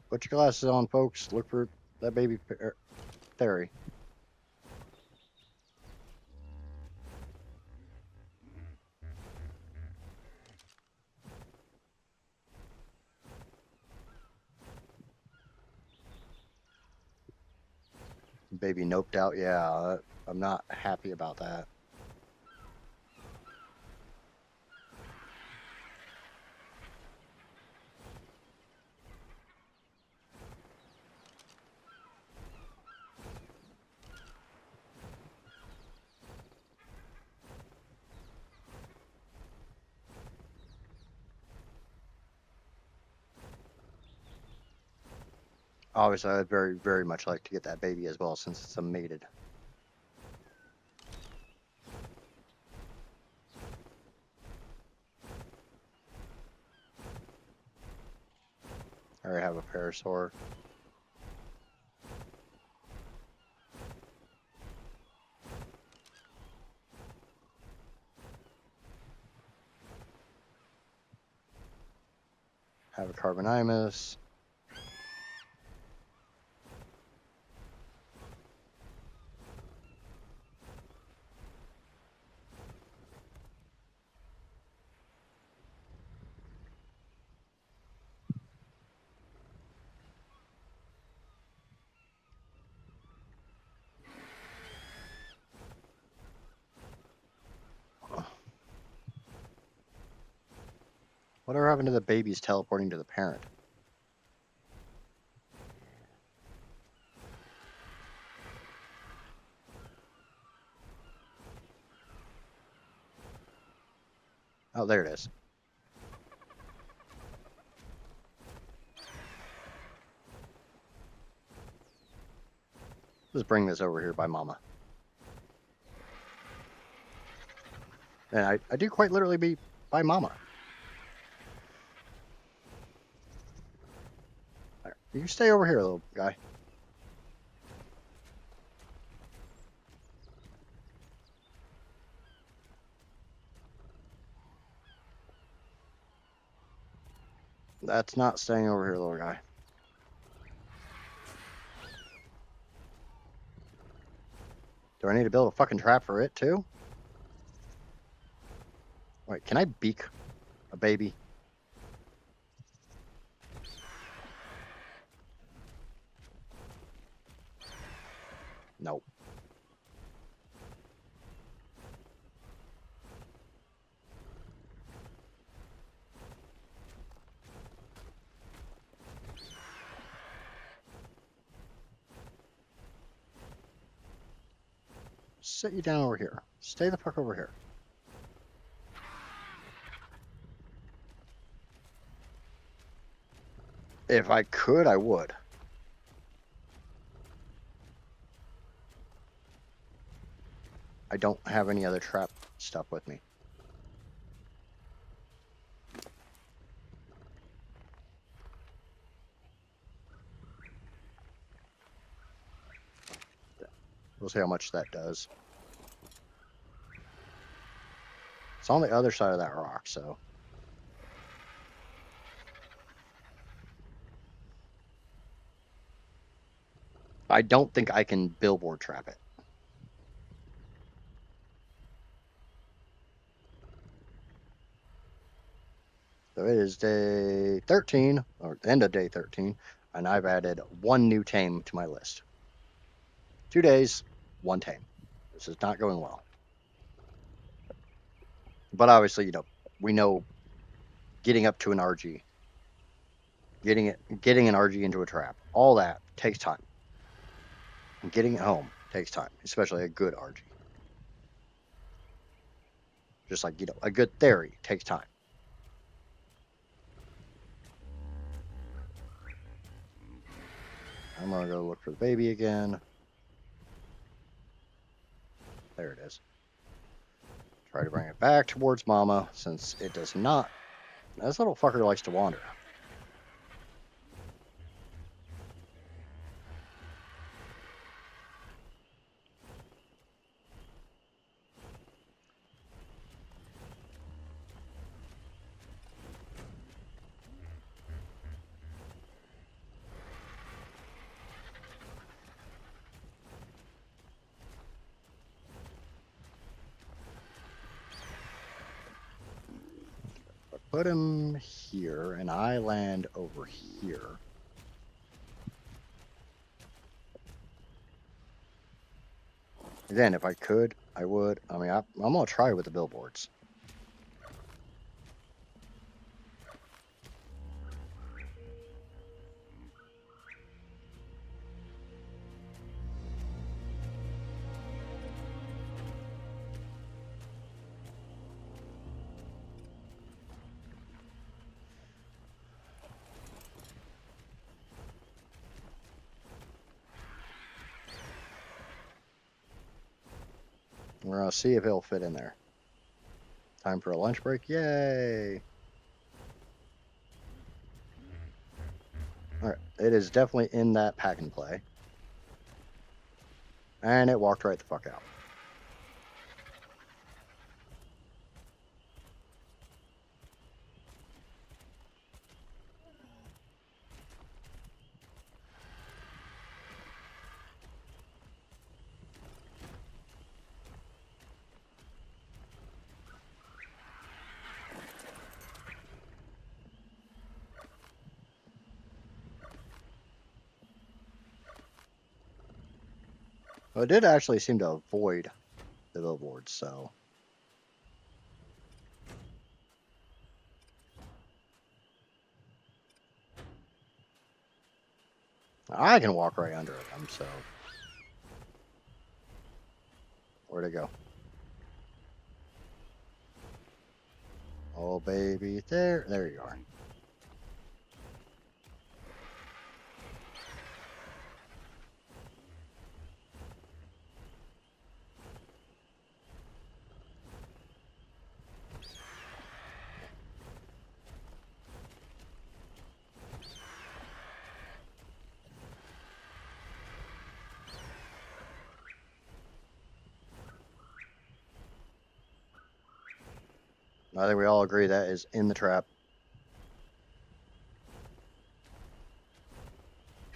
Put your glasses on, folks. Look for that baby theory. Baby noped out. Yeah, I'm not happy about that. Obviously, I'd very, very much like to get that baby as well, since it's a mated. I already have a parasaur. Have a carbonimus. Whatever happened to the babies teleporting to the parent? Oh, there it is. Let's bring this over here by Mama. And I do quite literally be by Mama. Right, you stay over here, little guy. That's not staying over here, little guy. Do I need to build a fucking trap for it too? Wait, can I beak a baby? Nope. Sit you down over here. Stay the fuck over here. If I could, I would. I don't have any other trap stuff with me. We'll see how much that does. It's on the other side of that rock, so. I don't think I can billboard trap it. So it is day 13, or end of day 13, and I've added one new tame to my list. 2 days, one tame. This is not going well. But obviously, we know getting up to an RG, getting an RG into a trap, all that takes time. And getting it home takes time, especially a good RG. Just like, a good theory takes time. I'm gonna go look for the baby again. There it is. Try to bring it back towards Mama, since it does not. This little fucker likes to wander. Put him here, and I land over here. Again, if I could, I would. I mean, I'm going to try with the billboards. We're going to see if it'll fit in there. Time for a lunch break. Yay! Alright, it is definitely in that pack and play. And it walked right the fuck out. Well, it did actually seem to avoid the billboards, so. I can walk right under them, so. Where'd it go? Oh, baby. There you are. I think we all agree that is in the trap.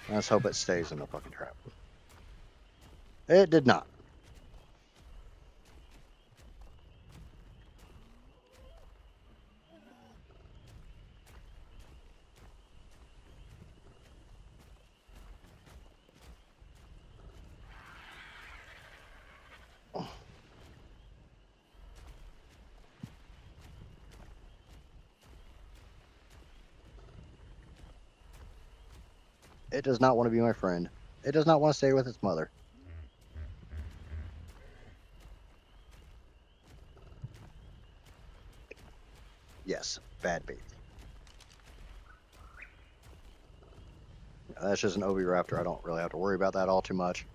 Let's hope it stays in the fucking trap. It did not. It does not want to be my friend. It does not want to stay with its mother. Yes, bad baby. That's just an oviraptor. I don't really have to worry about that all too much.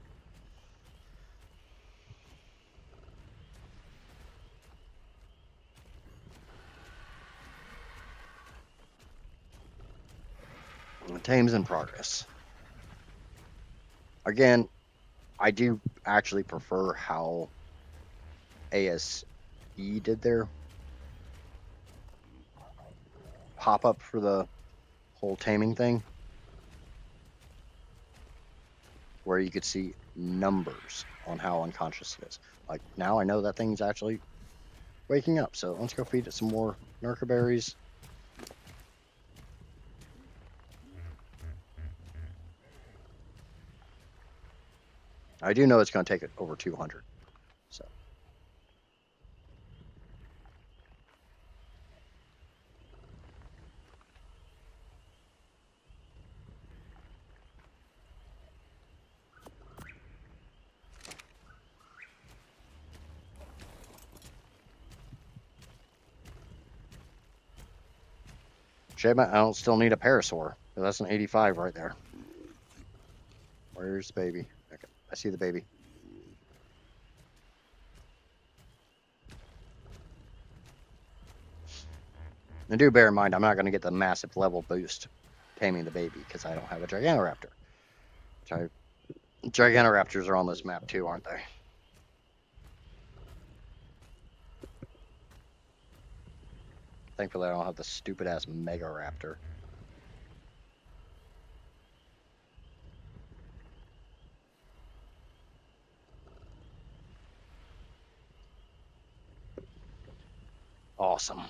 Tame's in progress. Again, I do actually prefer how ASE did their pop-up for the whole taming thing, where you could see numbers on how unconscious it is. Like, now I know that thing's actually waking up, so let's go feed it some more Nurka berries. I do know it's going to take it over 200, so. Shame I don't still need a parasaur. That's an 85 right there. Where's the baby? Okay, I see the baby. And do bear in mind, I'm not going to get the massive level boost taming the baby because I don't have a Giganoraptor. Giganoraptors are on this map too, aren't they? Thankfully, I don't have the stupid ass Mega Raptor. Awesome.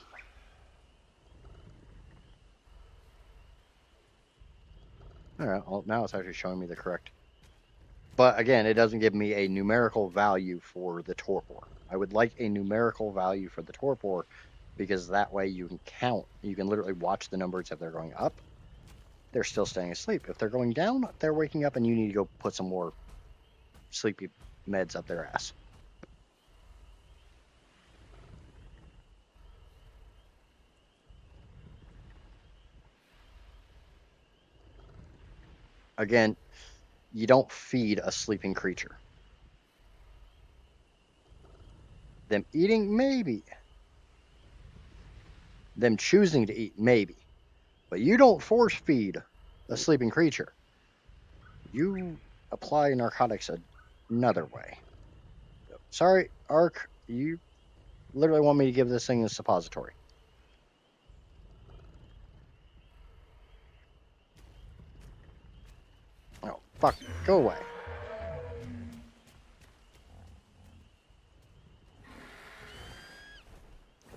All right, well, now it's actually showing me the correct. But again, it doesn't give me a numerical value for the torpor. I would like a numerical value for the torpor because that way you can count. You can literally watch the numbers. If they're going up, they're still staying asleep. If they're going down, they're waking up and you need to go put some more sleepy meds up their ass. Again, you don't feed a sleeping creature. Them eating, maybe. Them choosing to eat, maybe. But you don't force feed a sleeping creature. You apply narcotics another way. Sorry, ARK, you literally want me to give this thing a suppository. Oh, fuck, go away.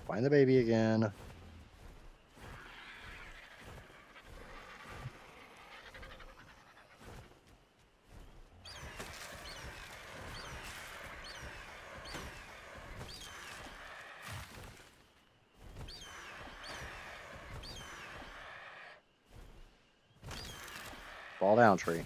Find the baby again. Fall down, tree.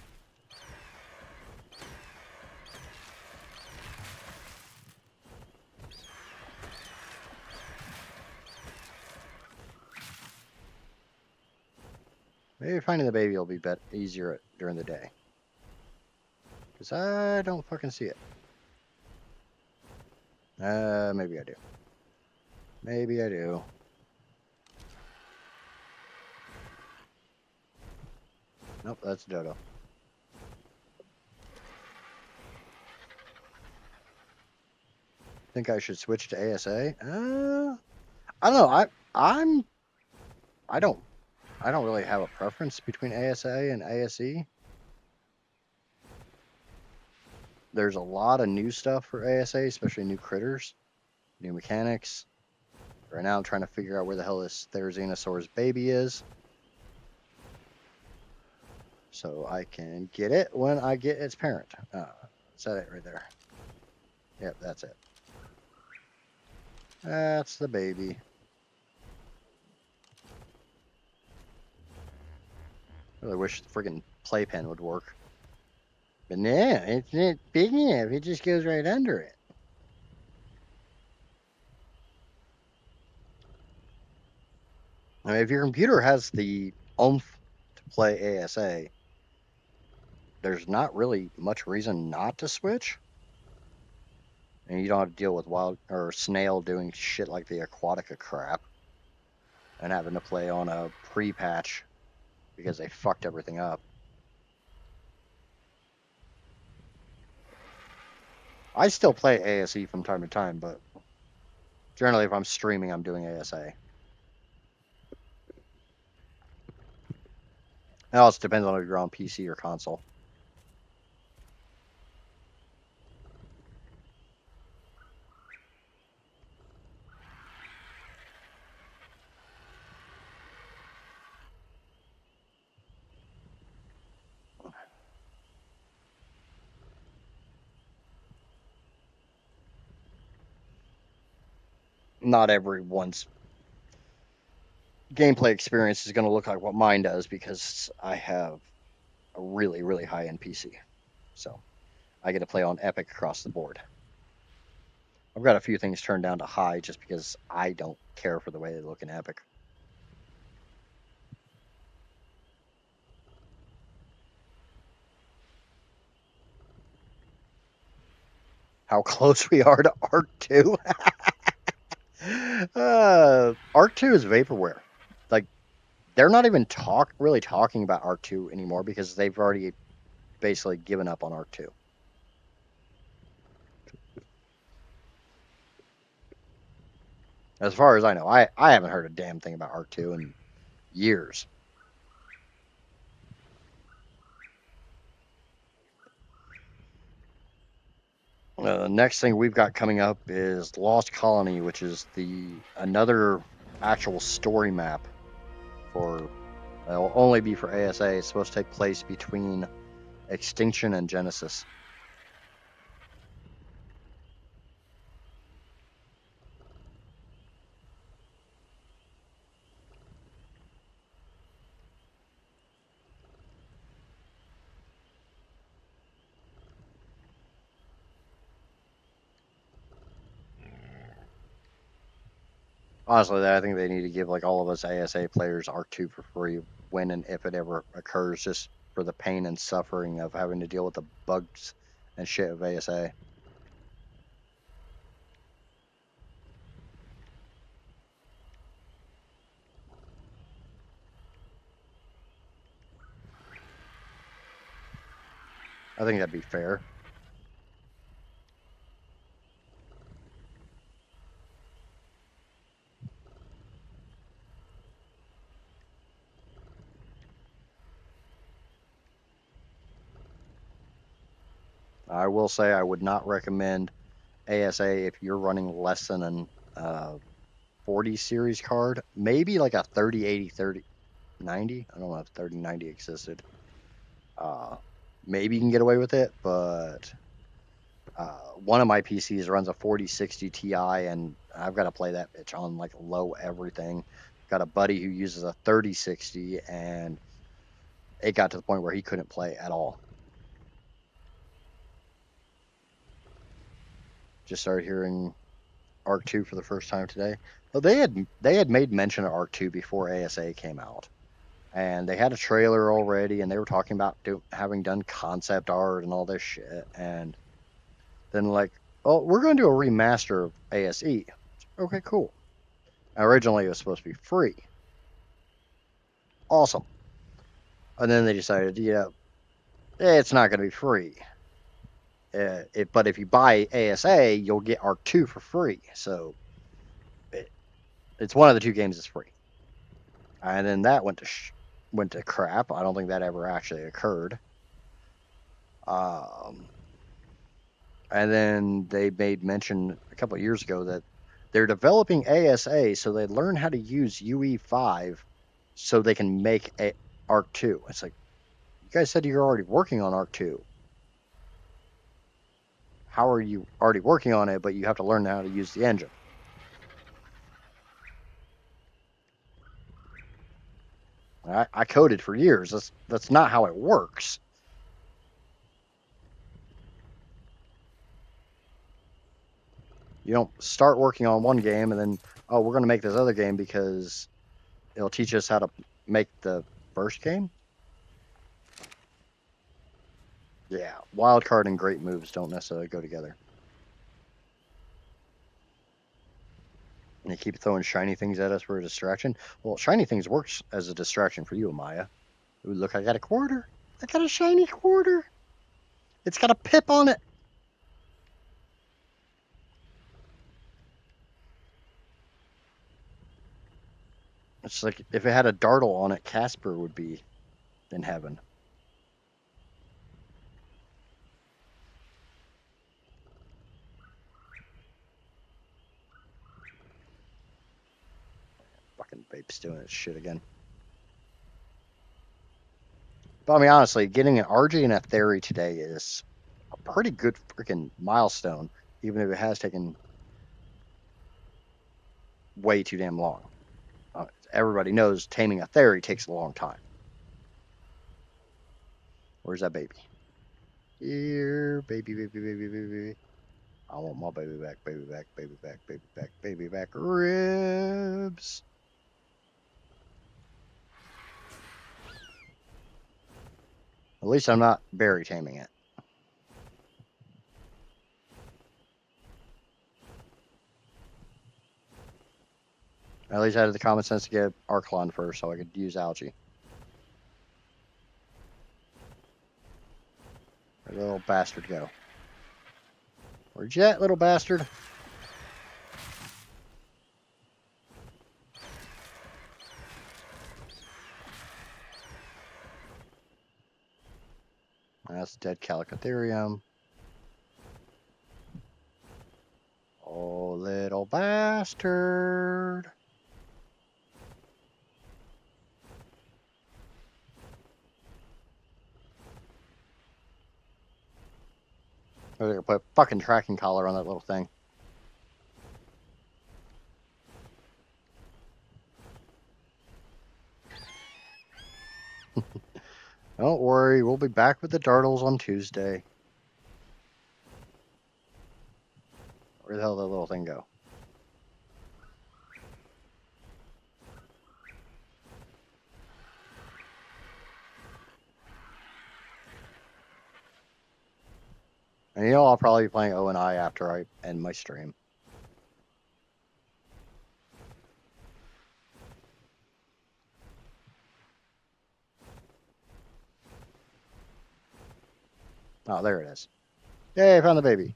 Maybe finding the baby will be easier during the day. Because I don't fucking see it. Maybe I do. Maybe I do. Nope, that's Dodo. Think I should switch to ASA? I don't know. I don't really have a preference between ASA and ASE. There's a lot of new stuff for ASA, especially new critters, new mechanics. Right now I'm trying to figure out where the hell this Therizinosaur's baby is, so I can get it when I get its parent. Is that it right there? Yep, that's it. That's the baby. I really wish the friggin' playpen would work. But no, it's not big enough. It just goes right under it. I mean, if your computer has the oomph to play ASA, there's not really much reason not to switch. And you don't have to deal with wild or snail doing shit like the Aquatica crap and having to play on a pre-patch because they fucked everything up. I still play ASE from time to time, but generally if I'm streaming, I'm doing ASA. It also depends on if you're on PC or console. Not everyone's gameplay experience is going to look like what mine does because I have a really, really high end PC. So I get to play on Epic across the board. I've got a few things turned down to high just because I don't care for the way they look in Epic. How close we are to ARK 2. ARK 2 is vaporware. Like, they're not even really talking about ARK 2 anymore because they've already basically given up on ARK 2. As far as I know, I haven't heard a damn thing about ARK 2 in years. The next thing we've got coming up is Lost Colony, which is another actual story map for. It'll only be for ASA. It's supposed to take place between Extinction and Genesis. Honestly, I think they need to give like all of us ASA players ARK 2 for free when and if it ever occurs, just for the pain and suffering of having to deal with the bugs and shit of ASA. I think that'd be fair. I will say I would not recommend ASA if you're running less than an 40 series card, maybe like a 3080 3090. I don't know if 3090 existed. Uh, Maybe you can get away with it, but one of my PCs runs a 4060 Ti, and I've got to play that bitch on like low everything. Got a buddy who uses a 3060, and it got to the point where he couldn't play at all. Just started hearing ARK 2 for the first time today. Well, they had made mention of ARK 2 before ASA came out, and they had a trailer already, and they were talking about having done concept art and all this shit, and then like, oh, we're going to do a remaster of ASE. Okay, cool. Originally, it was supposed to be free. Awesome. And then they decided, yeah, it's not going to be free. But if you buy ASA, you'll get ARK 2 for free. So it's one of the two games that's free. And then that went to crap. I don't think that ever actually occurred. And then they made mention a couple of years ago that they're developing ASA so they learn how to use UE5 so they can make ARK 2. It's like, you guys said you're already working on ARK 2. How are you already working on it, but you have to learn how to use the engine? I coded for years. That's not how it works. You don't start working on one game and then, oh, we're going to make this other game because it'll teach us how to make the first game. Yeah, wild card and great moves don't necessarily go together. And they keep throwing shiny things at us for a distraction. Well, shiny things works as a distraction for you, Amaya. Ooh, look, I got a quarter. I got a shiny quarter. It's got a pip on it. It's like if it had a dartle on it, Casper would be in heaven. Fucking vape's doing its shit again. But I mean, honestly, getting an RG and a Theory today is a pretty good freaking milestone, even if it has taken way too damn long. Everybody knows taming a Theory takes a long time. Where's that baby? Here, baby, baby, baby, baby. I want my baby back, baby back, baby back, baby back, baby back ribs. At least I'm not berry taming it. At least I had the common sense to get Arclon first so I could use algae. Where'd the little bastard go? Where'd you at, little bastard? That's dead Calicotherium. Oh, little bastard. I'm gonna put a fucking tracking collar on that little thing. Don't worry, we'll be back with the Dartles on Tuesday. Where the hell did that little thing go? And you know, I'll probably be playing O and I after I end my stream. Oh, there it is. Yay, I found the baby.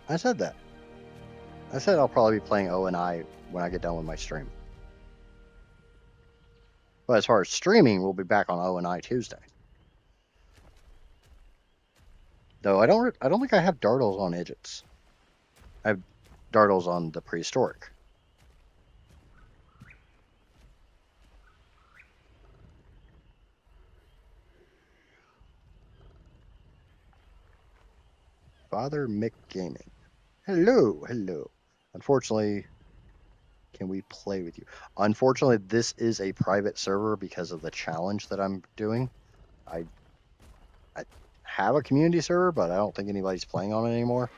I said that. I said I'll probably be playing O and I when I get done with my stream. But as far as streaming, we'll be back on O and I Tuesday. Though I don't think I have Dartles on Idiots. I have Dartles on the Prehistoric. Father Mick Gaming. Hello, hello. Unfortunately, can we play with you? Unfortunately, this is a private server because of the challenge that I'm doing. I have a community server, but I don't think anybody's playing on it anymore.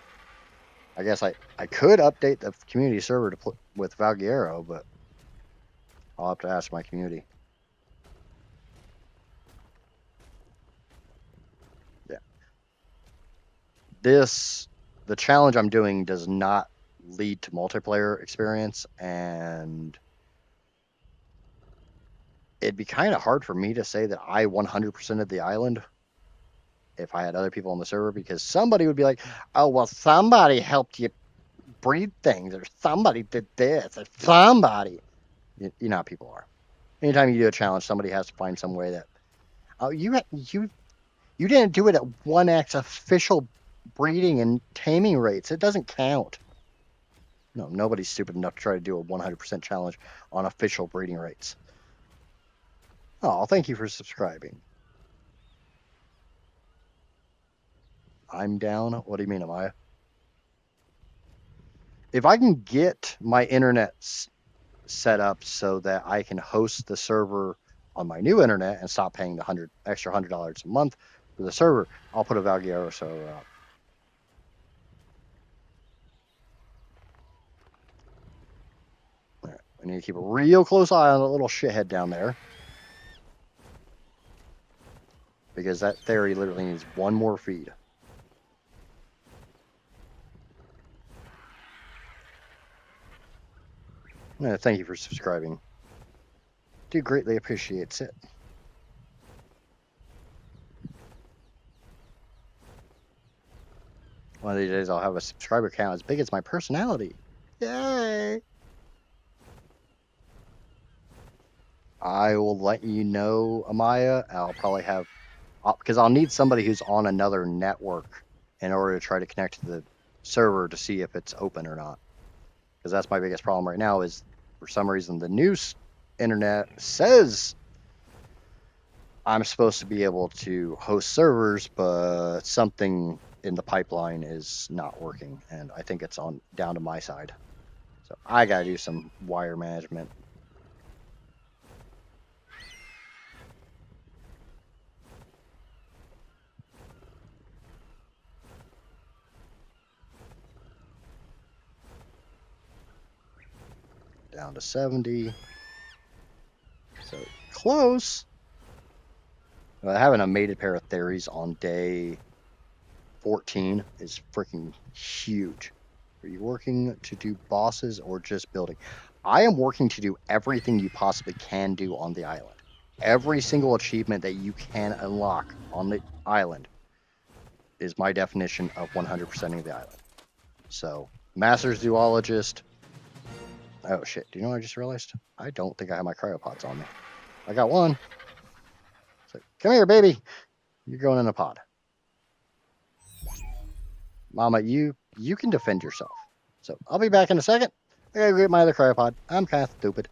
I guess I could update the community server to with Valguero, but I'll have to ask my community. Yeah. The challenge I'm doing does not lead to multiplayer experience, and it'd be kind of hard for me to say that I 100% of the island if I had other people on the server, because somebody would be like, oh, well, somebody helped you breed things, or somebody did this, or somebody. You know how people are. Anytime you do a challenge, somebody has to find some way that, oh, you didn't do it at 1x official breeding and taming rates. It doesn't count. No, nobody's stupid enough to try to do a 100% challenge on official breeding rates. Oh, thank you for subscribing. I'm down. What do you mean, Amaya? If I can get my internet set up so that I can host the server on my new internet and stop paying the extra $100 a month for the server, I'll put a Valguero server up. All right, I need to keep a real close eye on the little shithead down there, because that theory literally needs one more feed. Thank you for subscribing. Do greatly appreciate it. One of these days I'll have a subscriber count as big as my personality. Yay! I will let you know, Amaya. I'll probably have, because I'll need somebody who's on another network in order to try to connect to the server to see if it's open or not. Because that's my biggest problem right now is, for some reason, the news internet says I'm supposed to be able to host servers, but something in the pipeline is not working, and I think it's down to my side. So I gotta do some wire management. Down to 70. So close. Having a mated pair of theories on day 14 is freaking huge. Are you working to do bosses or just building? I am working to do everything you possibly can do on the island. Every single achievement that you can unlock on the island is my definition of 100%ing the island. So, Master's Zoologist. Oh shit, do you know what I just realized? I don't think I have my cryopods on me. I got one. So, come here, baby. You're going in a pod. Mama, you can defend yourself. So, I'll be back in a second. I gotta get my other cryopod. I'm kind of stupid.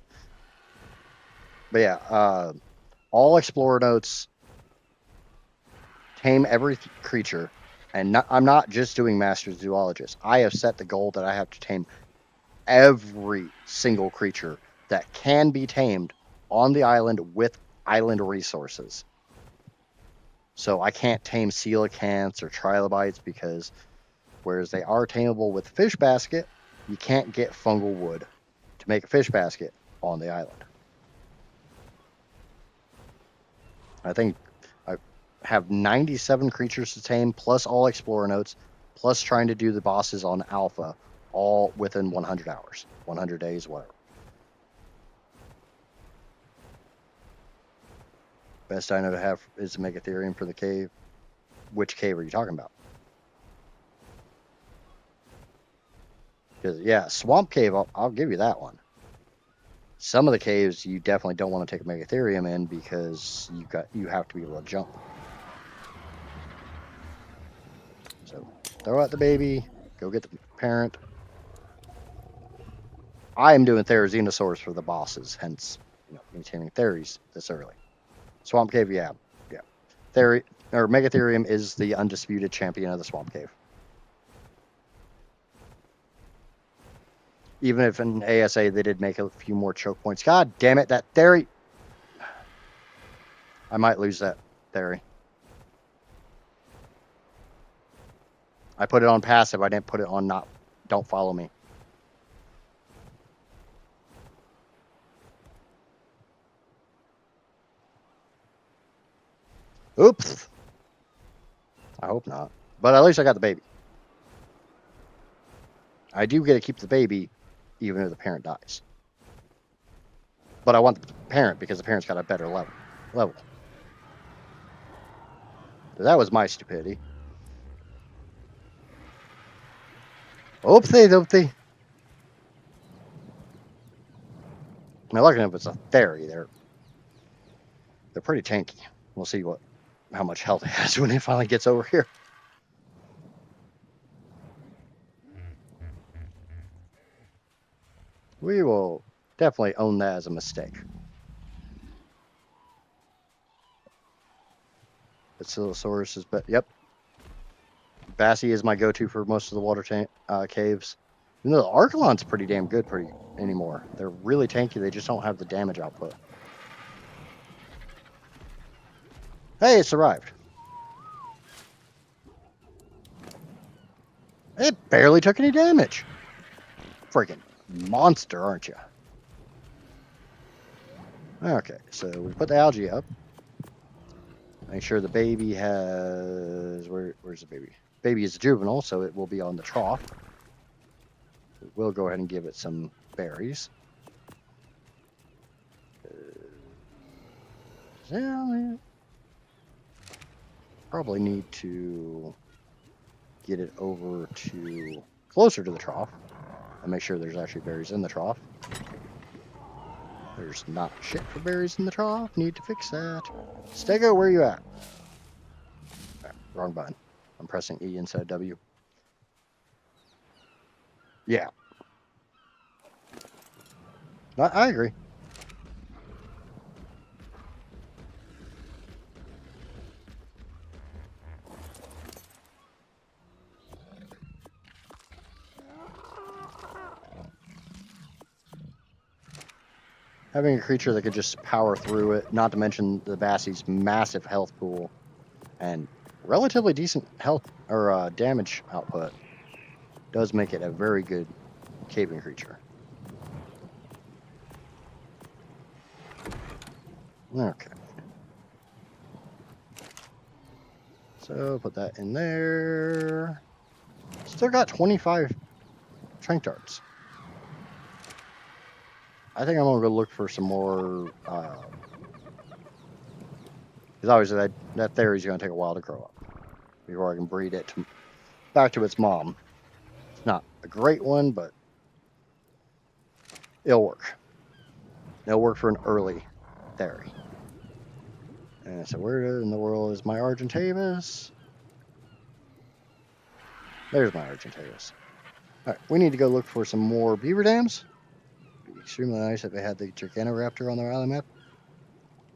But yeah, all explorer notes, tame every creature, and I'm not just doing Master Zoologist. I have set the goal that I have to tame every single creature that can be tamed on the island with island resources. So I can't tame coelacanths or trilobites because, whereas they are tameable with fish basket, you can't get fungal wood to make a fish basket on the island. I think I have 97 creatures to tame, plus all explorer notes, plus trying to do the bosses on alpha, all within 100 hours, 100 days, whatever. Best I know to have is to make Ethereum for the cave. Which cave are you talking about? Because yeah, Swamp Cave, I'll give you that one. Some of the caves you definitely don't want to take a Megatherium in because you have to be able to jump. So throw out the baby, go get the parent. I am doing Therizinosaurs for the bosses, hence maintaining Theris this early. Swamp Cave, yeah. Megatherium is the undisputed champion of the Swamp Cave. Even if in ASA they did make a few more choke points. God damn it, that Theory! I might lose that Theory. I put it on passive. I didn't put it on don't follow me. Oops. I hope not. But at least I got the baby. I do get to keep the baby even if the parent dies. But I want the parent because the parent's got a better level. That was my stupidity. Oopsie. Now, lucky enough, it's a Theory. They're pretty tanky. We'll see how much health it has when it finally gets over here. We will definitely own that as a mistake. Basilosaurus is, but yep. Bassy is my go-to for most of the water caves. Even though the Archelon's pretty damn good anymore. They're really tanky. They just don't have the damage output. Hey, it survived. It barely took any damage. Freaking monster, aren't you? Okay, so we put the algae up. Make sure the baby has... Where's the baby? Baby is a juvenile, so it will be on the trough. We'll go ahead and give it some berries. Probably need to get it over to closer to the trough and make sure there's actually berries in the trough. There's not shit for berries in the trough. Need to fix that. Stego, where are you at? Wrong button. I'm pressing E instead of W. Yeah. I agree. Having a creature that could just power through it, not to mention the Bassy's massive health pool and relatively decent health or damage output, does make it a very good caving creature. Okay. So put that in there. Still got 25 trank darts. I think I'm gonna go look for some more. Because obviously that theory is gonna take a while to grow up before I can breed it back to its mom. It's not a great one, but it'll work. It'll work for an early theory. And so where in the world is my Argentavis? There's my Argentavis. Alright, we need to go look for some more beaver dams. It'd be extremely nice if they had the Gigantoraptor on their island map.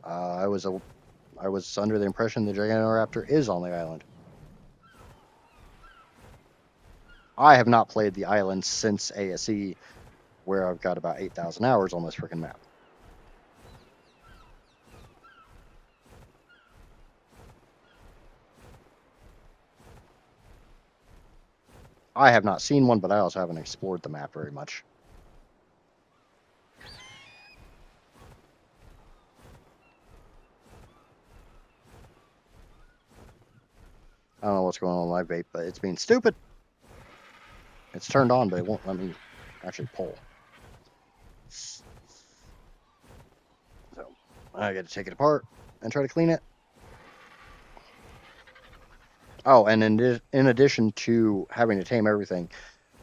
I was under the impression the Gigantoraptor is on the island. I have not played the island since ASE, where I've got about 8,000 hours on this freaking map. I have not seen one, but I also haven't explored the map very much. I don't know what's going on with my vape, but it's being stupid. It's turned on, but it won't let me actually pull. So I got to take it apart and try to clean it. Oh, and in addition to having to tame everything,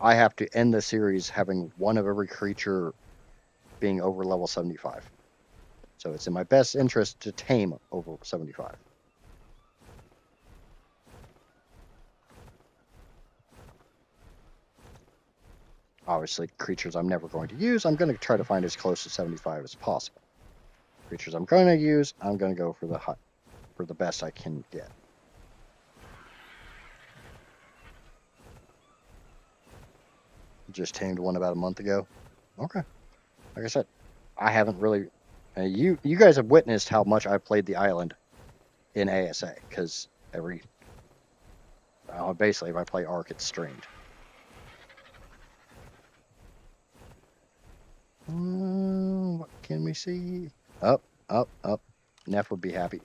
I have to end the series having one of every creature being over level 75. So it's in my best interest to tame over 75. Obviously, creatures I'm never going to use, I'm going to try to find as close to 75 as possible. Creatures I'm going to use, I'm going to go for the best I can get. Just tamed one about a month ago. Okay. Like I said, I haven't really... you guys have witnessed how much I've played the island in ASA, because basically if I play ARK, it's streamed. What can we see? Up. Neff would be happy.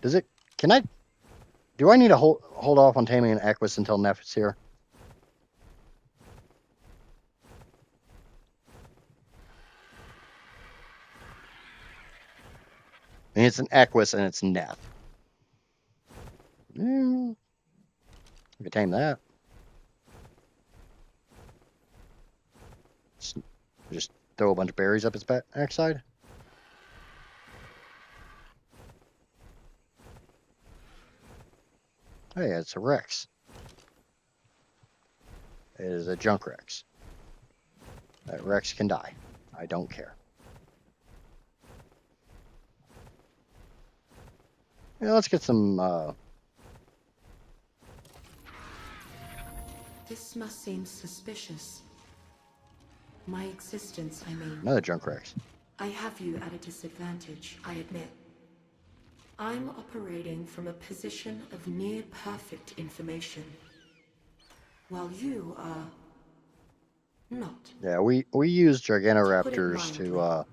Do I need to hold off on taming an Equus until Neff is here? I mean, it's an Equus and it's Neff. I can tame that. Just throw a bunch of berries up its backside. Hey, it's a Rex. It is a junk Rex. That Rex can die. I don't care. Yeah, let's get some This must seem suspicious. My existence, I mean. Another junk Rex. I have you at a disadvantage, I admit. I'm operating from a position of near-perfect information, while you are not. Yeah, we use To put it Gigantoraptors mildly, to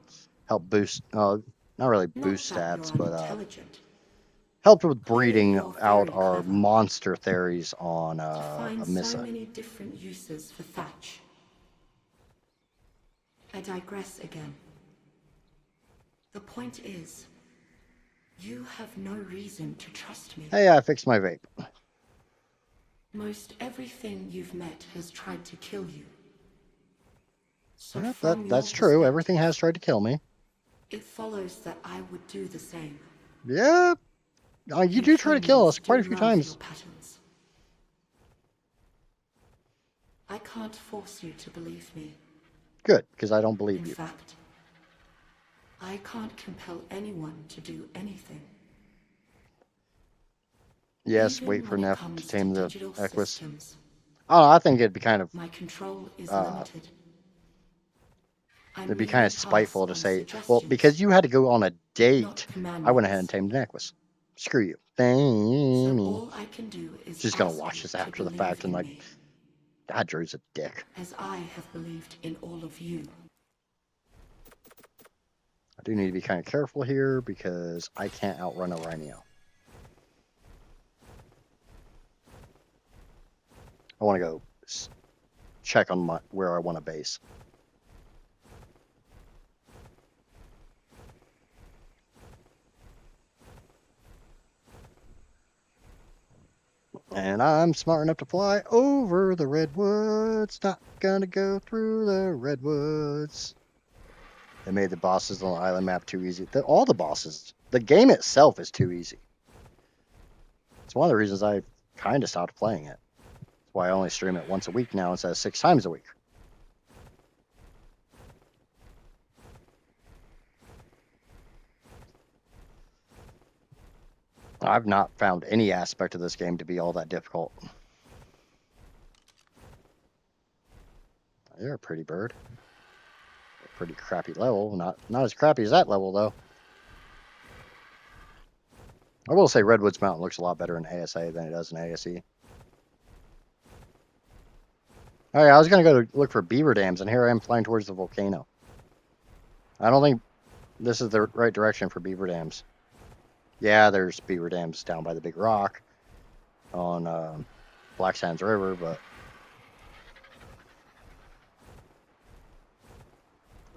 help boost, not really not boost that you're stats, but unintelligent. helped with Clearly breeding you're out very our clever. monster theories on To find so Amissa. many different uses for Thatch. I digress again. The point is, you have no reason to trust me. Hey, I fixed my vape. Most everything you've met has tried to kill you. So Yeah, from your that's true. Everything perspective, has tried to kill me. it follows that I would do the same. Yeah, you You do try to kill humans us quite a do few love your times. patterns. I can't force you to believe me. Good, because I don't believe In you. fact, I can't compel anyone to do anything. Yes, wait Even for when it Neff to comes to tame the digital Equus. systems, Oh, I think it'd be kind of my control is uh, limited. I it'd be merely kind of pass spiteful to on say, well, because suggestions, you had to go on a not date, I went ahead and commandments. tamed an Equus. Screw you. So Taming. all I can do is She's gonna ask watch you this to after the believe fact and in like, me, God, Drew's a dick. as I have believed in all of you. I do need to be kind of careful here because I can't outrun a Rhino. I want to go check on where I want to base. And I'm smart enough to fly over the redwoods. Not gonna go through the redwoods. They made the bosses on the island map too easy. All the bosses, the game itself is too easy. It's one of the reasons I kind of stopped playing it. That's why I only stream it once a week now instead of 6 times a week. I've not found any aspect of this game to be all that difficult. You're a pretty bird. A pretty crappy level. Not as crappy as that level, though. I will say Redwoods Mountain looks a lot better in ASA than it does in ASE. Oh yeah, I was going to go look for beaver dams, and here I am flying towards the volcano. I don't think this is the right direction for beaver dams. Yeah, there's beaver dams down by the big rock on Black Sands River, but...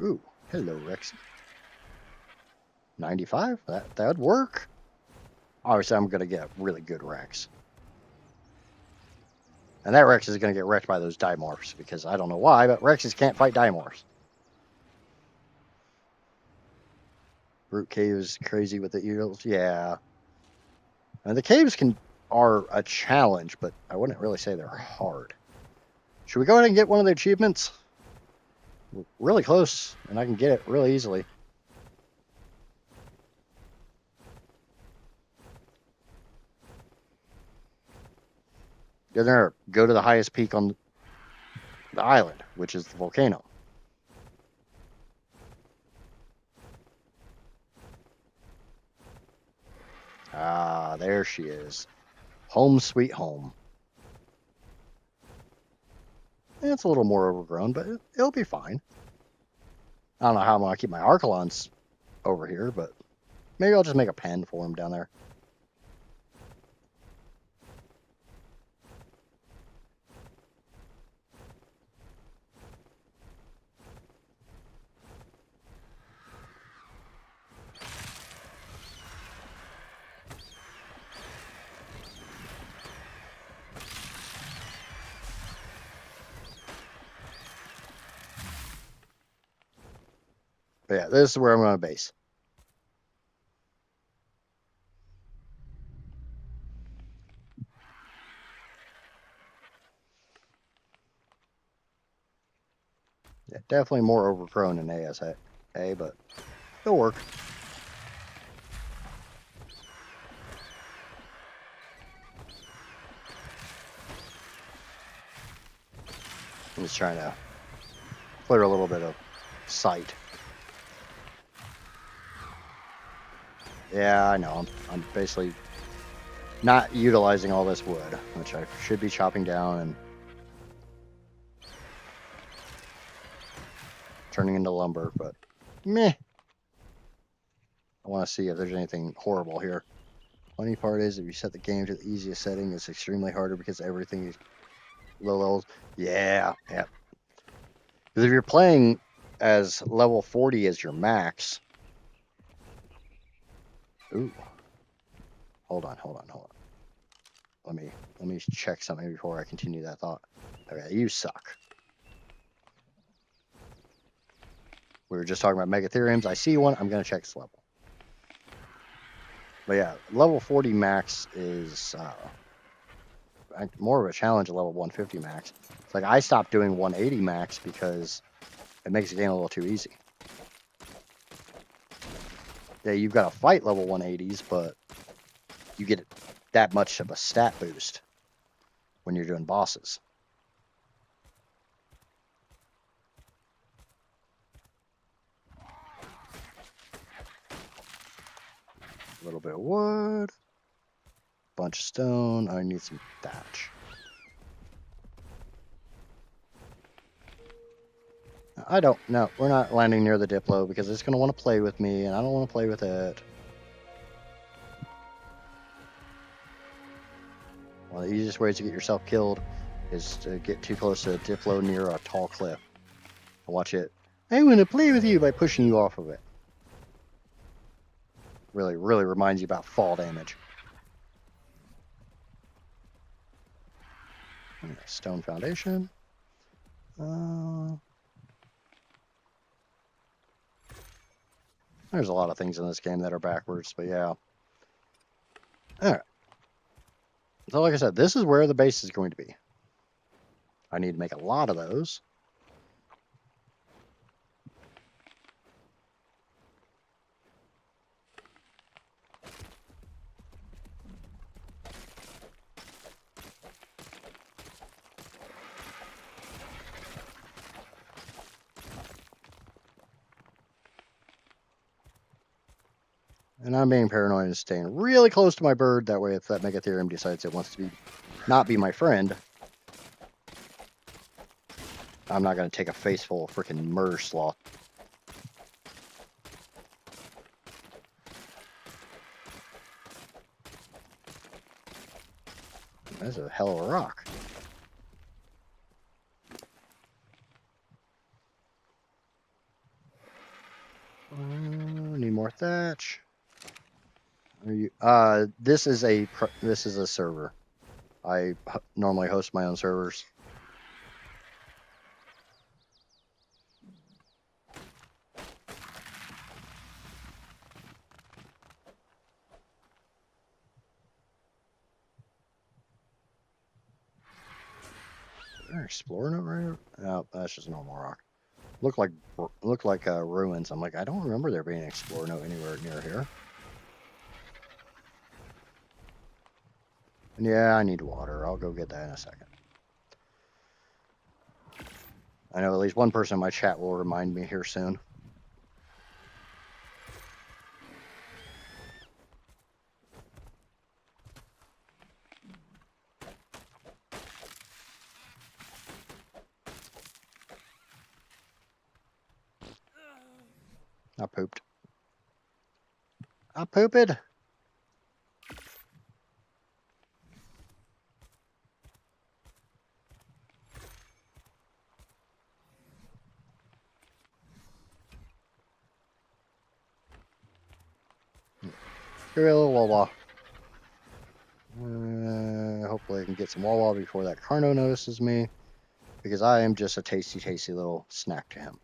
Ooh, hello, Rexy. 95? That'd work. Obviously, I'm going to get a really good Rex. And that Rex is going to get wrecked by those Dimorphs, because I don't know why, but Rexes can't fight Dimorphs. Brute Cave is crazy with the eagles. Yeah. And the caves are a challenge, but I wouldn't really say they're hard. Should we go ahead and get one of the achievements? We're really close, and I can get it really easily. Go to the highest peak on the island, which is the volcano. Ah, there she is. Home sweet home. It's a little more overgrown, but it'll be fine. I don't know how I'm going to keep my Archelons over here, but maybe I'll just make a pen for them down there. But yeah, this is where I'm going to base. Yeah, definitely more overgrown than ASA, but it'll work. I'm just trying to clear a little bit of sight. Yeah, I know. I'm basically not utilizing all this wood, which I should be chopping down and turning into lumber, but meh. I want to see if there's anything horrible here. Funny part is, if you set the game to the easiest setting, it's extremely harder because everything is low levels. Yeah, yeah. Because if you're playing as level 40 as your max, ooh, hold on. Let me check something before I continue that thought. Okay, you suck. We were just talking about megatheriums. I see one. I'm gonna check its level. But yeah, level 40 max is more of a challenge at level 150 max. It's like I stopped doing 180 max because it makes the game a little too easy. Yeah, you've got to fight level 180s, but you get that much of a stat boost when you're doing bosses. A little bit of wood, bunch of stone. I need some thatch. I don't. No, we're not landing near the Diplo because it's going to want to play with me, and I don't want to play with it. One of the easiest ways to get yourself killed is to get too close to a Diplo near a tall cliff. And watch it. I want to play with you by pushing you off of it. Really reminds you about fall damage. Stone foundation. There's a lot of things in this game that are backwards, but yeah. Alright. So like I said, this is where the base is going to be. I need to make a lot of those. And I'm being paranoid and staying really close to my bird. That way, if that Megatherium decides it wants to not be my friend, I'm not going to take a face full of freaking murder sloth. That's a hell of a rock. Need more thatch. Are you? This is a server. I normally host my own servers. Is there an explorer note right here? Oh, that's just normal rock. Look like ruins. I'm like, I don't remember there being an explorer note anywhere near here. And yeah, I need water. I'll go get that in a second. I know at least one person in my chat will remind me here soon. I pooped. I pooped. Give me a little Wawa. Hopefully I can get some Wawa before that Carno notices me, because I am just a tasty little snack to him.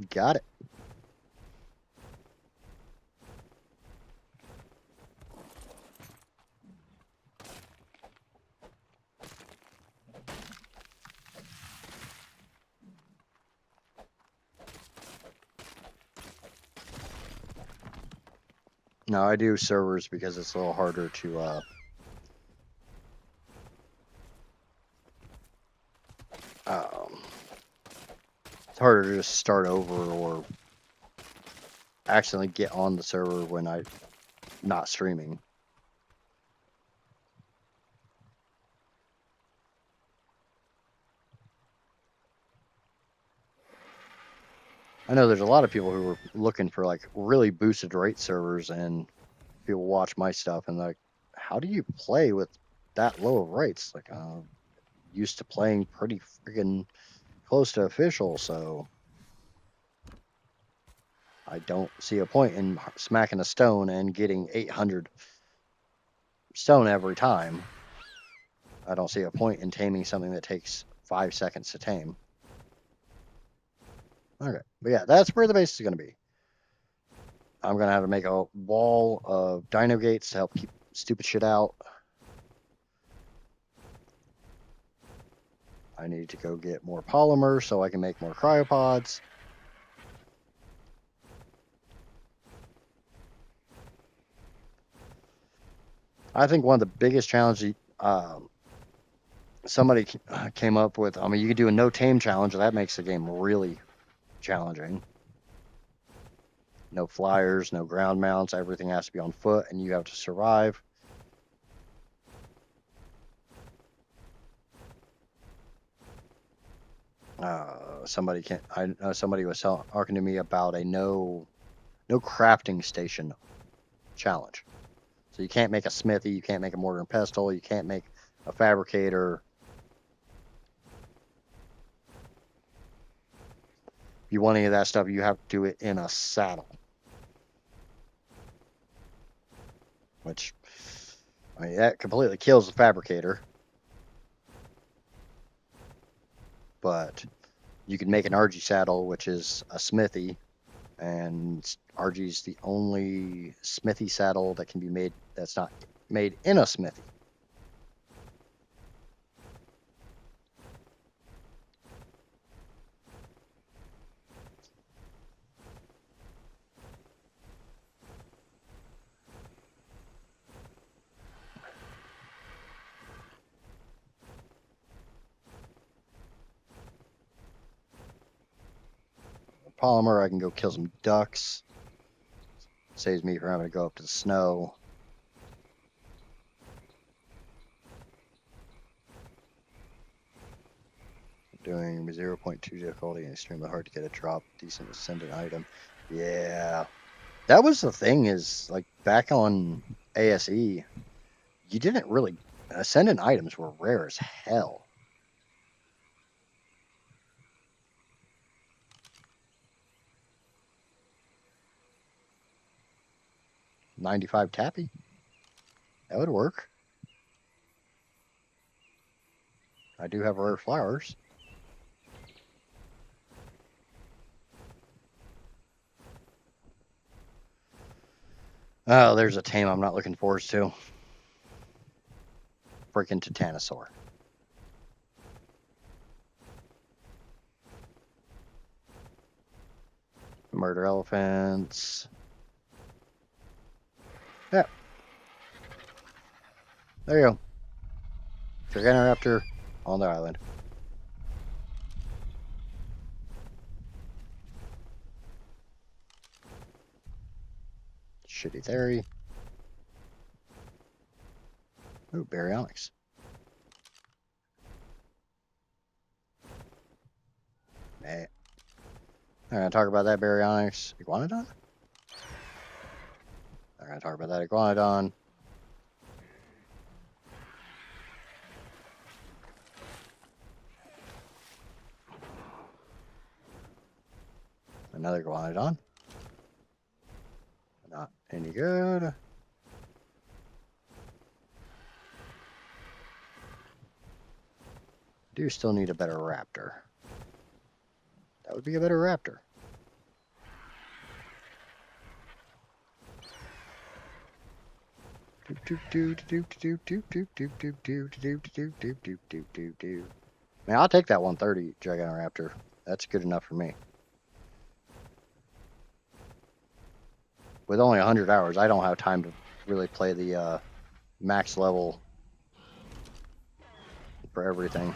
Got it. No, I do servers because it's a little harder to um, it's harder to just start over or accidentally get on the server when I'm not streaming. I know there's a lot of people who are looking for like really boosted rate servers, and people watch my stuff and like, how do you play with that low of rates? Like, used to playing pretty freaking close to official, so I don't see a point in smacking a stone and getting 800 stone every time. I don't see a point in taming something that takes 5 seconds to tame. Okay, but yeah, that's where the base is going to be. I'm going to have to make a wall of dino gates to help keep stupid shit out. I need to go get more polymer so I can make more cryopods. I think one of the biggest challenges somebody came up with, I mean, you could do a no tame challenge, and that makes the game really challenging. No flyers, no ground mounts, everything has to be on foot, and you have to survive. I know somebody was talking to me about a no crafting station challenge. So you can't make a smithy, you can't make a mortar and pestle, you can't make a fabricator. If you want any of that stuff, you have to do it in a saddle. Which, I mean, that completely kills the fabricator. But you can make an RG saddle, which is a smithy, and RG is the only smithy saddle that can be made that's not made in a smithy. Polymer, I can go kill some ducks. Saves me from having to go up to the snow. Doing 0.2 difficulty and extremely hard to get a drop. Decent ascendant item. Yeah. That was the thing is, like, back on ASE, you didn't really... Ascendant items were rare as hell. $95 tappy? That would work. I do have rare flowers. Oh, there's a tame I'm not looking forward to. Freaking Titanosaur. Murder elephants. Yeah. There you go. Gigantoraptor on the island. Shitty theory. Ooh, baryonyx. Nah. I'm gonna talk about that baryonyx. Iguanodon? I'm gonna talk about that iguanodon. Another iguanodon. Not any good. Do still need a better raptor. That would be a better raptor. Man, I'll take that 130 Gigantoraptor. That's good enough for me. with only 100 hours, I don't have time to really play the max level for everything.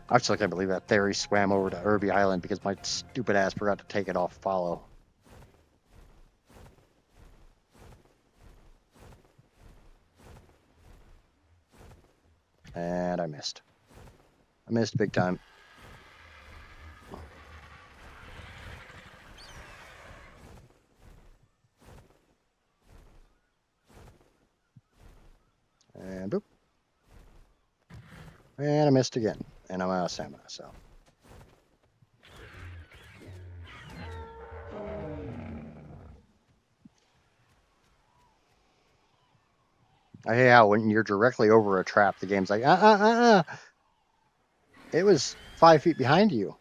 I still can't believe that Theory swam over to Irby Island because my stupid ass forgot to take it off follow. And I missed. I missed big time. And boop. And I missed again. And I'm out of stamina, so. I hate how when you're directly over a trap, the game's like, It was 5 feet behind you.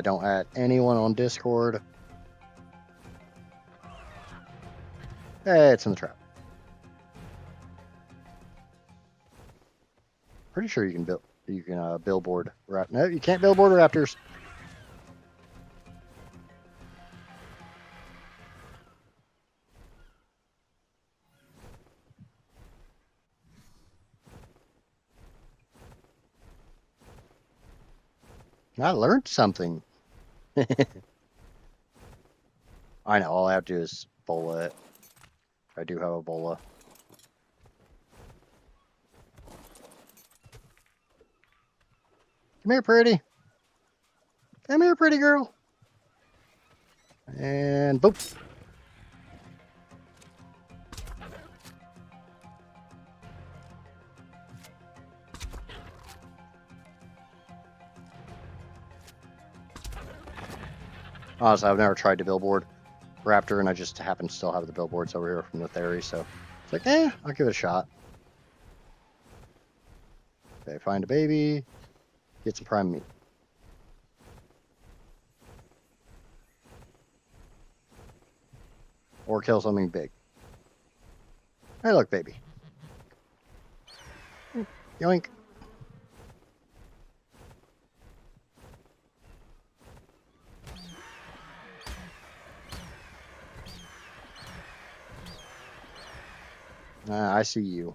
Don't add anyone on Discord. Hey, it's in the trap. Pretty sure you can build. You can billboard. No, you can't billboard raptors. I learned something. I know. All I have to do is bola it. I do have a bola. Come here, pretty. Come here, pretty girl. And boop. Honestly, I've never tried to billboard raptor, and I just happen to still have the billboards over here from the theory, so it's like, I'll give it a shot. Okay, find a baby. Get some prime meat. Or kill something big. Hey, look, baby. Yoink. I see you.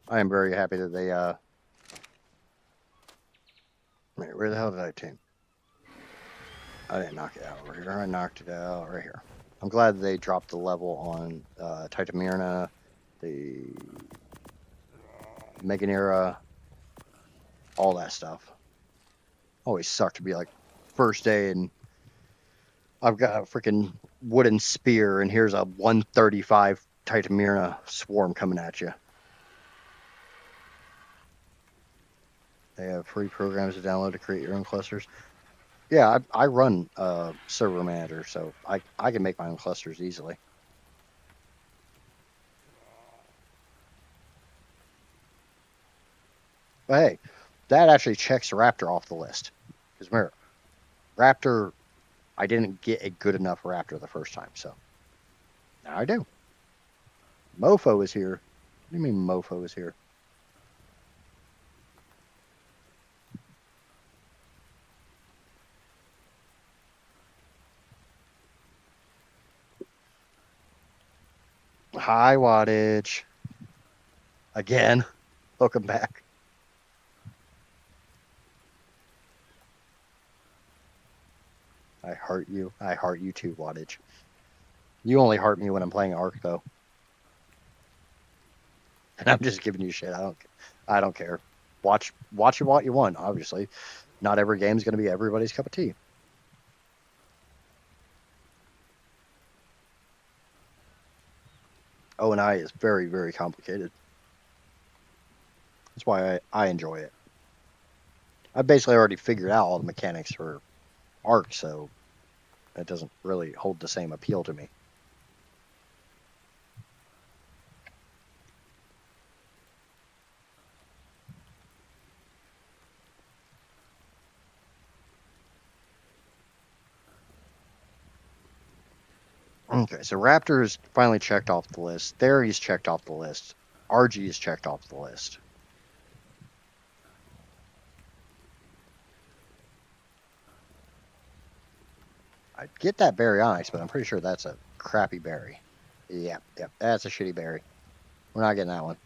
I am very happy that they, wait, where the hell did I tame? I didn't knock it out over here. I knocked it out right here. I'm glad they dropped the level on Titamirna, the Meganera, all that stuff. Always sucked to be like first day and I've got a freaking wooden spear and here's a 135 Titamirna swarm coming at you. They have free programs to download to create your own clusters. Yeah, I run server manager, so I can make my own clusters easily. But hey, that actually checks Raptor off the list. Because remember, Raptor, I didn't get a good enough Raptor the first time, so now I do. Mofo is here. What do you mean Mofo is here? High wattage. Again. Welcome back. I heart you. I heart you too, wattage. You only heart me when I'm playing ARK, though. And I'm just giving you shit. I don't care. Watch what you want, obviously. Not every game's going to be everybody's cup of tea. O&I is very, very complicated. That's why I enjoy it. I basically already figured out all the mechanics for ARK, so it doesn't really hold the same appeal to me. Okay, so Raptor's finally checked off the list. Theory's checked off the list. RG is checked off the list. I'd get that baryonyx, but I'm pretty sure that's a crappy berry. Yep, that's a shitty berry. We're not getting that one.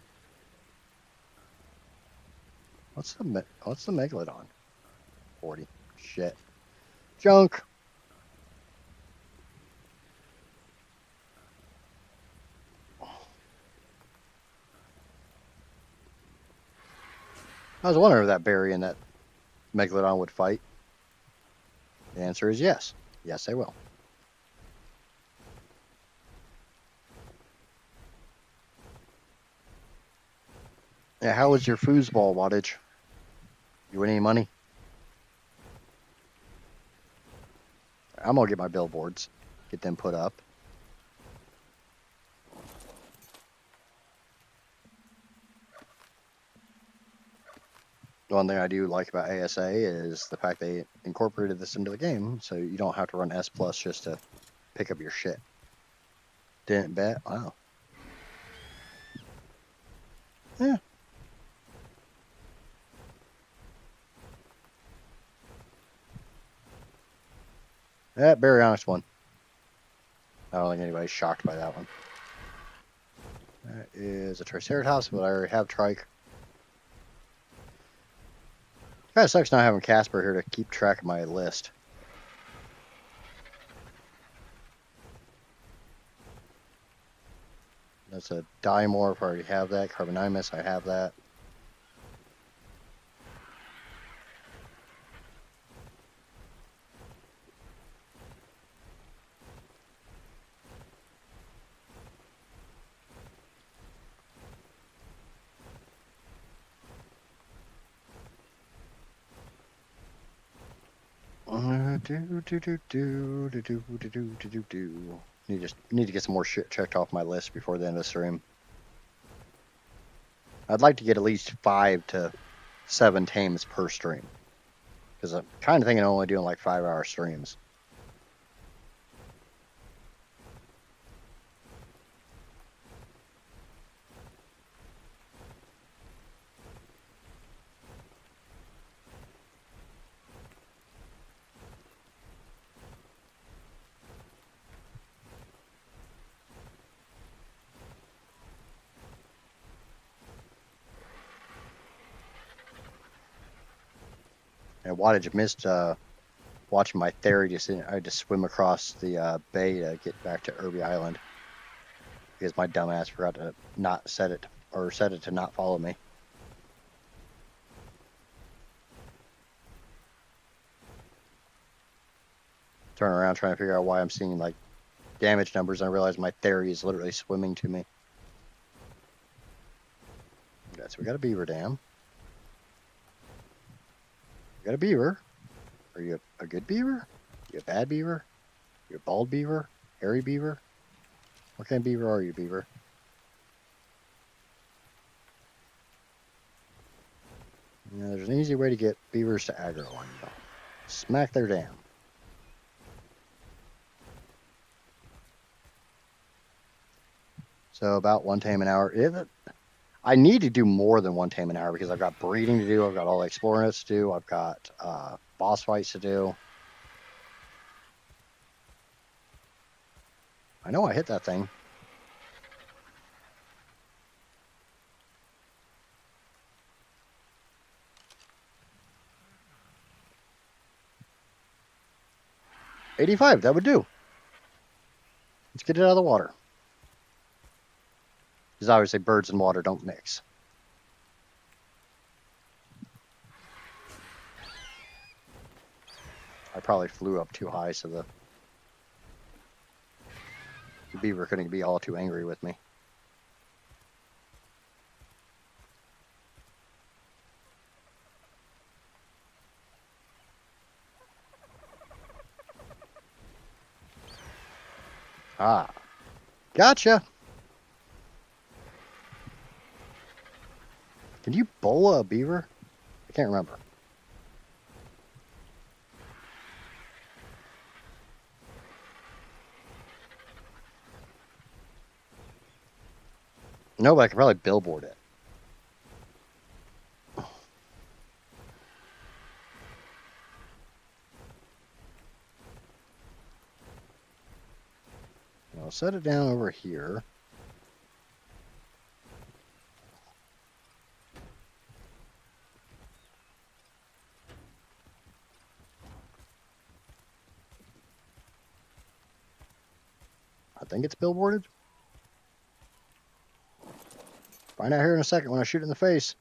What's the megalodon? 40. Shit. Junk. I was wondering if that berry and that megalodon would fight. The answer is yes. Yes, they will. Yeah, how was your foosball wattage? You win any money? I'm gonna get my billboards, get them put up. The one thing I do like about ASA is the fact they incorporated this into the game, so you don't have to run S plus just to pick up your shit. Didn't bet? Wow. Yeah. That baryonyx one. I don't think anybody's shocked by that one. That is a Triceratops, but I already have trike. Kind of sucks not having Casper here to keep track of my list. That's a Dimorph, I already have that. Carbonimus, I have that. Need to get some more shit checked off my list before the end of the stream. I'd like to get at least 5 to 7 tames per stream, because I'm kind of thinking of only doing like 5-hour streams. And wattage missed watching my Theory I had to swim across the bay to get back to Irby Island because my dumbass forgot to not set it or set it to not follow me. Turn around trying to figure out why I'm seeing like damage numbers, and I realize my Theory is literally swimming to me. Okay, so we got a beaver dam. We got a beaver. Are you a good beaver? You a bad beaver? You a bald beaver? Hairy beaver? What kind of beaver are you, beaver? Yeah, there's an easy way to get beavers to aggro on you. Smack their dam. So about 1 tame an hour. I need to do more than 1 tame an hour because I've got breeding to do. I've got all the exploring to do. I've got boss fights to do. I know I hit that thing. $85, that would do. Let's get it out of the water. Because obviously birds and water don't mix. I probably flew up too high, so the beaver couldn't be all too angry with me. Ah, gotcha. Can you bola a beaver? I can't remember. No, but I could probably billboard it. I'll set it down over here. I think it's billboarded. Find out here in a second when I shoot it in the face.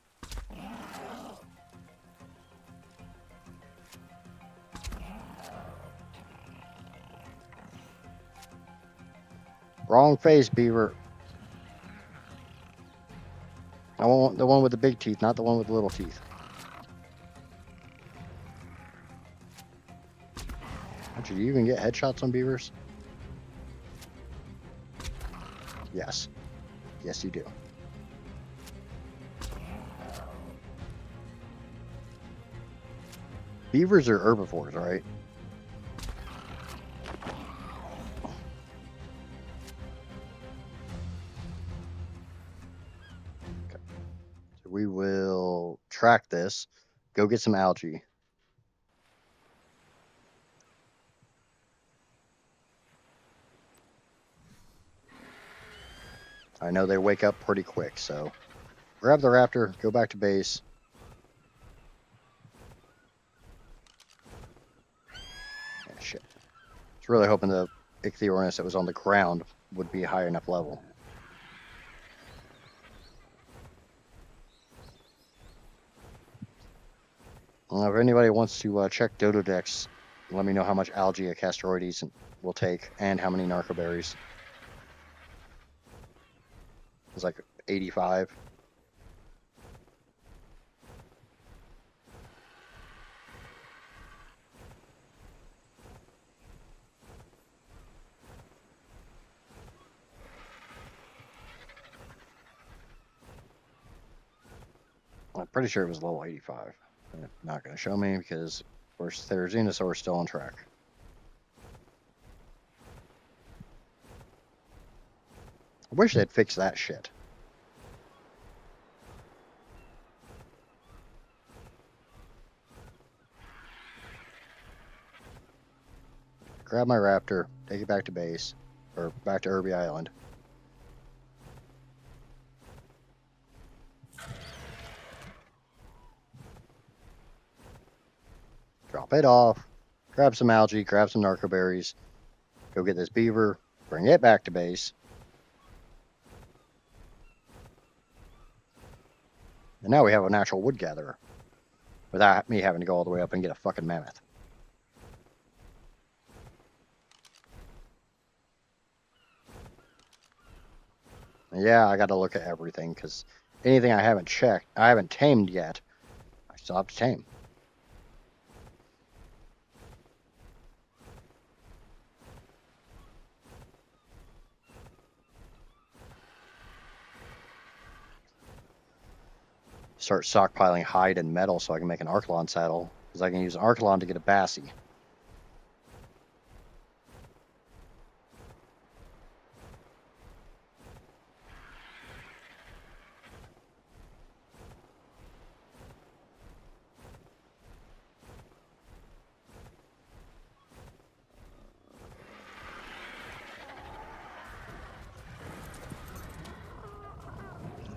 Wrong face, beaver. I want the one with the big teeth, not the one with the little teeth. Do you even get headshots on beavers? Yes. Yes, you do. Beavers are herbivores, right? Okay. So we will track this. Go get some algae. I know they wake up pretty quick, so grab the raptor, go back to base. Yeah, shit. I was really hoping the Ichthyornis that was on the ground would be a high enough level. If anybody wants to check Dodo decks, let me know how much algae a Castroides will take and how many narcoberries. It's like 85. I'm pretty sure it was level 85. Not going to show me because, of course, their Xenosaur is still on track. I wish they'd fix that shit. Grab my raptor, take it back to base, or back to Irby Island. Drop it off, grab some algae, grab some narcoberries, go get this beaver, bring it back to base. And now we have a natural wood gatherer without me having to go all the way up and get a fucking mammoth. Yeah, I got to look at everything because anything I haven't checked, I haven't tamed yet, I still have to tame. Start stockpiling hide and metal so I can make an Archelon saddle because I can use an Archelon to get a Bassie.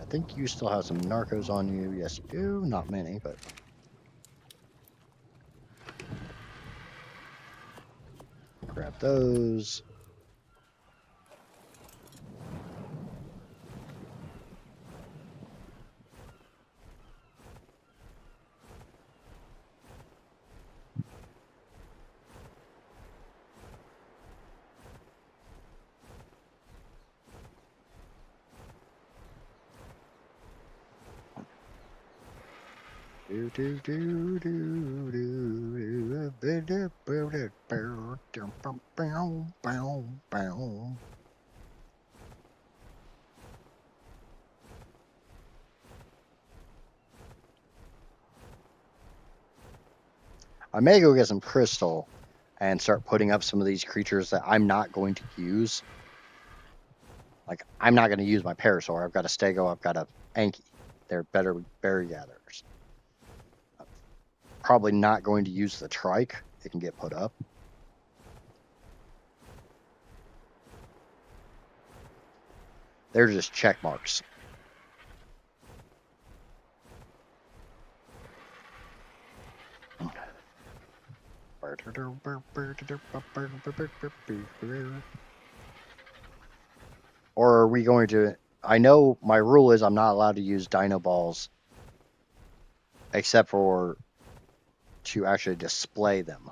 I think you still have some narcos on you. Yes, you do. Not many, but grab those. Do do do do do do. I may go get some crystal and start putting up some of these creatures that I'm not going to use. Like, I'm not going to use my Parasaur. I've got a Stego. I've got a Anki. They're better berry gatherers. Probably not going to use the Trike. It can get put up. They're just check marks. Or are we going to... I know my rule is I'm not allowed to use Dino Balls except for to actually display them.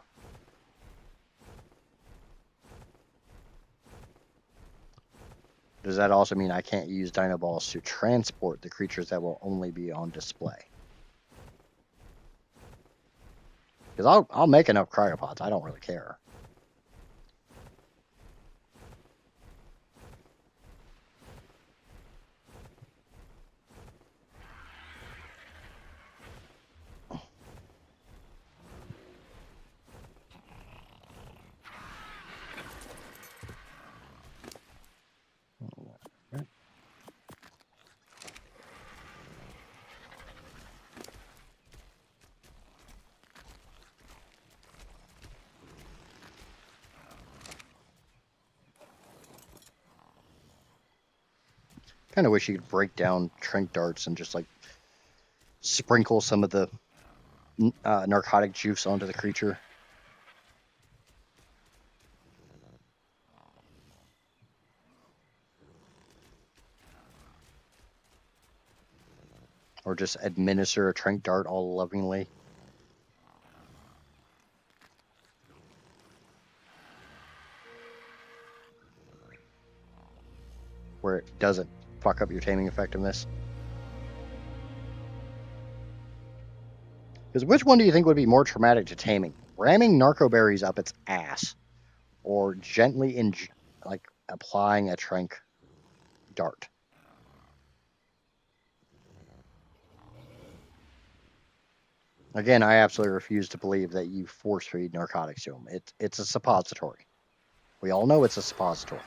Does that also mean I can't use Dino Balls to transport the creatures that will only be on display? Because I'll make enough cryopods. I don't really care. Kind of wish you could break down Trank darts and just like sprinkle some of the narcotic juice onto the creature. Or just administer a Trank dart all lovingly. Where it doesn't fuck up your taming effectiveness. Because which one do you think would be more traumatic to taming? Ramming narco berries up its ass, or gently like applying a Trank dart? Again, I absolutely refuse to believe that you force feed narcotics to them. It's a suppository. We all know it's a suppository.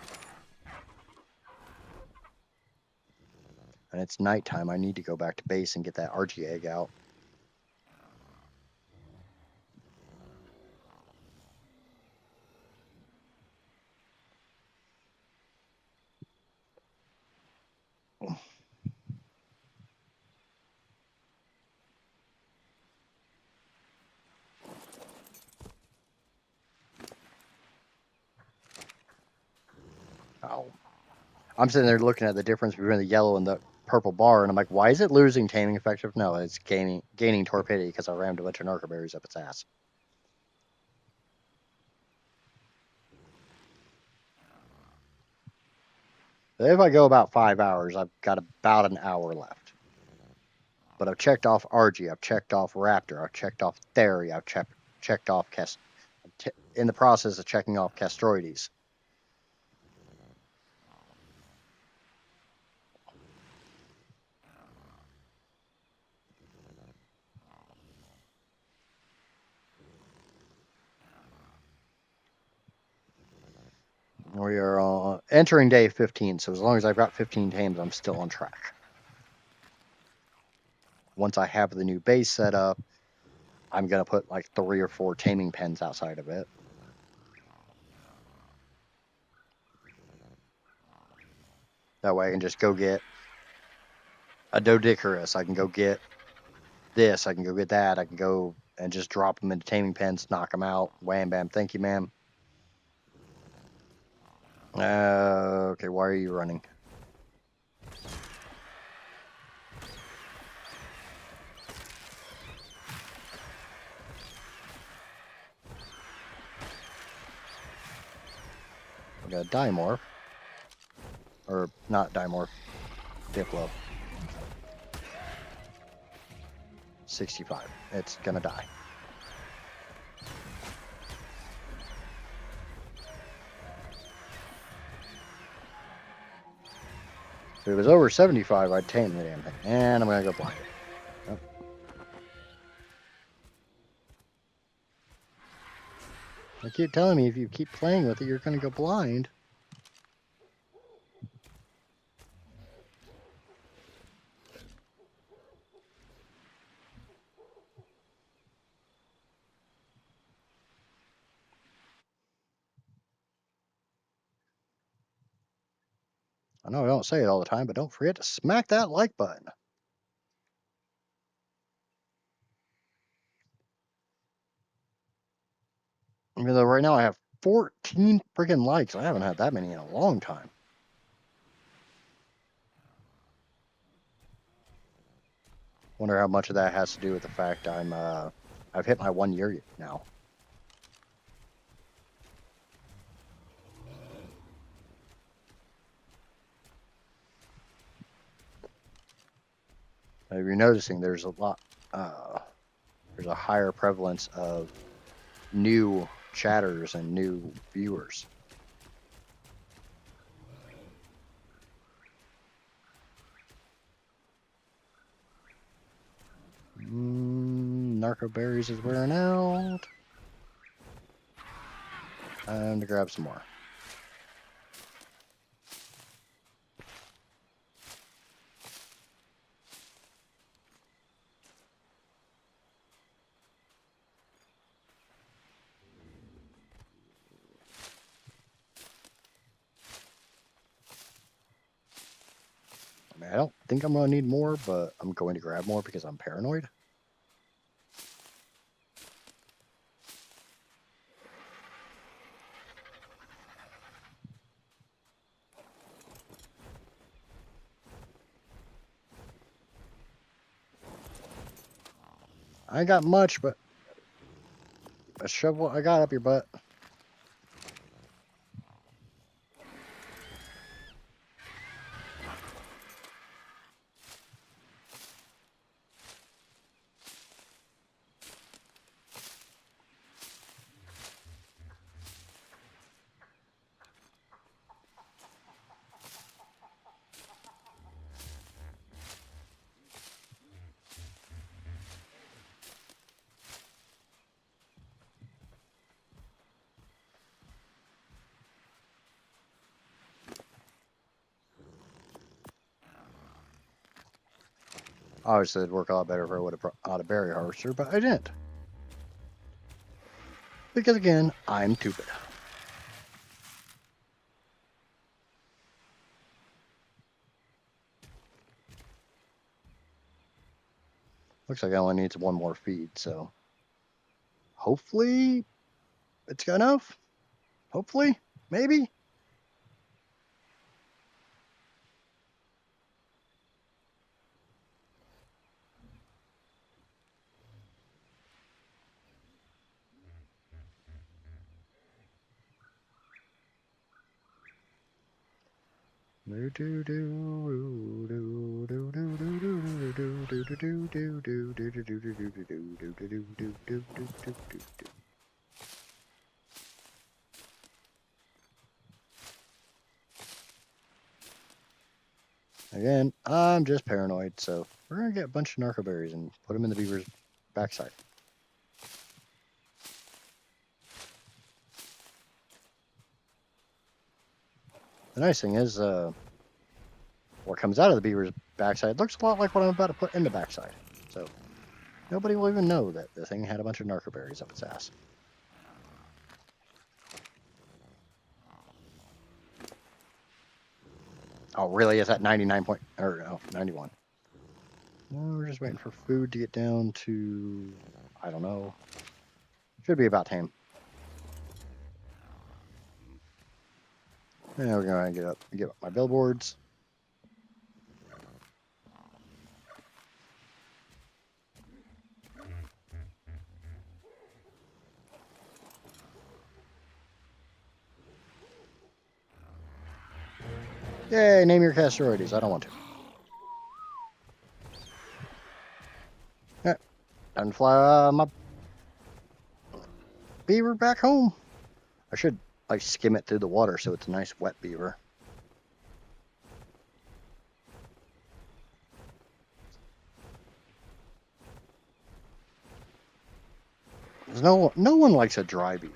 And it's nighttime. I need to go back to base and get that RG egg out. Oh. I'm sitting there looking at the difference between the yellow and the purple bar, and I'm like, why is it losing taming effective? No, it's gaining torpidity because I rammed a bunch of narco berries up its ass. If I go about 5 hours, I've got about an hour left. But I've checked off RG, I've checked off Raptor, I've checked off Theory, I've checked off in the process of checking off Castroides. We are entering day 15, so as long as I've got 15 tames, I'm still on track. Once I have the new base set up, I'm going to put like 3 or 4 taming pens outside of it. That way I can just go get a Doedicurus. I can go get this. I can go get that. I can go and just drop them into taming pens, knock them out. Wham, bam. Thank you, ma'am. Okay, why are you running? We got a Dimorph. Or not Dimorph. Diplo. 65. It's gonna die. If it was over 75, I'd tame the damn thing. And I'm going to go blind it. Yep. They keep telling me if you keep playing with it, you're going to go blind. I know I don't say it all the time, but don't forget to smack that like button. Even though right now I have 14 freaking likes. I haven't had that many in a long time. Wonder how much of that has to do with the fact I've hit my 1 year now. If you're noticing, there's a lot, there's a higher prevalence of new chatters and new viewers. Narco berries is wearing out. Time to grab some more. I mean, I don't think I'm going to need more, but I'm going to grab more because I'm paranoid. I ain't got much, but let's shove what I got up your butt. Obviously, it'd work a lot better if I would have brought out a berry harvester, but I didn't. Because again, I'm stupid. Looks like I only needs one more feed, so hopefully it's got enough. Hopefully, maybe. Again, I'm just paranoid, so we're gonna get a bunch of narco berries and put them in the beaver's backside. The nice thing is, what comes out of the beaver's backside looks a lot like what I'm about to put in the backside. So nobody will even know that the thing had a bunch of narco berries up its ass. Oh, really? Is that 99 point, or no, 91? No, we're just waiting for food to get down to, I don't know. Should be about tame. Yeah, we're gonna get up my billboards. Yay, name your asteroids. I don't want to. Yeah, time to fly my beaver back home. I should like skim it through the water so it's a nice wet beaver. 'Cause no one likes a dry beaver.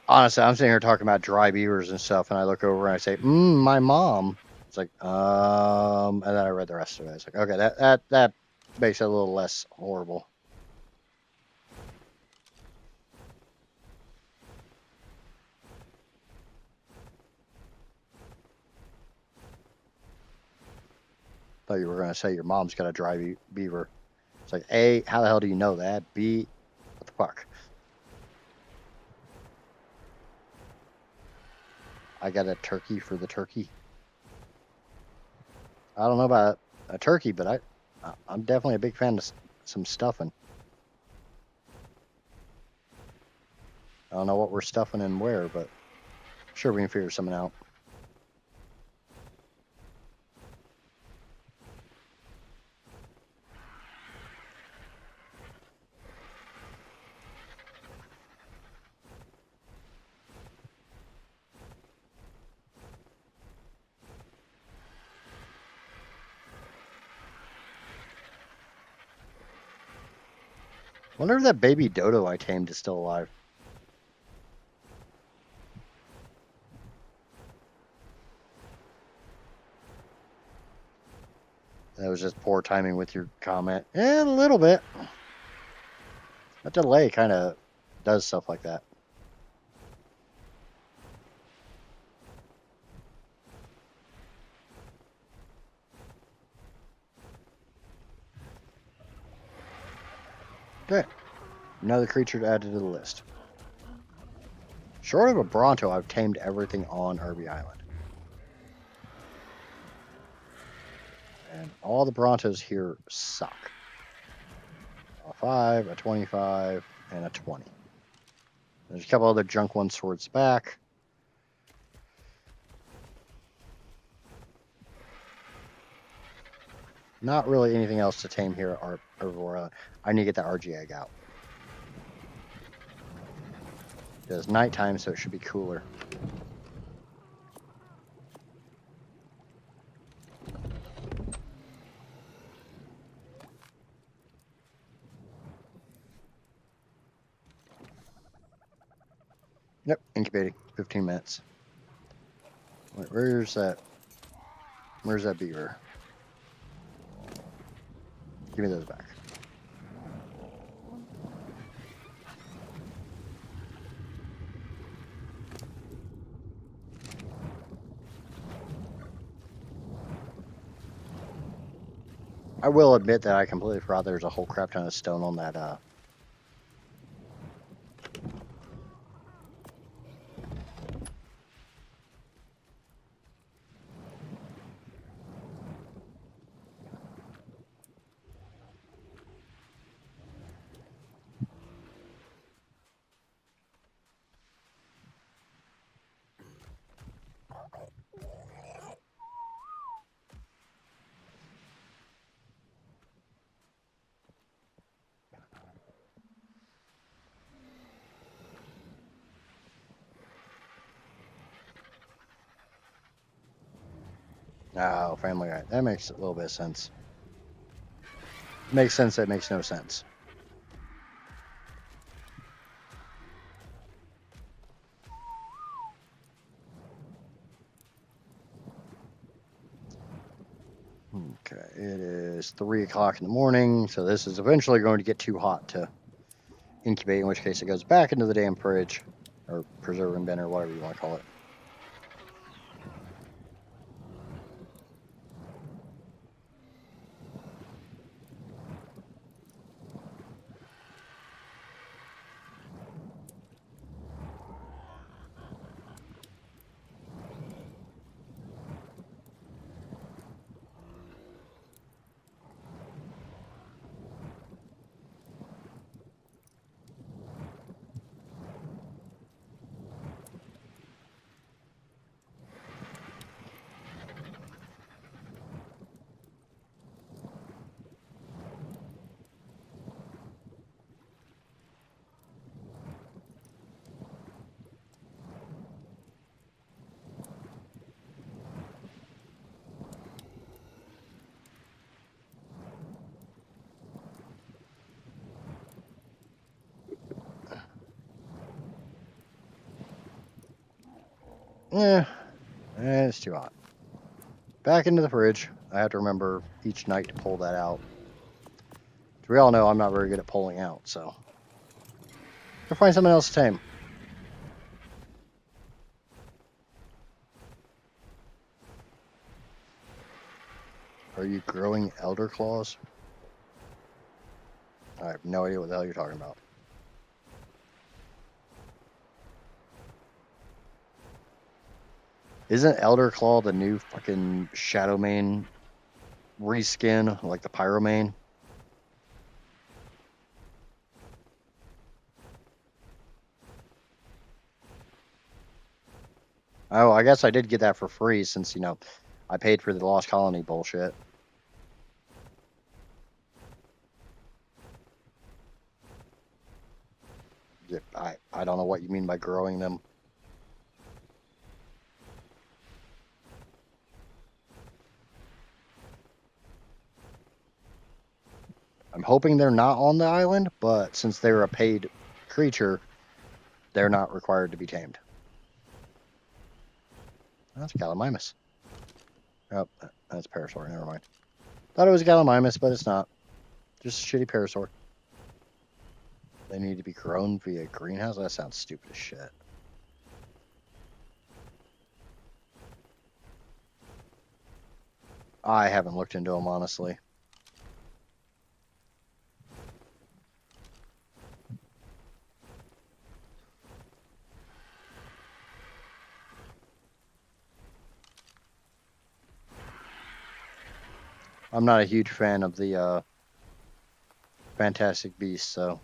Honestly, I'm sitting here talking about dry beavers and stuff, and I look over and I say, my mom. It's like, and then I read the rest of it. It's like, okay, that makes it a little less horrible. Thought you were gonna say your mom's got a dry beaver. It's like, A, how the hell do you know that? B, what the fuck? I got a turkey for the turkey. I don't know about a turkey, but I'm definitely a big fan of some stuffing. I don't know what we're stuffing and where, but sure we can figure something out. Wonder if that baby dodo I tamed is still alive. That was just poor timing with your comment. A little bit. That delay kind of does stuff like that. Okay. Another creature added to the list. Short of a Bronto, I've tamed everything on Irby Island. And all the Brontos here suck. A 5, a 25, and a 20. There's a couple other junk ones towards the back. Not really anything else to tame here at Aurora. I need to get that RG egg out. It's nighttime, so it should be cooler. Yep, incubating. 15 minutes. Wait, where's that? Where's that beaver? Give me those back. I will admit that I completely forgot there's a whole crap ton of stone on that. Oh, Family Guy. That makes a little bit of sense. Makes sense. That makes no sense. Okay, it is 3 o'clock in the morning, so this is eventually going to get too hot to incubate, in which case it goes back into the damn fridge, or preserving bin, or whatever you want to call it. It's too hot. Back into the fridge. I have to remember each night to pull that out. We all know I'm not very good at pulling out, so go find something else to tame. Are you growing elder claws? I have no idea what the hell you're talking about. Isn't Elder Claw the new fucking Shadow Mane reskin, like the Pyro Mane? Oh, I guess I did get that for free since, I paid for the Lost Colony bullshit. Yeah, I don't know what you mean by growing them. I'm hoping they're not on the island, but since they're a paid creature, they're not required to be tamed. That's Gallimimus. Oh, that's Parasaur. Never mind. Thought it was Gallimimus, but it's not. Just a shitty Parasaur. They need to be grown via greenhouse? That sounds stupid as shit. I haven't looked into them, honestly. I'm not a huge fan of the Fantastic Beasts, so.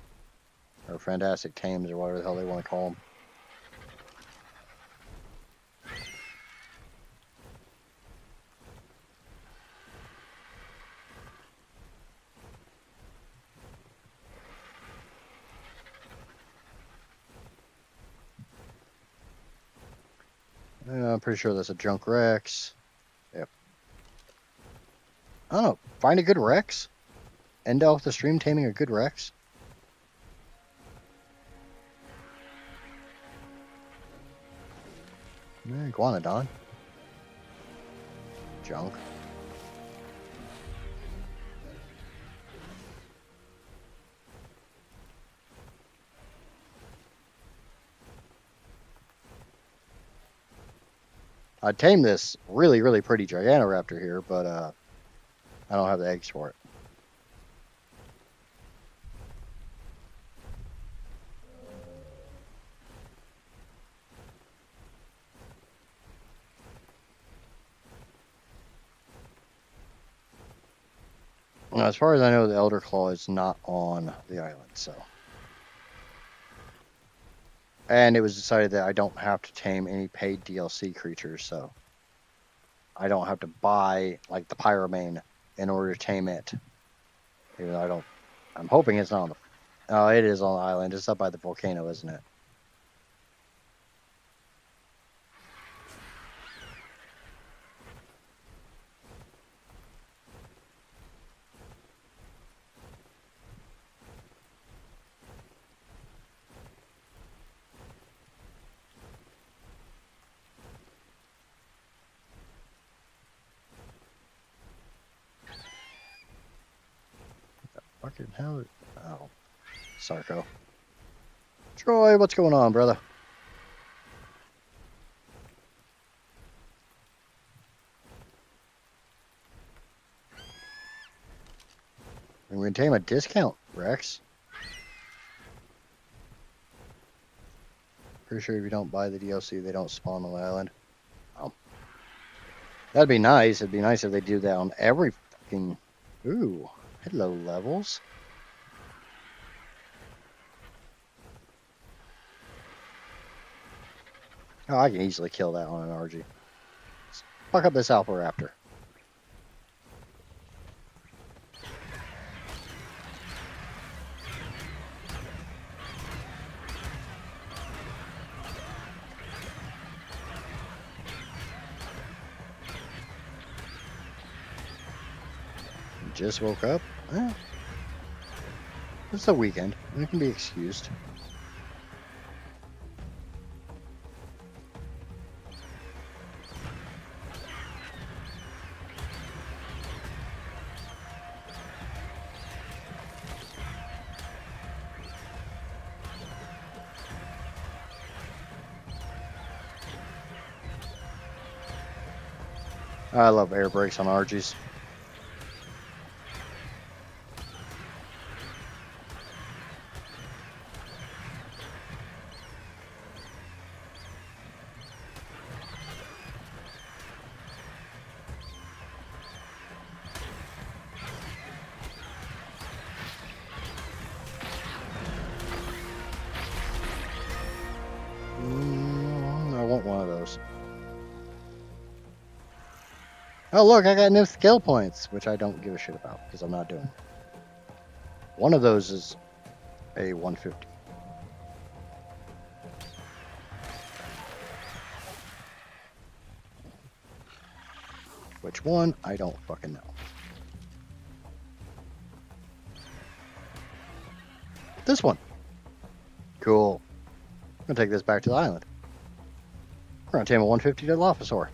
Or Fantastic Tames, or whatever the hell they want to call them. I'm pretty sure that's a Junk Rex. Yep. I don't know. Find a good Rex? End off the stream taming a good Rex? Iguanodon. Junk. I'd tame this really, really pretty Giganoraptor here, but I don't have the eggs for it. Now, as far as I know, the Elder Claw is not on the island, so. And it was decided that I don't have to tame any paid DLC creatures, so I don't have to buy, like, the Pyromane in order to tame it. Even though I don't. I'm hoping it's not on the. Oh, it is on the island. It's up by the volcano, isn't it? Fucking hell. Oh. Sarko. Troy, what's going on, brother? We're going to tame a discount, Rex. Pretty sure if you don't buy the DLC, they don't spawn on the island. Oh. That'd be nice. It'd be nice if they do that on every fucking. Ooh. Hello, levels. Oh, I can easily kill that on an RG. Let's fuck up this Alpha Raptor. Just woke up. It's the weekend. It can be excused. I love air brakes on RGs. I want one of those. Oh, look, I got new skill points, which I don't give a shit about because I'm not doing. One of those is a 150. Which one? I don't fucking know. This one. Cool. I'm gonna take this back to the island. We're gonna tame a 150 Dilophosaur.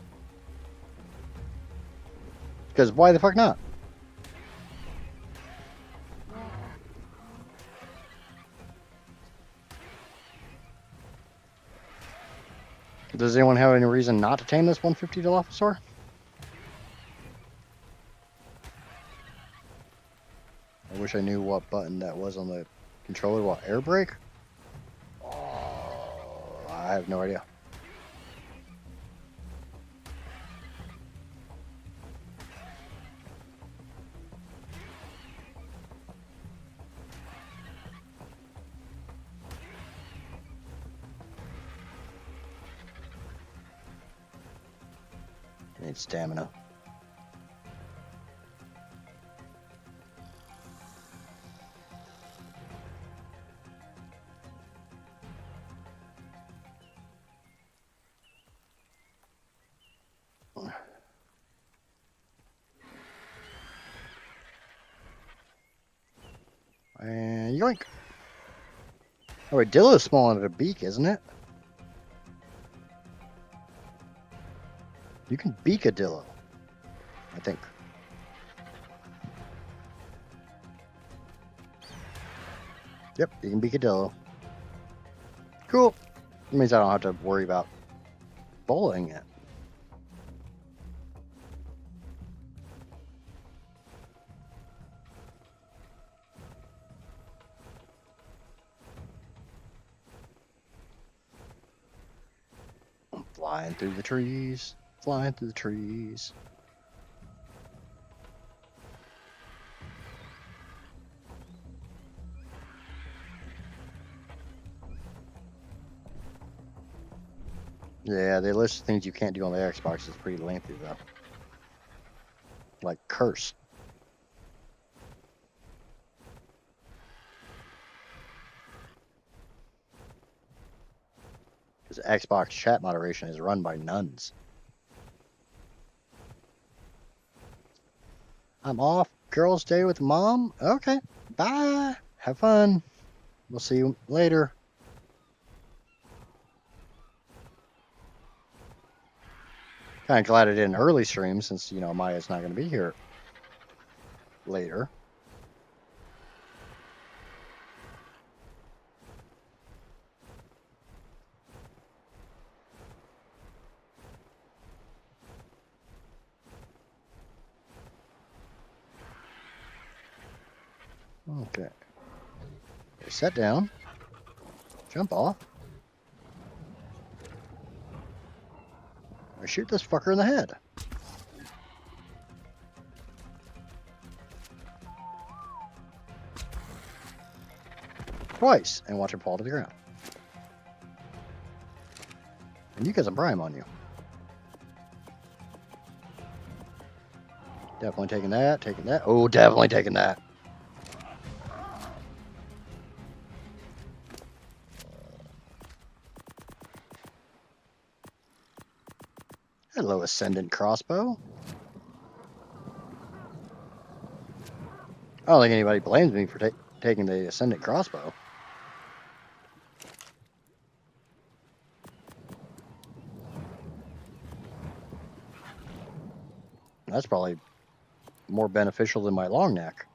Because why the fuck not? Does anyone have any reason not to tame this 150 Dilophosaur? I wish I knew what button that was on the controller. What, air brake? Oh, I have no idea. I need stamina. And yoink. Oh wait, Dillo's small under the beak, isn't it? You can beak a Dillo, I think. Yep, you can beak a Dillo. Cool. That means I don't have to worry about bowling it. I'm flying through the trees. Flying through the trees. Yeah, the list of things you can't do on the Xbox is pretty lengthy, though. Like curse. Because Xbox chat moderation is run by nuns. I'm off. Girls' day with mom? Okay. Bye. Have fun. We'll see you later. Kind of glad I did an early stream since, you know, Maya's not going to be here later. Okay. Set down. Jump off. I shoot this fucker in the head. Twice. And watch him fall to the ground. And you got some prime on you. Definitely taking that. Taking that. Oh, definitely taking that. Hello, Ascendant Crossbow. I don't think anybody blames me for taking the Ascendant Crossbow. That's probably more beneficial than my long neck.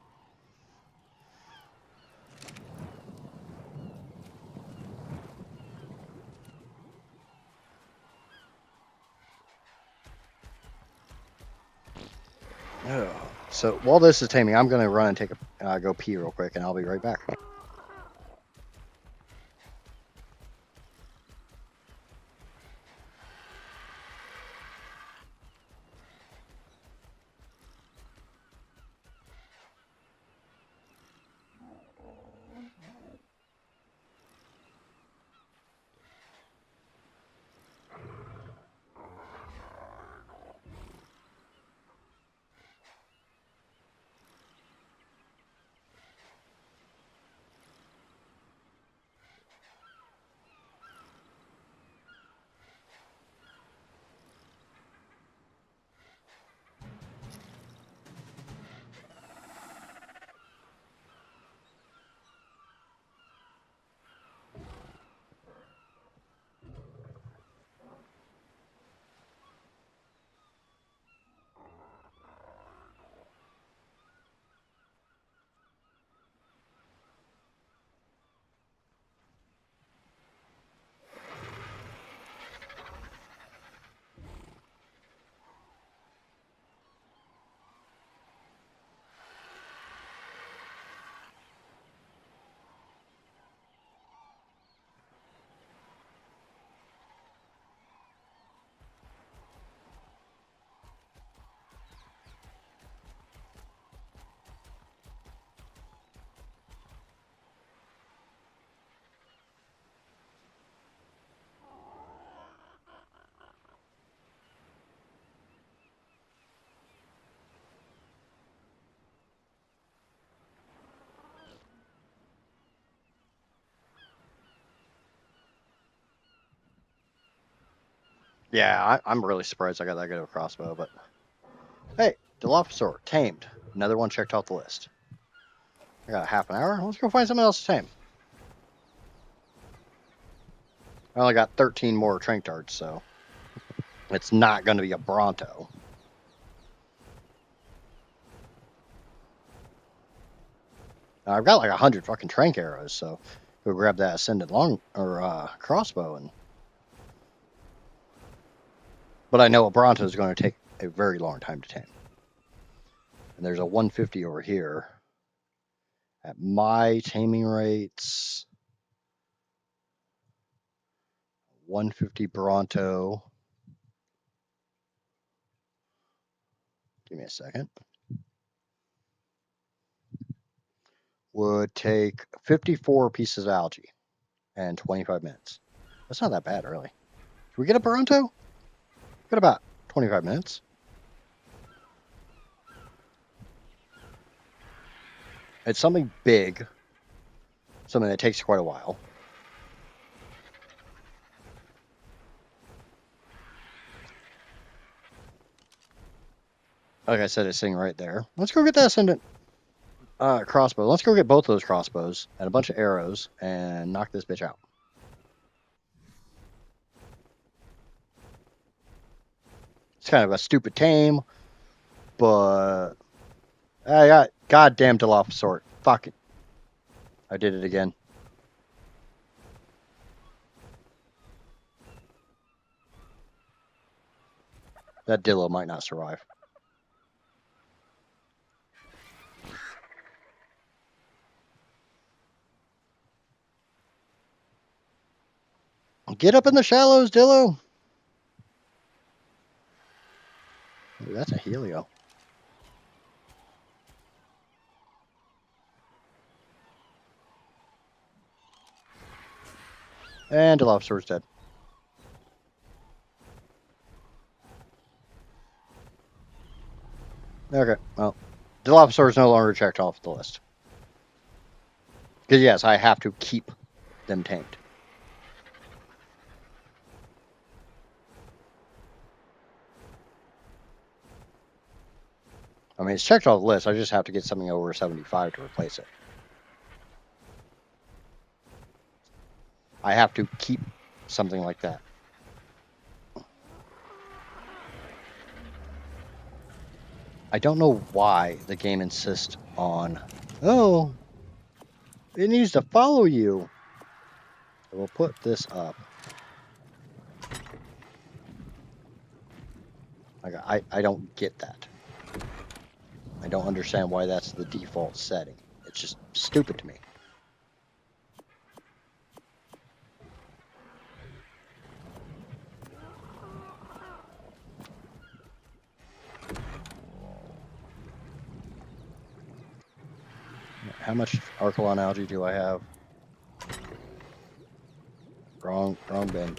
So while this is taming, I'm gonna run and take a go pee real quick, and I'll be right back. Yeah, I'm really surprised I got that good of a crossbow, but hey, Dilophosaur, tamed. Another one checked off the list. I got a half an hour. Let's go find something else to tame. I only got 13 more trank darts, so it's not going to be a Bronto. I've got like 100 fucking trank arrows, so go grab that ascended long or crossbow, and but I know a Bronto is going to take a very long time to tame. And there's a 150 over here. At my taming rates, 150 Bronto. Give me a second. Would take 54 pieces of algae and 25 minutes. That's not that bad, really. Can we get a Bronto? Got about 25 minutes. It's something big, something that takes quite a while. Like I said, it's sitting right there. Let's go get that ascendant crossbow. Let's go get both those crossbows and a bunch of arrows and knock this bitch out. It's kind of a stupid tame, but I got goddamn Dilophosaur. Fuck it. I did it again. That Dillo might not survive. Get up in the shallows, Dillo. Ooh, that's a Helio. And Dilophosaur's dead. Okay, well, Dilophosaur is no longer checked off the list. Because, yes, I have to keep them tamed. I mean, it's checked off the list. I just have to get something over 75 to replace it. I have to keep something like that. I don't know why the game insists on, oh, it needs to follow you. We'll put this up. I don't get that. I don't understand why that's the default setting. It's just stupid to me. How much Archelon algae do I have? Wrong bin.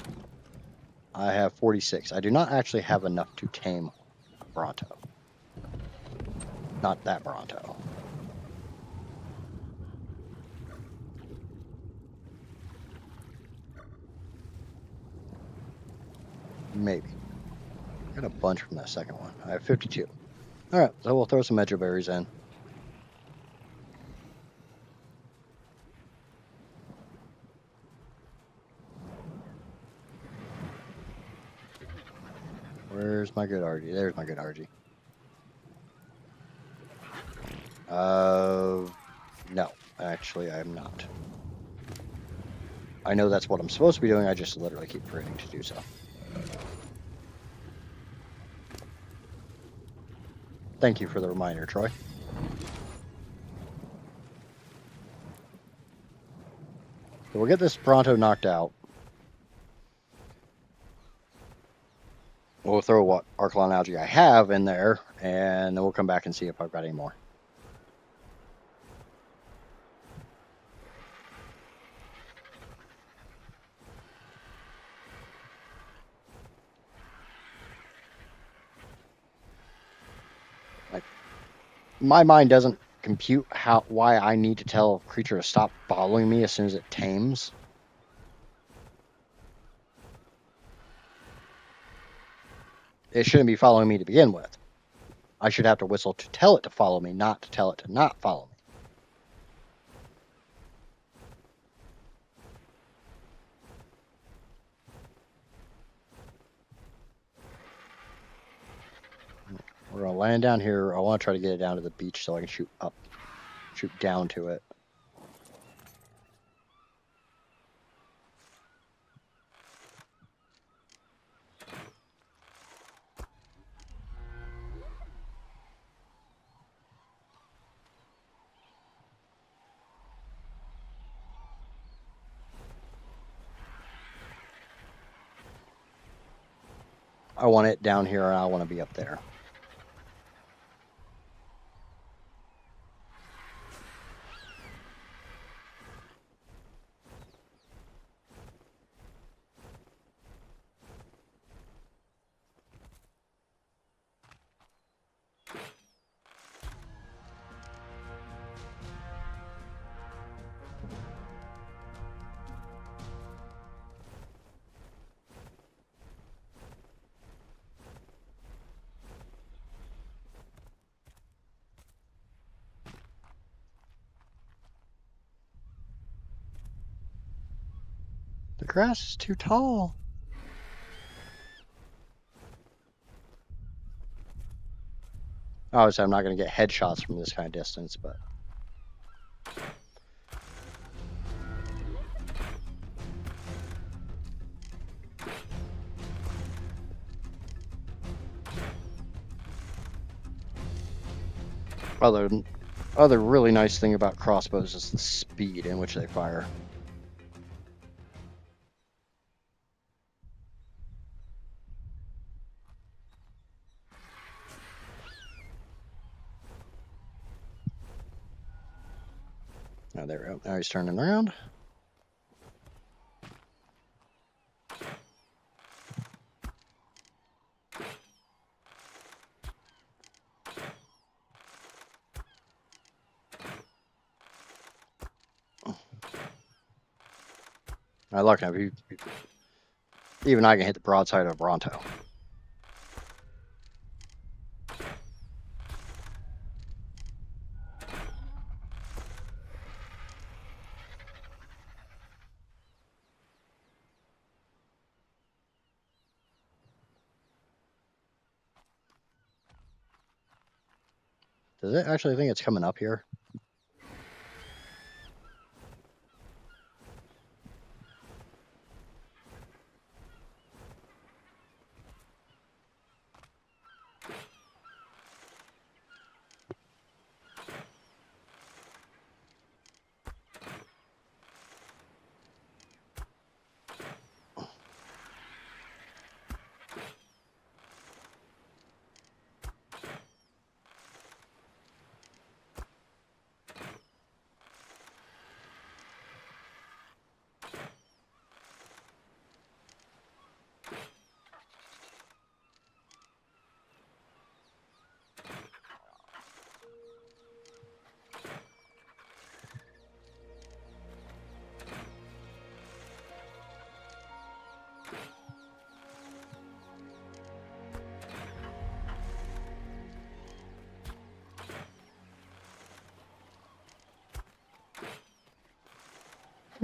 I have 46. I do not actually have enough to tame Bronto. Not that Bronto. Maybe. I got a bunch from that second one. I have 52. All right, so we'll throw some mejoberries in. Where's my good Argy? There's my good Argy. No, actually, I'm not. I know that's what I'm supposed to be doing. I just literally keep forgetting to do so. Thank you for the reminder, Troy. So we'll get this Bronto knocked out. We'll throw what Archelon algae I have in there, and then we'll come back and see if I've got any more. Like, my mind doesn't compute why I need to tell a creature to stop following me as soon as it tames. It shouldn't be following me to begin with. I should have to whistle to tell it to follow me, not to tell it to not follow me. We're going to land down here. I want to try to get it down to the beach so I can shoot down to it. I want it down here, and I want to be up there. The grass is too tall. Obviously, I'm not going to get headshots from this kind of distance, but... Other really nice thing about crossbows is the speed in which they fire. Oh, there we go. Now he's turning around. I like how even I can hit the broadside of Bronto. Does it actually think it's coming up here?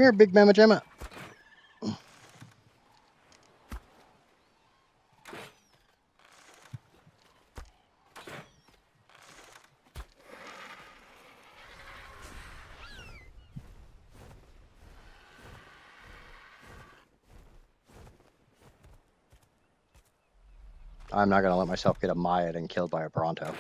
here, big mama jamma. I'm not going to let myself get a Myad and killed by a Bronto.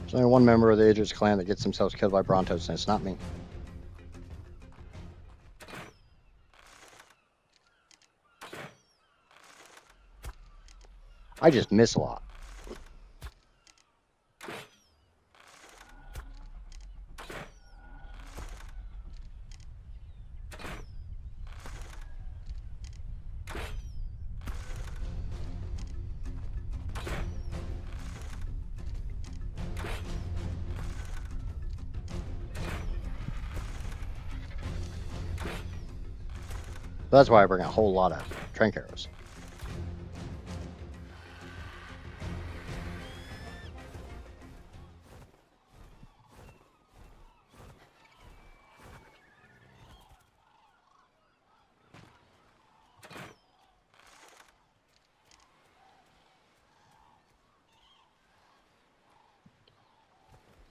There's only one member of the Idris clan that gets themselves killed by Brontos, and it's not me. I just miss a lot. That's why I bring a whole lot of trank arrows.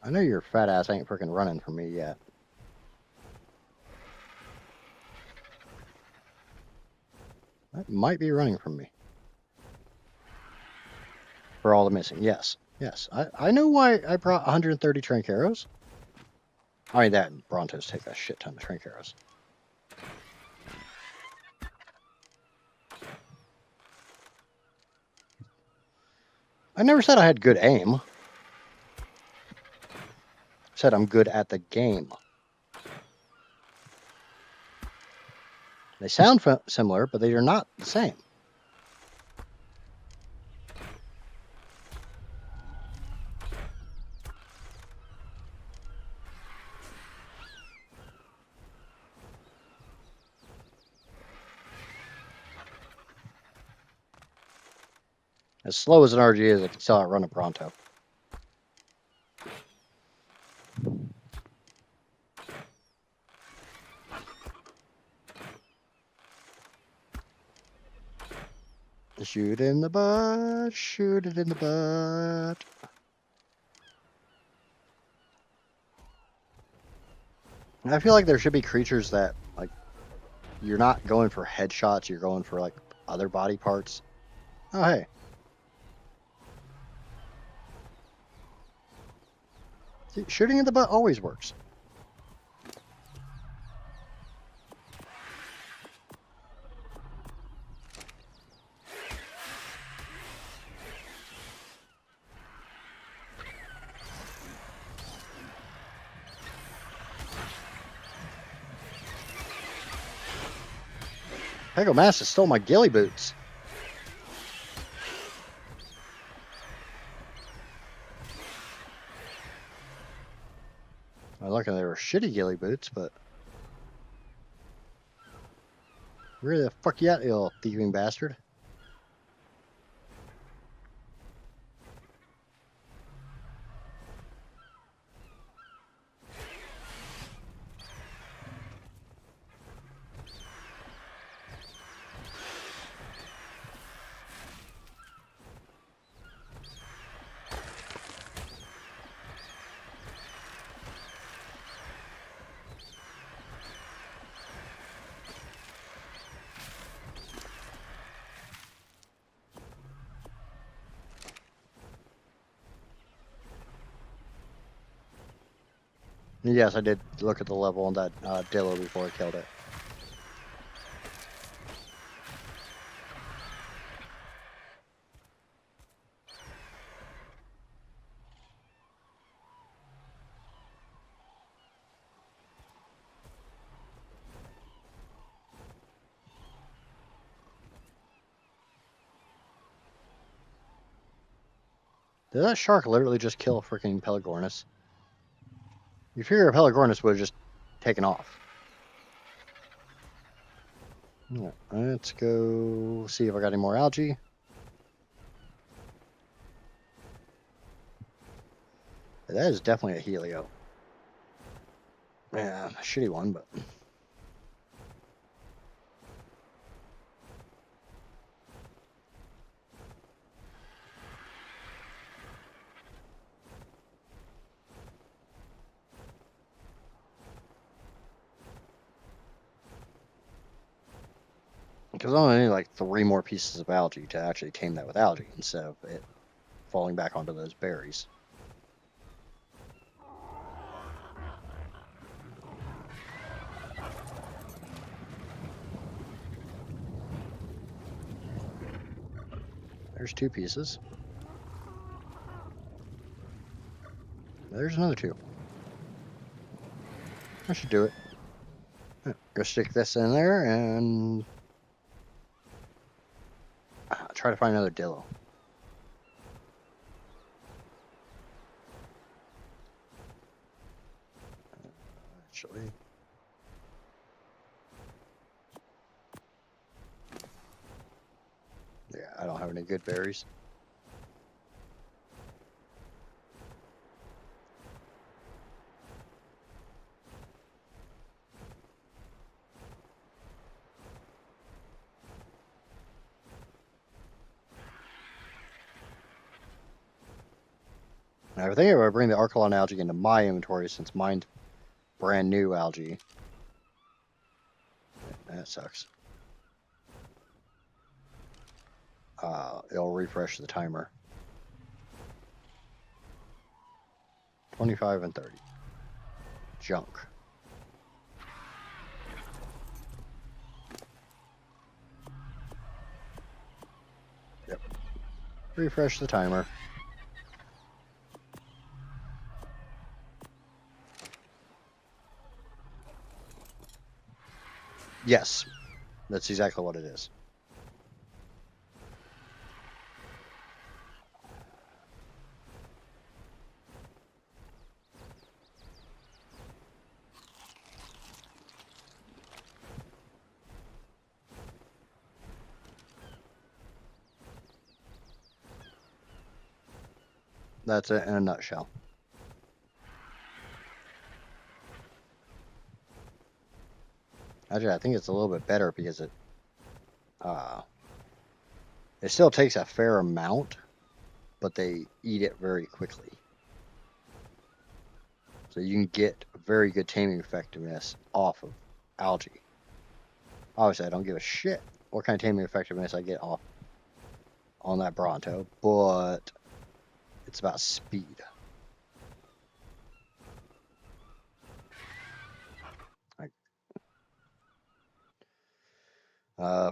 I know your fat ass ain't freaking running from me yet. That might be running from me. For all the missing. Yes. Yes. I know why I brought 130 trank arrows. I mean, that Brontos take a shit ton of trank arrows. I never said I had good aim. I said I'm good at the game. They sound similar, but they are not the same. As slow as an RG is, I can still outrun a Bronto. Shoot in the butt, shoot it in the butt. And I feel like there should be creatures that, like, you're not going for headshots, you're going for, like, other body parts. Oh, hey. See, shooting in the butt always works. Pego Massa stole my ghillie boots. I lucky they were shitty ghillie boots, but where the fuck you at, you little thieving bastard? Yes, I did look at the level on that Dillo before I killed it. Did that shark literally just kill a freaking Pelagornis? You figure a Pelagornis would have just taken off. Yeah, let's go see if I got any more algae. That is definitely a Helio. Yeah, a shitty one, but because I only need like 3 more pieces of algae to actually tame that with algae instead of it falling back onto those berries. There's 2 pieces. There's another 2. I should do it. Go stick this in there and try to find another Dillo. Actually, yeah, I don't have any good berries. I think I would bring the Archelon algae into my inventory since mine's brand new algae. That sucks. It'll refresh the timer. 25 and 30. Junk. Yep. Refresh the timer. Yes, that's exactly what it is. That's it in a nutshell. Actually, I think it's a little bit better because uh, it still takes a fair amount, but they eat it very quickly. So you can get very good taming effectiveness off of algae. Obviously, I don't give a shit what kind of taming effectiveness I get off on that Bronto, but it's about speed. Like,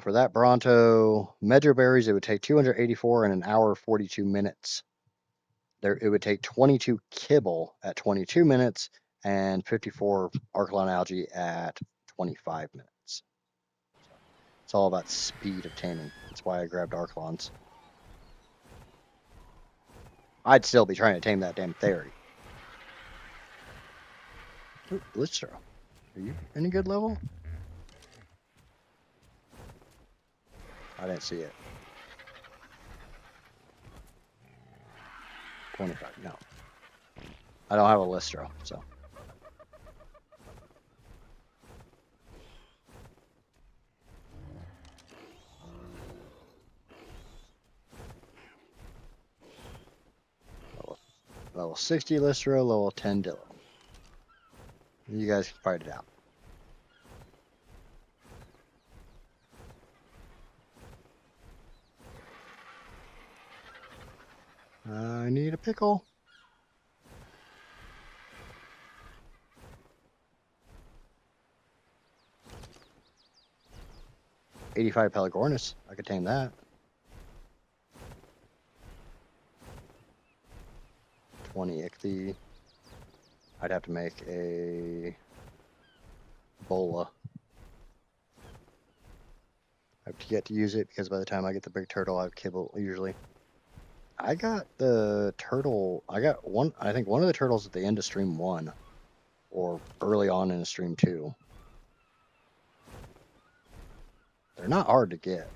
for that Bronto, Medjo berries, it would take 284 in an hour 42 minutes. It would take 22 kibble at 22 minutes and 54 Archelon algae at 25 minutes. So it's all about speed of taming. That's why I grabbed Archelons. I'd still be trying to tame that damn Theory. Ooh, Blitzer. Are you any good level? I didn't see it. 25. No. I don't have a Listro, so. Level 60 Listro, level 10 Dillo. You guys can fight it out. I need a pickle. 85 Pelagornis. I could tame that. 20 Ichthy. I'd have to make a Bola. I have to get to use it because by the time I get the big turtle, I have kibble usually. I got the turtle. I got one. I think one of the turtles at the end of stream 1, or early on in stream 2. They're not hard to get.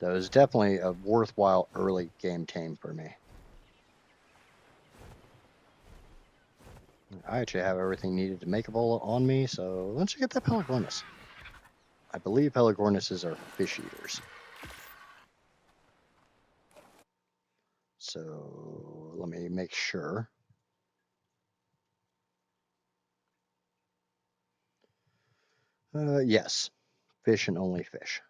That was definitely a worthwhile early game tame for me. I actually have everything needed to make a bowl on me, so let's get that Pelagornis. I believe Pelagornises are fish eaters. So let me make sure. Yes, fish and only fish.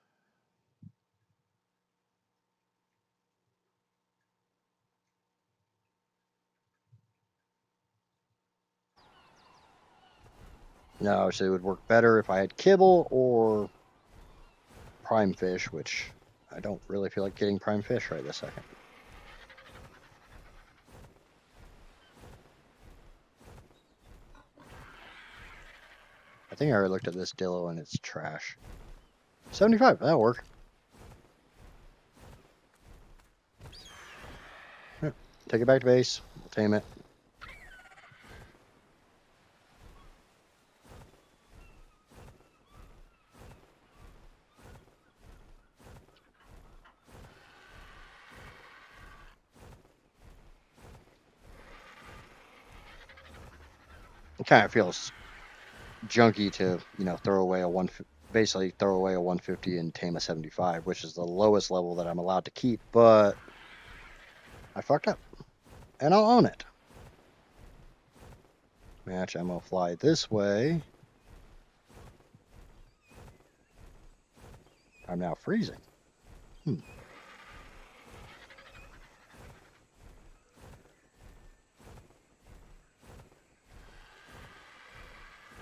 No, so it would work better if I had kibble or prime fish, which I don't really feel like getting prime fish right this second. I think I already looked at this Dillo and it's trash. 75, that'll work. Yeah, take it back to base. We'll tame it. It kind of feels junky to, throw away basically throw away a 150 and tame a 75, which is the lowest level that I'm allowed to keep, but I fucked up. And I'll own it. Match ammo fly this way. I'm now freezing.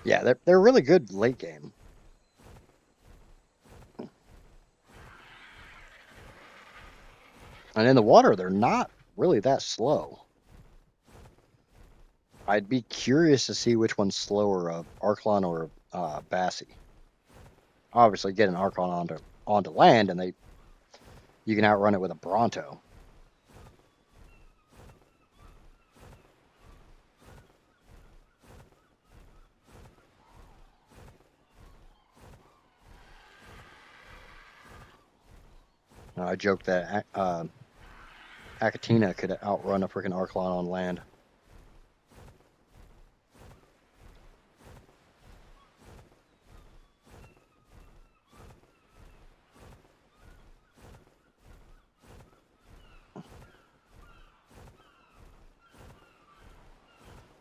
Yeah, they're really good late game. And in the water, they're not really that slow. I'd be curious to see which one's slower, Arclon or Bassie. Obviously, get an Arclon onto land, and you can outrun it with a Bronto. I joked that Akatina could outrun a freaking Arclon on land.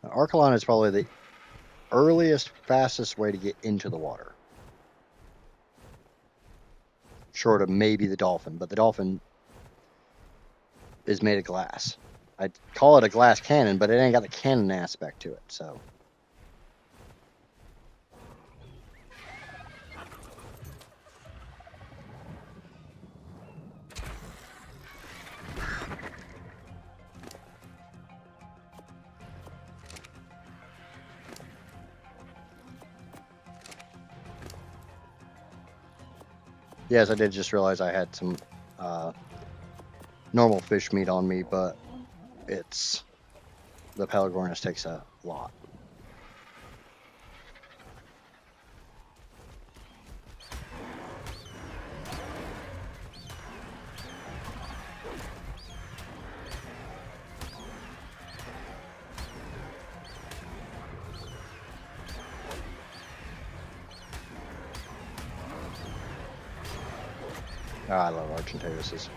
Arclon is probably the earliest, fastest way to get into the water. Short of maybe the Dolphin, but the Dolphin is made of glass. I'd call it a glass cannon, but it ain't got the cannon aspect to it, so. Yes, I did just realize I had some normal fish meat on me, but the Pelagornis takes a lot. Oh, I love Argentavis.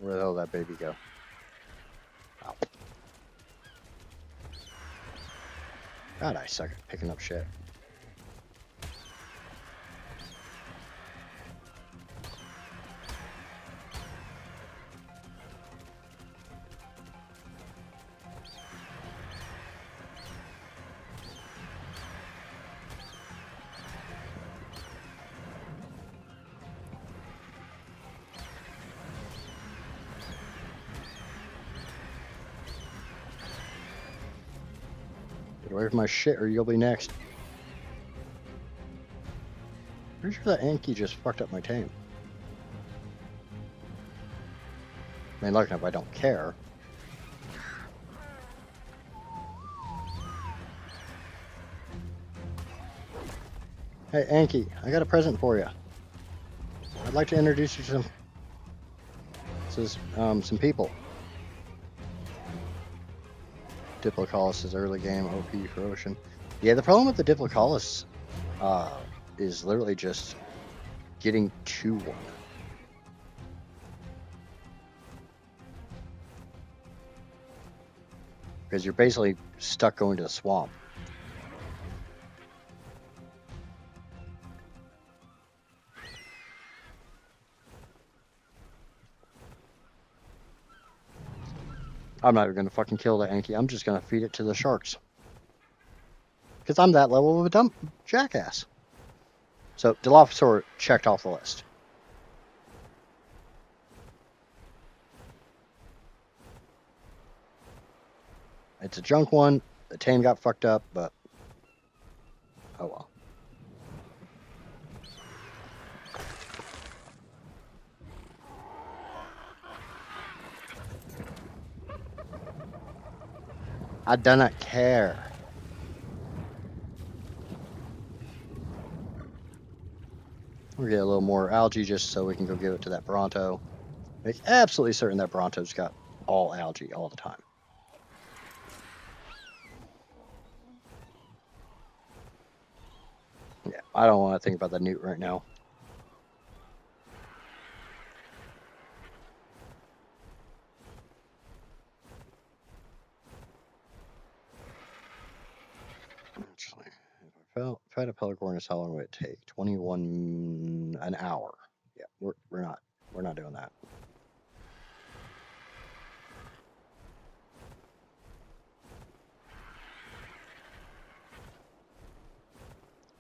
Where the hell did that baby go? Ow. God, I suck at picking up shit. Get away from my shit or you'll be next. Pretty sure that Anki just fucked up my tame. I mean, lucky enough, I don't care. Hey, Anki, I got a present for you. I'd like to introduce you to some people. Diplocaulus is early game, OP for Ocean. Yeah, the problem with the Diplocaulus is literally just getting to one. Because you're basically stuck going to the swamp. I'm not even going to fucking kill the Anki. I'm just going to feed it to the sharks. Because I'm that level of a dumb jackass. So, Dilophosaur checked off the list. It's a junk one. The tame got fucked up, but oh well. I do not care. We'll get a little more algae just so we can go give it to that Bronto. Make absolutely certain that Bronto's got all algae all the time. Yeah, I don't want to think about the newt right now. Actually, if I had a Pelagornis, how long would it take? 21 an hour. Yeah, we're not doing that.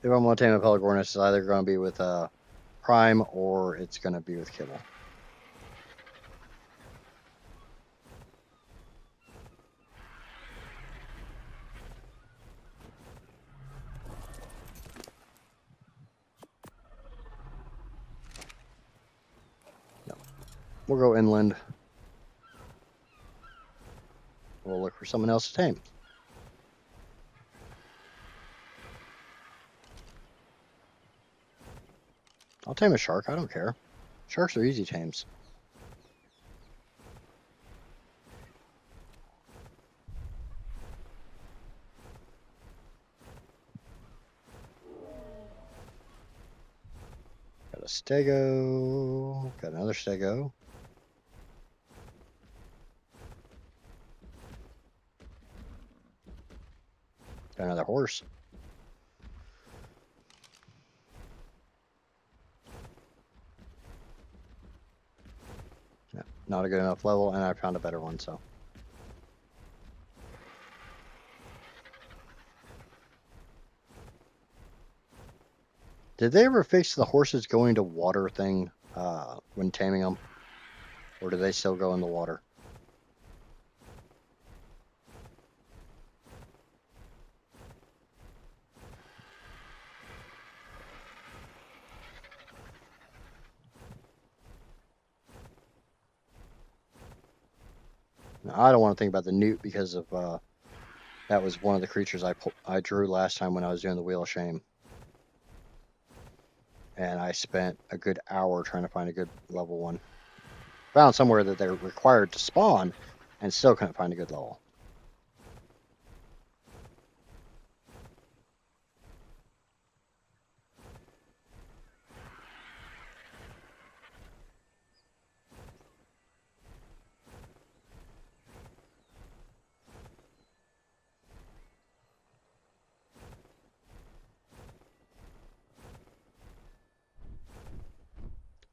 If I'm going to tame a Pelagornis, it's either going to be with Prime or it's going to be with Kibble. No, we'll go inland. We'll look for someone else to tame. I'll tame a shark. I don't care. Sharks are easy tames. Got a stego. Got another stego. Got another horse. Yeah, not a good enough level, and I found a better one, so. Did they ever fix the horses going to water thing when taming them? Or do they still go in the water? Now, I don't want to think about the newt because of that was one of the creatures I drew last time when I was doing the Wheel of Shame. And I spent a good hour trying to find a good level one. Found somewhere that they're required to spawn and still couldn't find a good level.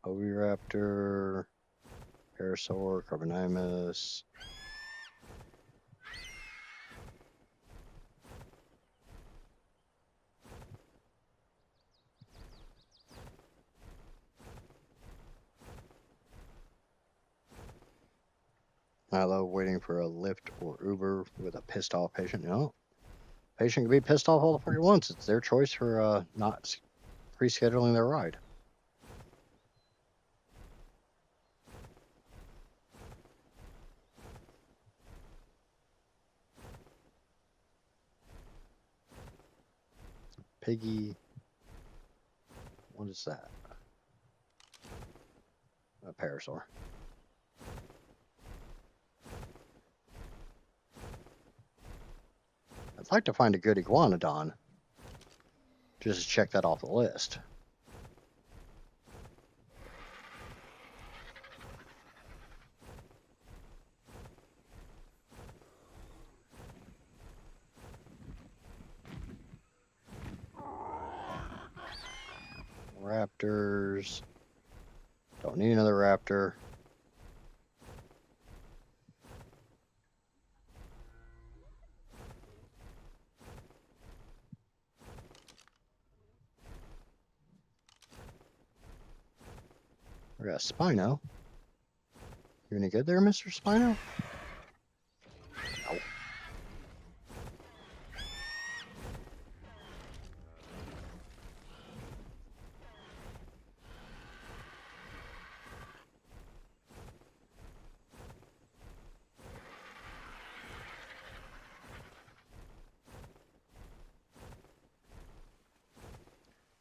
Oviraptor, Parasaur, Carbonimus. I love waiting for a Lyft or Uber with a pissed off patient. No, Patient can be pissed off all the fucking once. It's their choice for not pre-scheduling their ride. Piggy. What is that? A parasaur. I'd like to find a good iguanodon. Just to check that off the list. Raptors. Don't need another raptor. We got Spino. You any good there, Mr. Spino? No.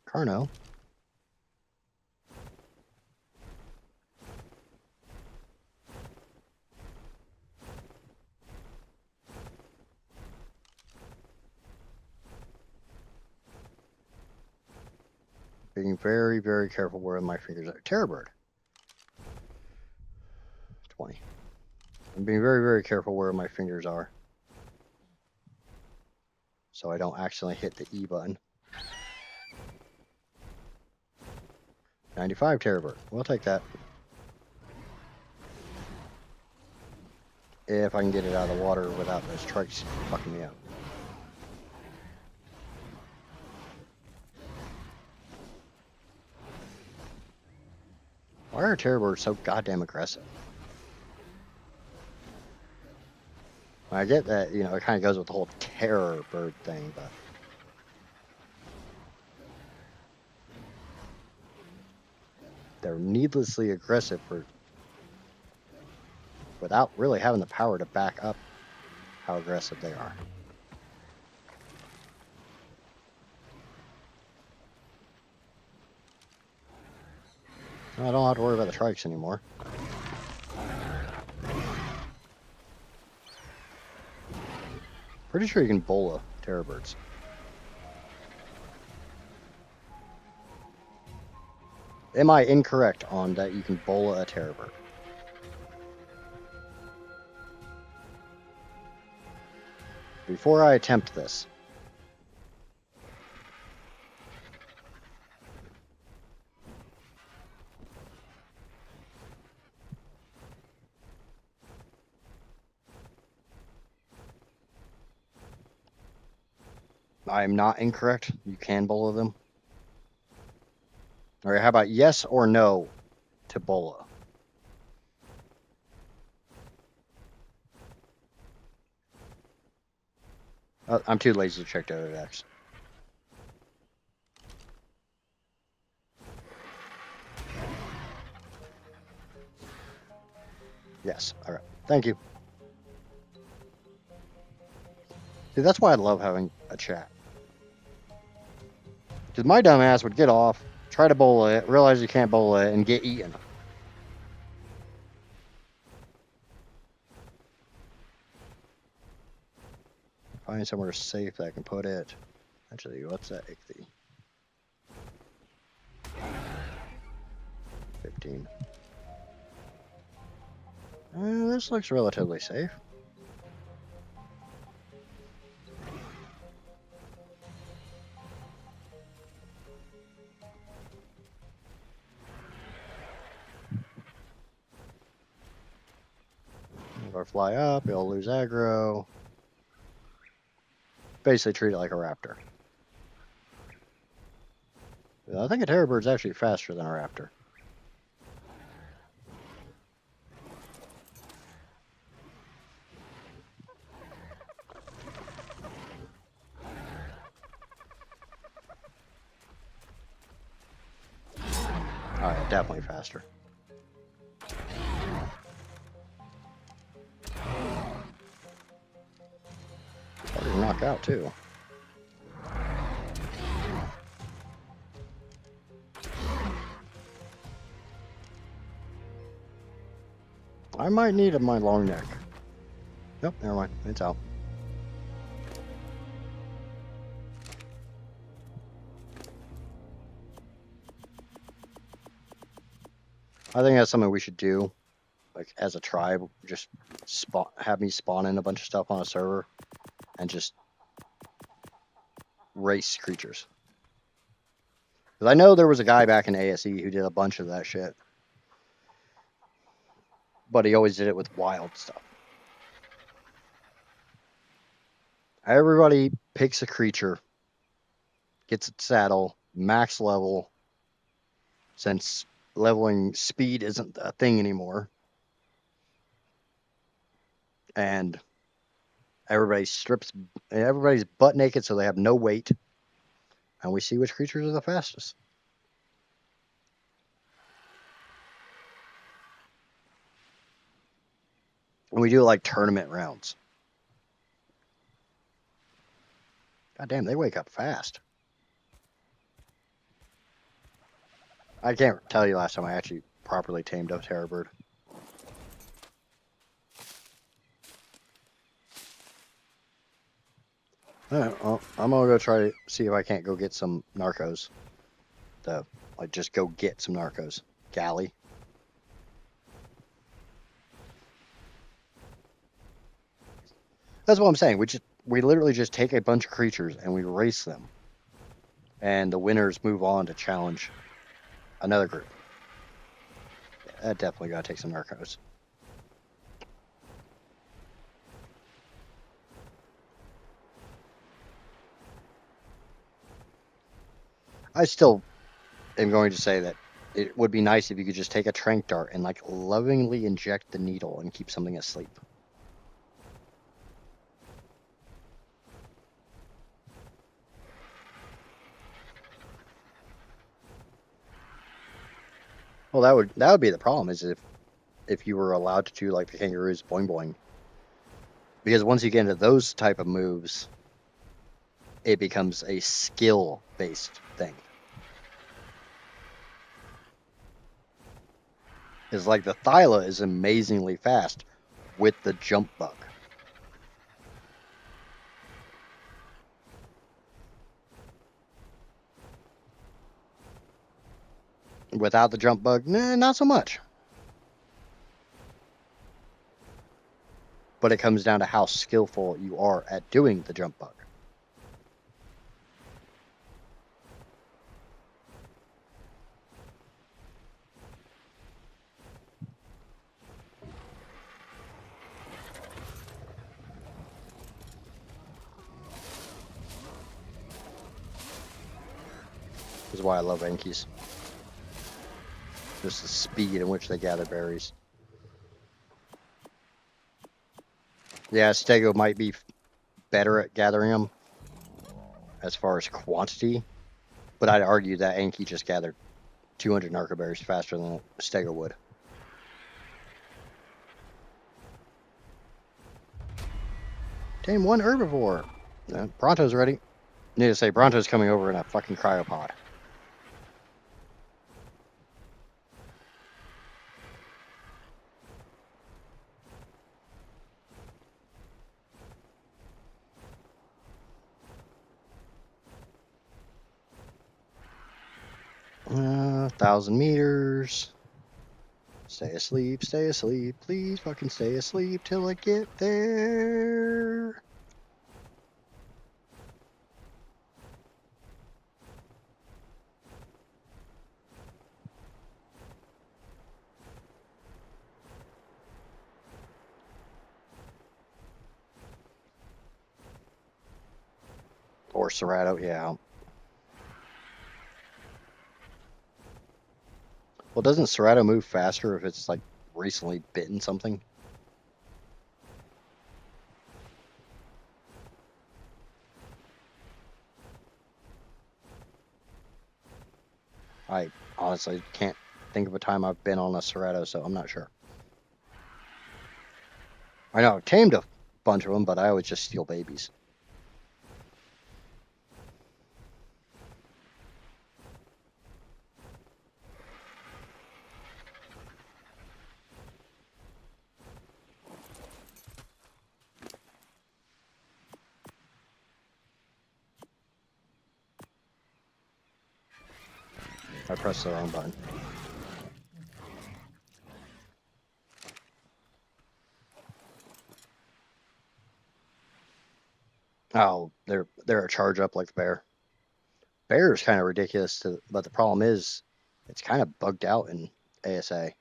Carno. Being very, very careful where my fingers are. Terrorbird. 20. I'm being very, very careful where my fingers are. So I don't accidentally hit the E button. 95 Terrorbird. We'll take that. If I can get it out of the water without those trikes fucking me up. Why are Terrorbirds so goddamn aggressive? I get that, you know, it kind of goes with the whole terror bird thing, but they're needlessly aggressive without really having the power to back up how aggressive they are. I don't have to worry about the trikes anymore. Pretty sure you can bola terrorbirds. Am I incorrect on that you can bola a terrorbird? Before I attempt this. I am not incorrect. You can bola them. All right, how about yes or no to bola? I'm too lazy to check the other decks. Yes. All right. Thank you. See, that's why I love having a chat. Because my dumb ass would get off, try to bola it, realize you can't bola it, and get eaten. Find somewhere safe that I can put it. Actually, what's that ichthy? 15. This looks relatively safe. If I fly up, it'll lose aggro. Basically treat it like a raptor. I think a terrorbird's actually faster than a raptor. definitely faster. Hard to knock out too. I might need my long neck. Nope, never mind. It's out. I think that's something we should do, like as a tribe. Just have me spawn in a bunch of stuff on a server, and just race creatures. Because I know there was a guy back in ASE who did a bunch of that shit, but he always did it with wild stuff. Everybody picks a creature, gets its saddle, max level, since leveling speed isn't a thing anymore. And everybody's butt naked so they have no weight. And we see which creatures are the fastest. And we do it like tournament rounds. God damn, they wake up fast. I can't tell you last time I actually properly tamed a terror bird. Alright, well, I'm gonna go try to see if I can't go get some narcos. Just go get some narcos. Galley. That's what I'm saying. We literally just take a bunch of creatures and we race them. And the winners move on to challenge another group. Yeah, that definitely gotta take some narcos. I still am going to say that it would be nice if you could just take a trank dart and like lovingly inject the needle and keep something asleep. Well, that would be the problem is if you were allowed to do like the kangaroos boing boing. Because once you get into those type of moves, it becomes a skill based thing. It's like the Thyla is amazingly fast with the jump bug. Without the jump bug, nah, not so much. But it comes down to how skillful you are at doing the jump bug. This is why I love Enkies. Just the speed in which they gather berries. Yeah, Stego might be better at gathering them as far as quantity, but I'd argue that Enki just gathered 200 narco berries faster than Stego would. Tame one herbivore. Bronto's ready. Need to say Bronto's coming over in a fucking cryopod. Uh, 1,000 meters. Stay asleep, please fucking stay asleep till I get there. Or Serato, yeah. Well, doesn't Serato move faster if it's like recently bitten something? I honestly can't think of a time I've been on a Cerrato, so I'm not sure. I know I've tamed a bunch of them, but I always just steal babies. I pressed the wrong button. Oh, they're a charge up like the bear. Bear is kind of ridiculous, but the problem is it's kind of bugged out in ASA.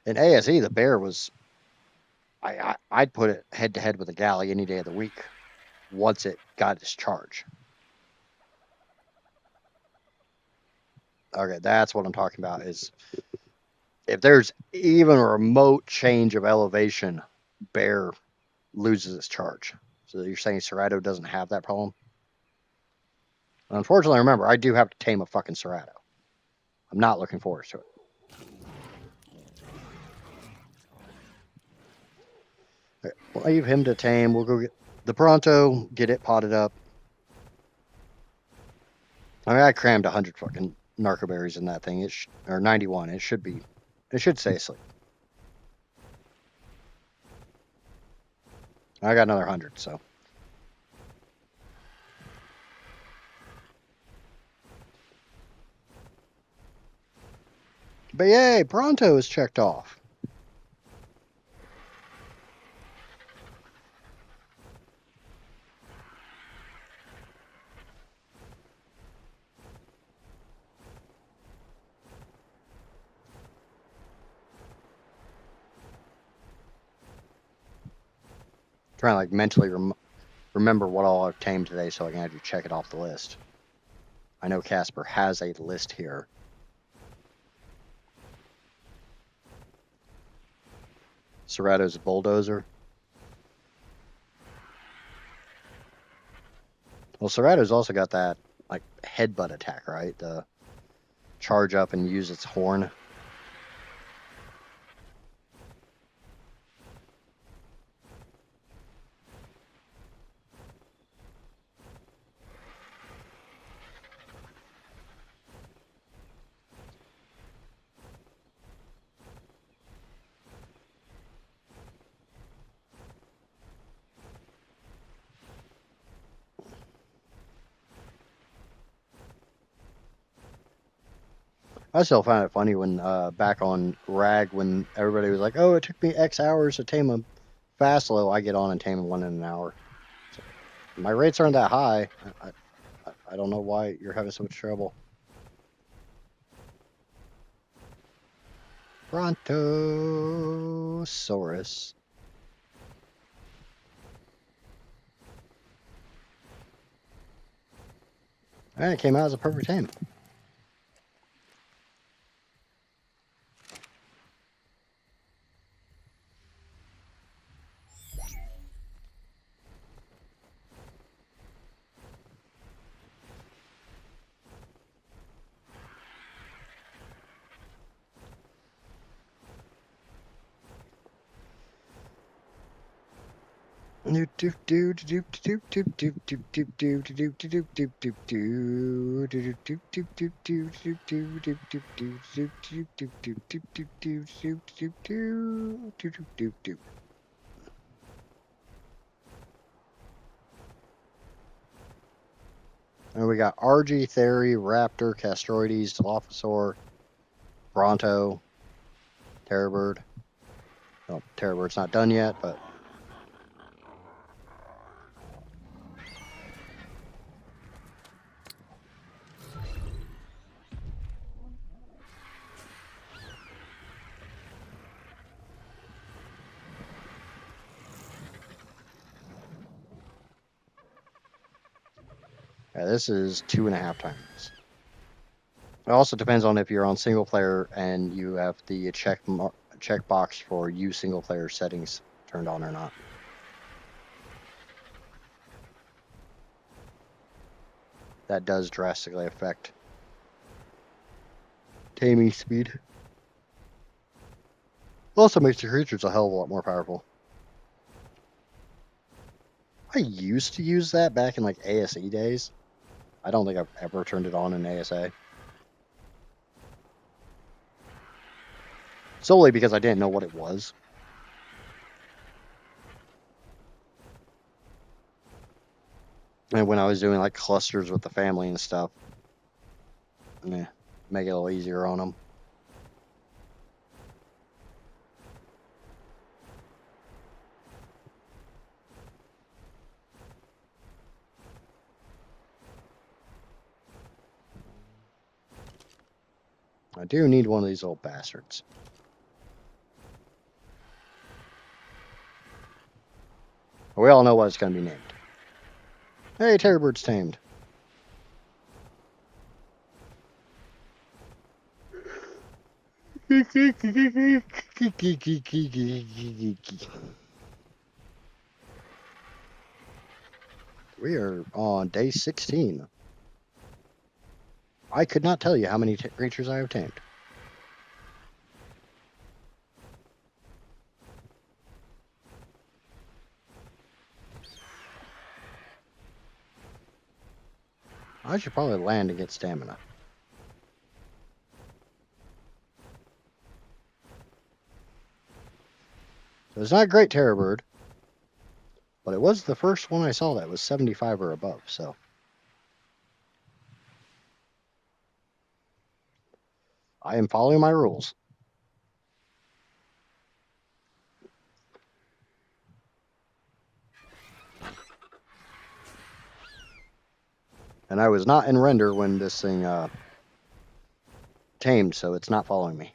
In ASE, the bear was I'd put it head to head with a galley any day of the week once it got its charge. Okay, that's what I'm talking about. Is if there's even a remote change of elevation, bear loses its charge. So you're saying Cerrato doesn't have that problem? Unfortunately, remember, I do have to tame a fucking Cerrato. I'm not looking forward to it. Okay, we'll leave him to tame. We'll go get the Pronto, get it potted up. I mean, I crammed 100 fucking narcoberries in that thing. Or 91. It should stay asleep. I got another 100, so. But yay, Pronto is checked off. Trying to like mentally remember what all I've tamed today so I can actually check it off the list. I know Casper has a list here. Cerrato's a bulldozer. Well, Cerrato's also got that like headbutt attack, right? The charge up and use its horn. I still find it funny when back on Rag when everybody was like, "Oh, it took me X hours to tame a Fastlow." I get on and tame one in an hour. So my rates aren't that high. I don't know why you're having so much trouble. Brontosaurus. And it came out as a perfect tame. And we got RG Theory, Raptor, Castroides, Dilophosaur, Bronto, Terrorbird. Oh, Terrorbird's not done yet, but yeah, this is 2.5 times. It also depends on if you're on single player and you have the check box for use single player settings turned on or not. that does drastically affect taming speed. Also makes the creatures a hell of a lot more powerful. I used to use that back in like ASE days. I don't think I've ever turned it on in ASA. Solely because I didn't know what it was. And when I was doing like clusters with the family and stuff, make it a little easier on them. I do need one of these old bastards. We all know what it's going to be named. Hey, Terrorbird's tamed. We are on day 16. I could not tell you how many creatures I have tamed. I should probably land and get stamina. So it's not a great Terrorbird, but it was the first one I saw that was 75 or above, so. I am following my rules. And I was not in render when this thing tamed, so it's not following me.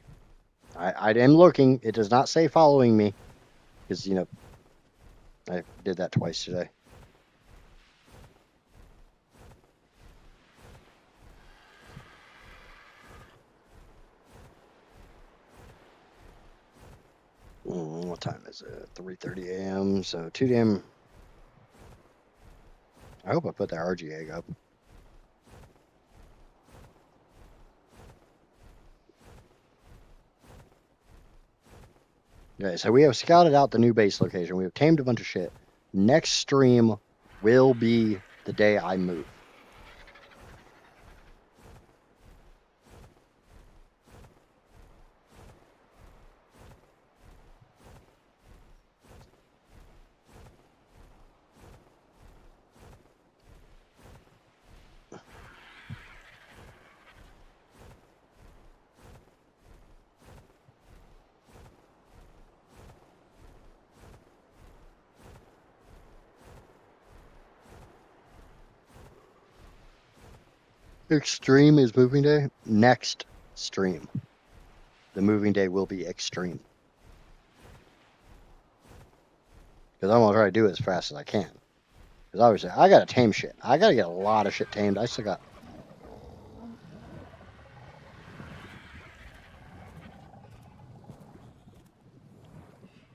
I am looking. It does not say following me, because, you know, I did that twice today. What time is it? 3:30 a.m. So 2 damn. I hope I put that RG egg up. Okay, so we have scouted out the new base location. We have tamed a bunch of shit. Next stream will be the day I move. Extreme is moving day. Next stream, the moving day will be extreme. Because I'm going to try to do it as fast as I can. Because obviously, I got to tame shit. I got to get a lot of shit tamed. I still got.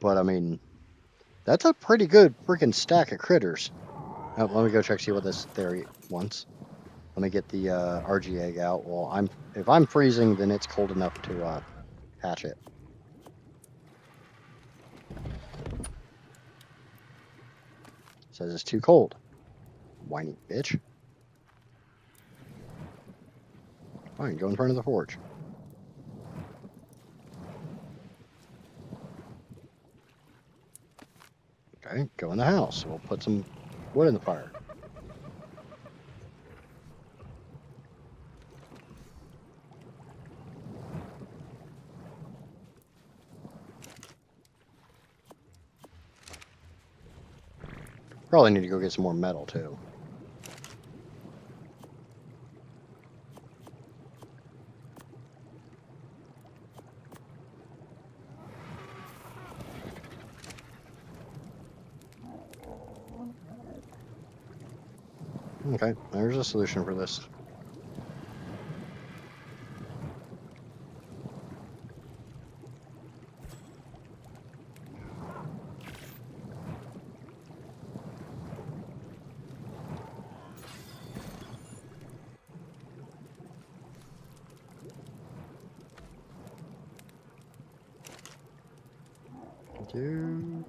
But I mean, that's a pretty good freaking stack of critters. Oh, let me go check see what this theory wants. Let me get the RG egg out. Well, if I'm freezing, then it's cold enough to hatch it. Says it's too cold. Whiny bitch. Fine, go in front of the forge. Okay, go in the house. We'll put some wood in the fire. Probably need to go get some more metal too. Okay, there's a solution for this. Dude.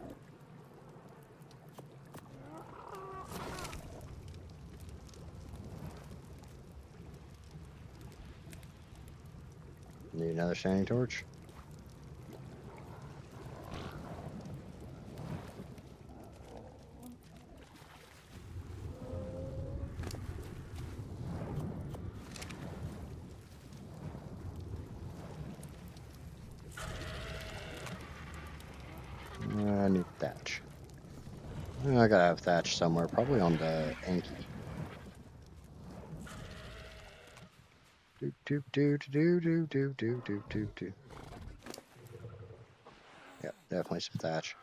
Need another shining torch? I need thatch. I gotta have thatch somewhere, probably on the Anki. Do do do do do do do do do do. Yep, definitely some thatch.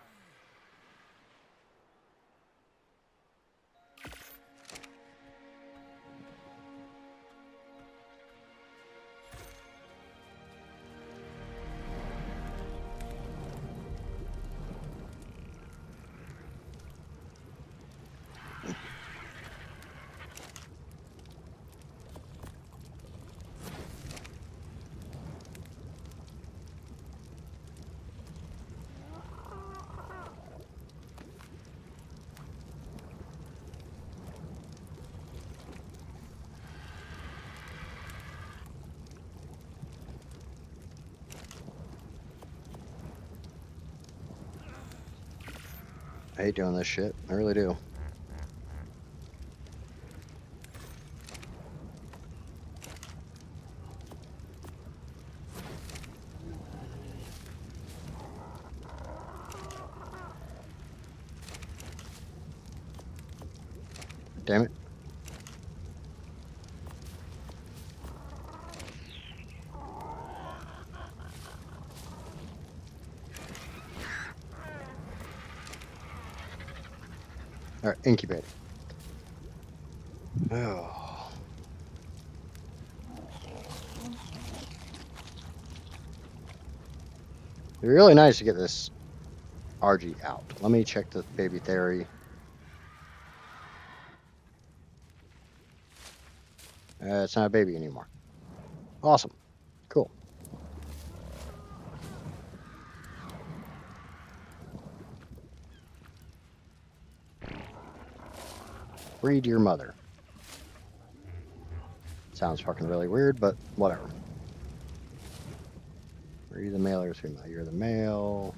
I hate doing this shit. I really do. Damn it. Alright, incubate. Oh. It'd be really nice to get this RG out. Let me check the baby theory. It's not a baby anymore. Awesome. Cool. Breed your mother. Sounds fucking really weird, but whatever. Are you the male or female? You're the male.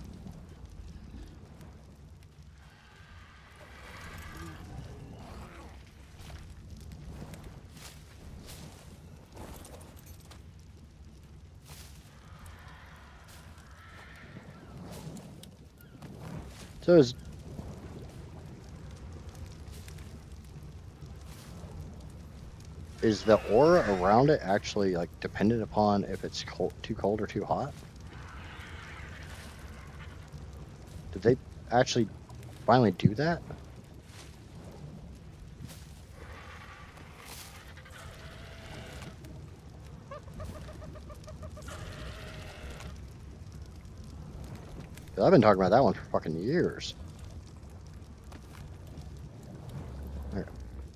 So is the aura around it actually like dependent upon if it's cold, too cold or too hot? Did they actually finally do that? I've been talking about that one for fucking years. There.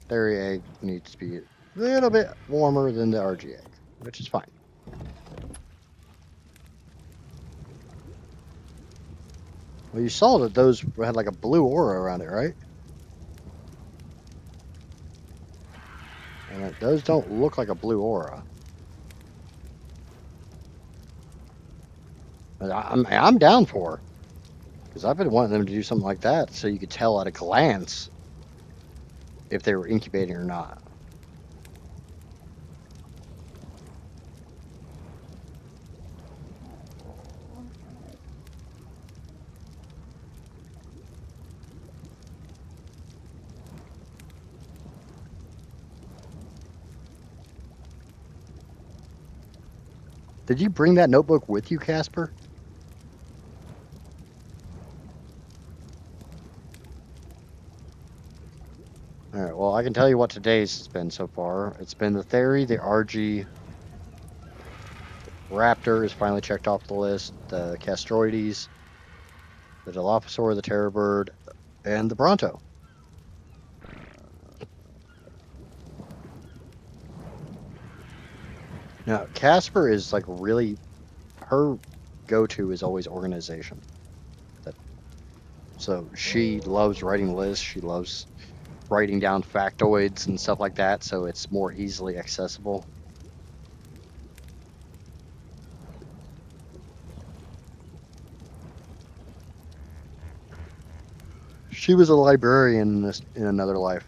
Dairy egg needs to be a little bit warmer than the RG egg, which is fine. Well, you saw that those had like a blue aura around it, right? And those don't look like a blue aura. But I'm down for, because I've been wanting them to do something like that so you could tell at a glance if they were incubating or not. Did you bring that notebook with you, Casper? All right, well, I can tell you what today's has been so far. It's been the Theory, the RG, Raptor is finally checked off the list, the Castroides, the Dilophosaur, the Terror Bird, and the Bronto. Now, Casper is like really, her go-to is always organization. That So she loves writing lists. She loves writing down factoids and stuff like that, so it's more easily accessible. She was a librarian in another life.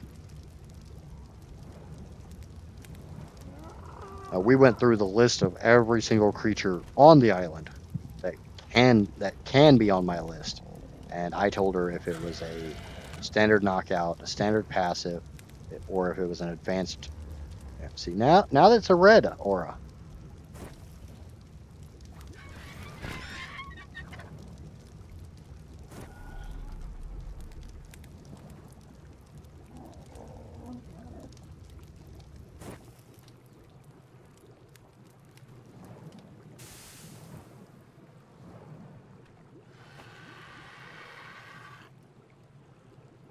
We went through the list of every single creature on the island that can be on my list, and I told her if it was a standard knockout, a standard passive, or if it was an advanced. Yeah, see, now that's a red aura.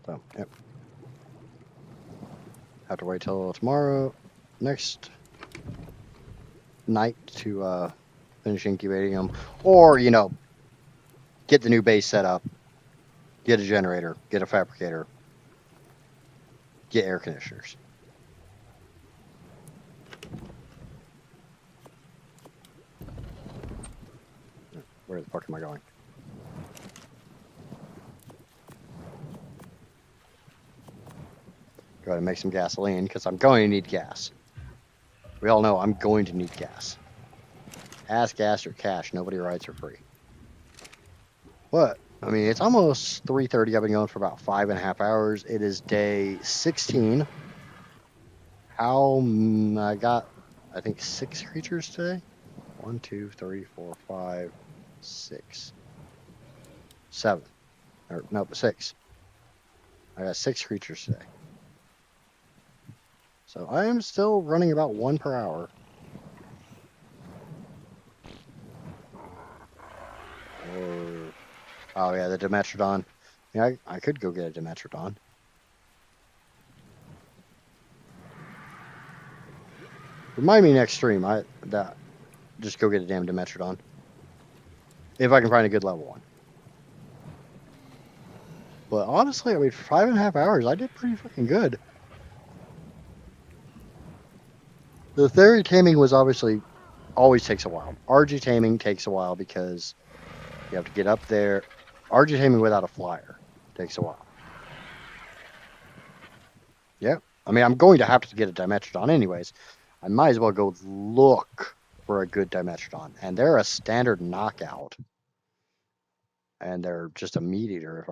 So yep, have to wait till tomorrow, next night to finish incubating them, or get the new base set up, get a generator, get a fabricator, get air conditioners. Where the fuck am I going? Go ahead and make some gasoline because I'm going to need gas. We all know I'm going to need gas. Ask gas or cash. Nobody rides for free. What? I mean, it's almost 3:30. I've been going for about 5.5 hours. It is day 16. I got, I think, 6 creatures today. 1, 2, 3, 4, 5, 6, 7. Or no, 6. I got 6 creatures today. So I am still running about 1 per hour. Oh yeah, the Dimetrodon. Yeah, I could go get a Dimetrodon. Remind me next stream. Just go get a damn Dimetrodon. If I can find a good level one. But honestly, I mean, for 5.5 hours, I did pretty fucking good. The theory taming was obviously always takes a while. RG taming takes a while because you have to get up there. RG taming without a flyer takes a while. Yep. I mean, I'm going to have to get a Dimetrodon anyways. I might as well go look for a good Dimetrodon. And they're a standard knockout. And they're just a meat eater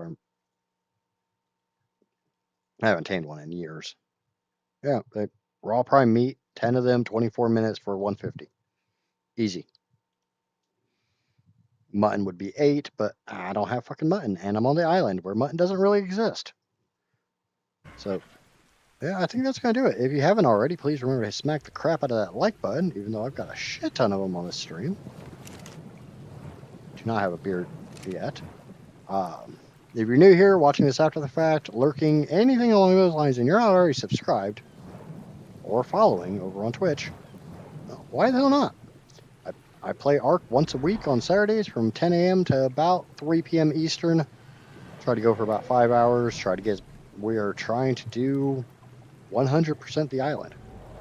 I haven't tamed one in years. Yeah, raw prime meat, 10 of them, 24 minutes for 150. Easy. Mutton would be 8, but I don't have fucking mutton, and I'm on the island where mutton doesn't really exist. So, yeah, I think that's going to do it. If you haven't already, please remember to smack the crap out of that like button, even though I've got a shit ton of them on this stream. Do not have a beard yet. If you're new here, watching this after the fact, lurking, anything along those lines, and you're not already subscribed or following over on Twitch, why the hell not? I play ARK once a week on Saturdays from 10 a.m. to about 3 p.m. Eastern. Try to go for about 5 hours. We are trying to do 100% the island.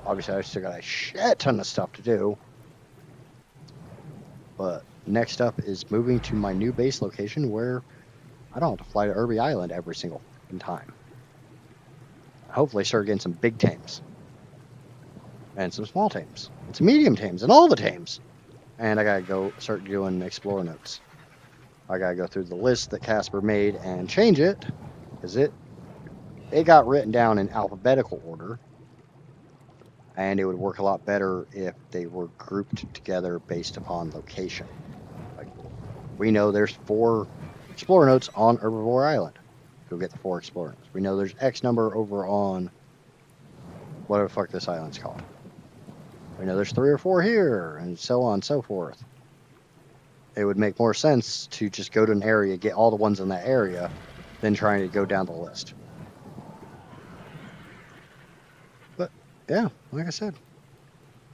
Obviously, I still got a shit ton of stuff to do. But next up is moving to my new base location where I don't have to fly to Irby Island every single time. Hopefully start getting some big tames. And some small tames. And some medium tames. And all the tames. And I gotta go start doing explore notes. I gotta go through the list that Casper made and change it. Because it got written down in alphabetical order. And it would work a lot better if they were grouped together based upon location. Like, we know there's 4 Explorer notes on Herbivore Island. Go get the 4 Explorer notes. We know there's X number over on whatever the fuck this island's called. We know there's 3 or 4 here, and so on and so forth. It would make more sense to just go to an area, get all the ones in that area, than trying to go down the list. But, yeah, like I said,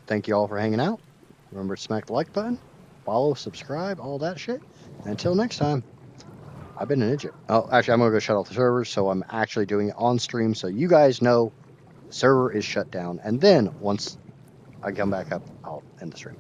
thank you all for hanging out. Remember to smack the like button, follow, subscribe, all that shit. And until next time. I've been an idiot. Oh, actually, I'm gonna go shut off the server, so I'm actually doing it on stream, so you guys know the server is shut down. And then once I come back up, I'll end the stream.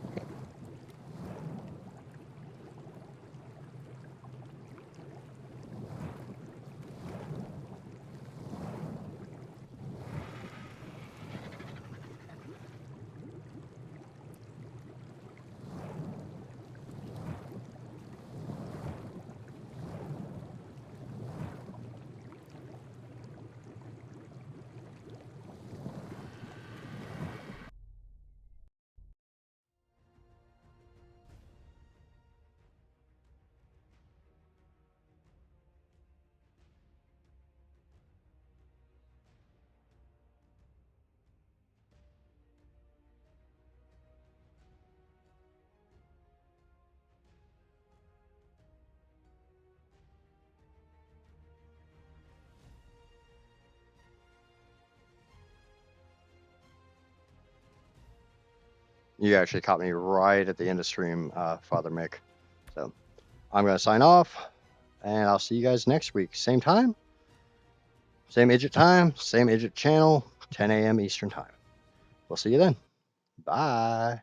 You actually caught me right at the end of stream, Father Mick. So I'm gonna sign off, and I'll see you guys next week. Same time, same idjit channel, 10 a.m. Eastern time. We'll see you then. Bye.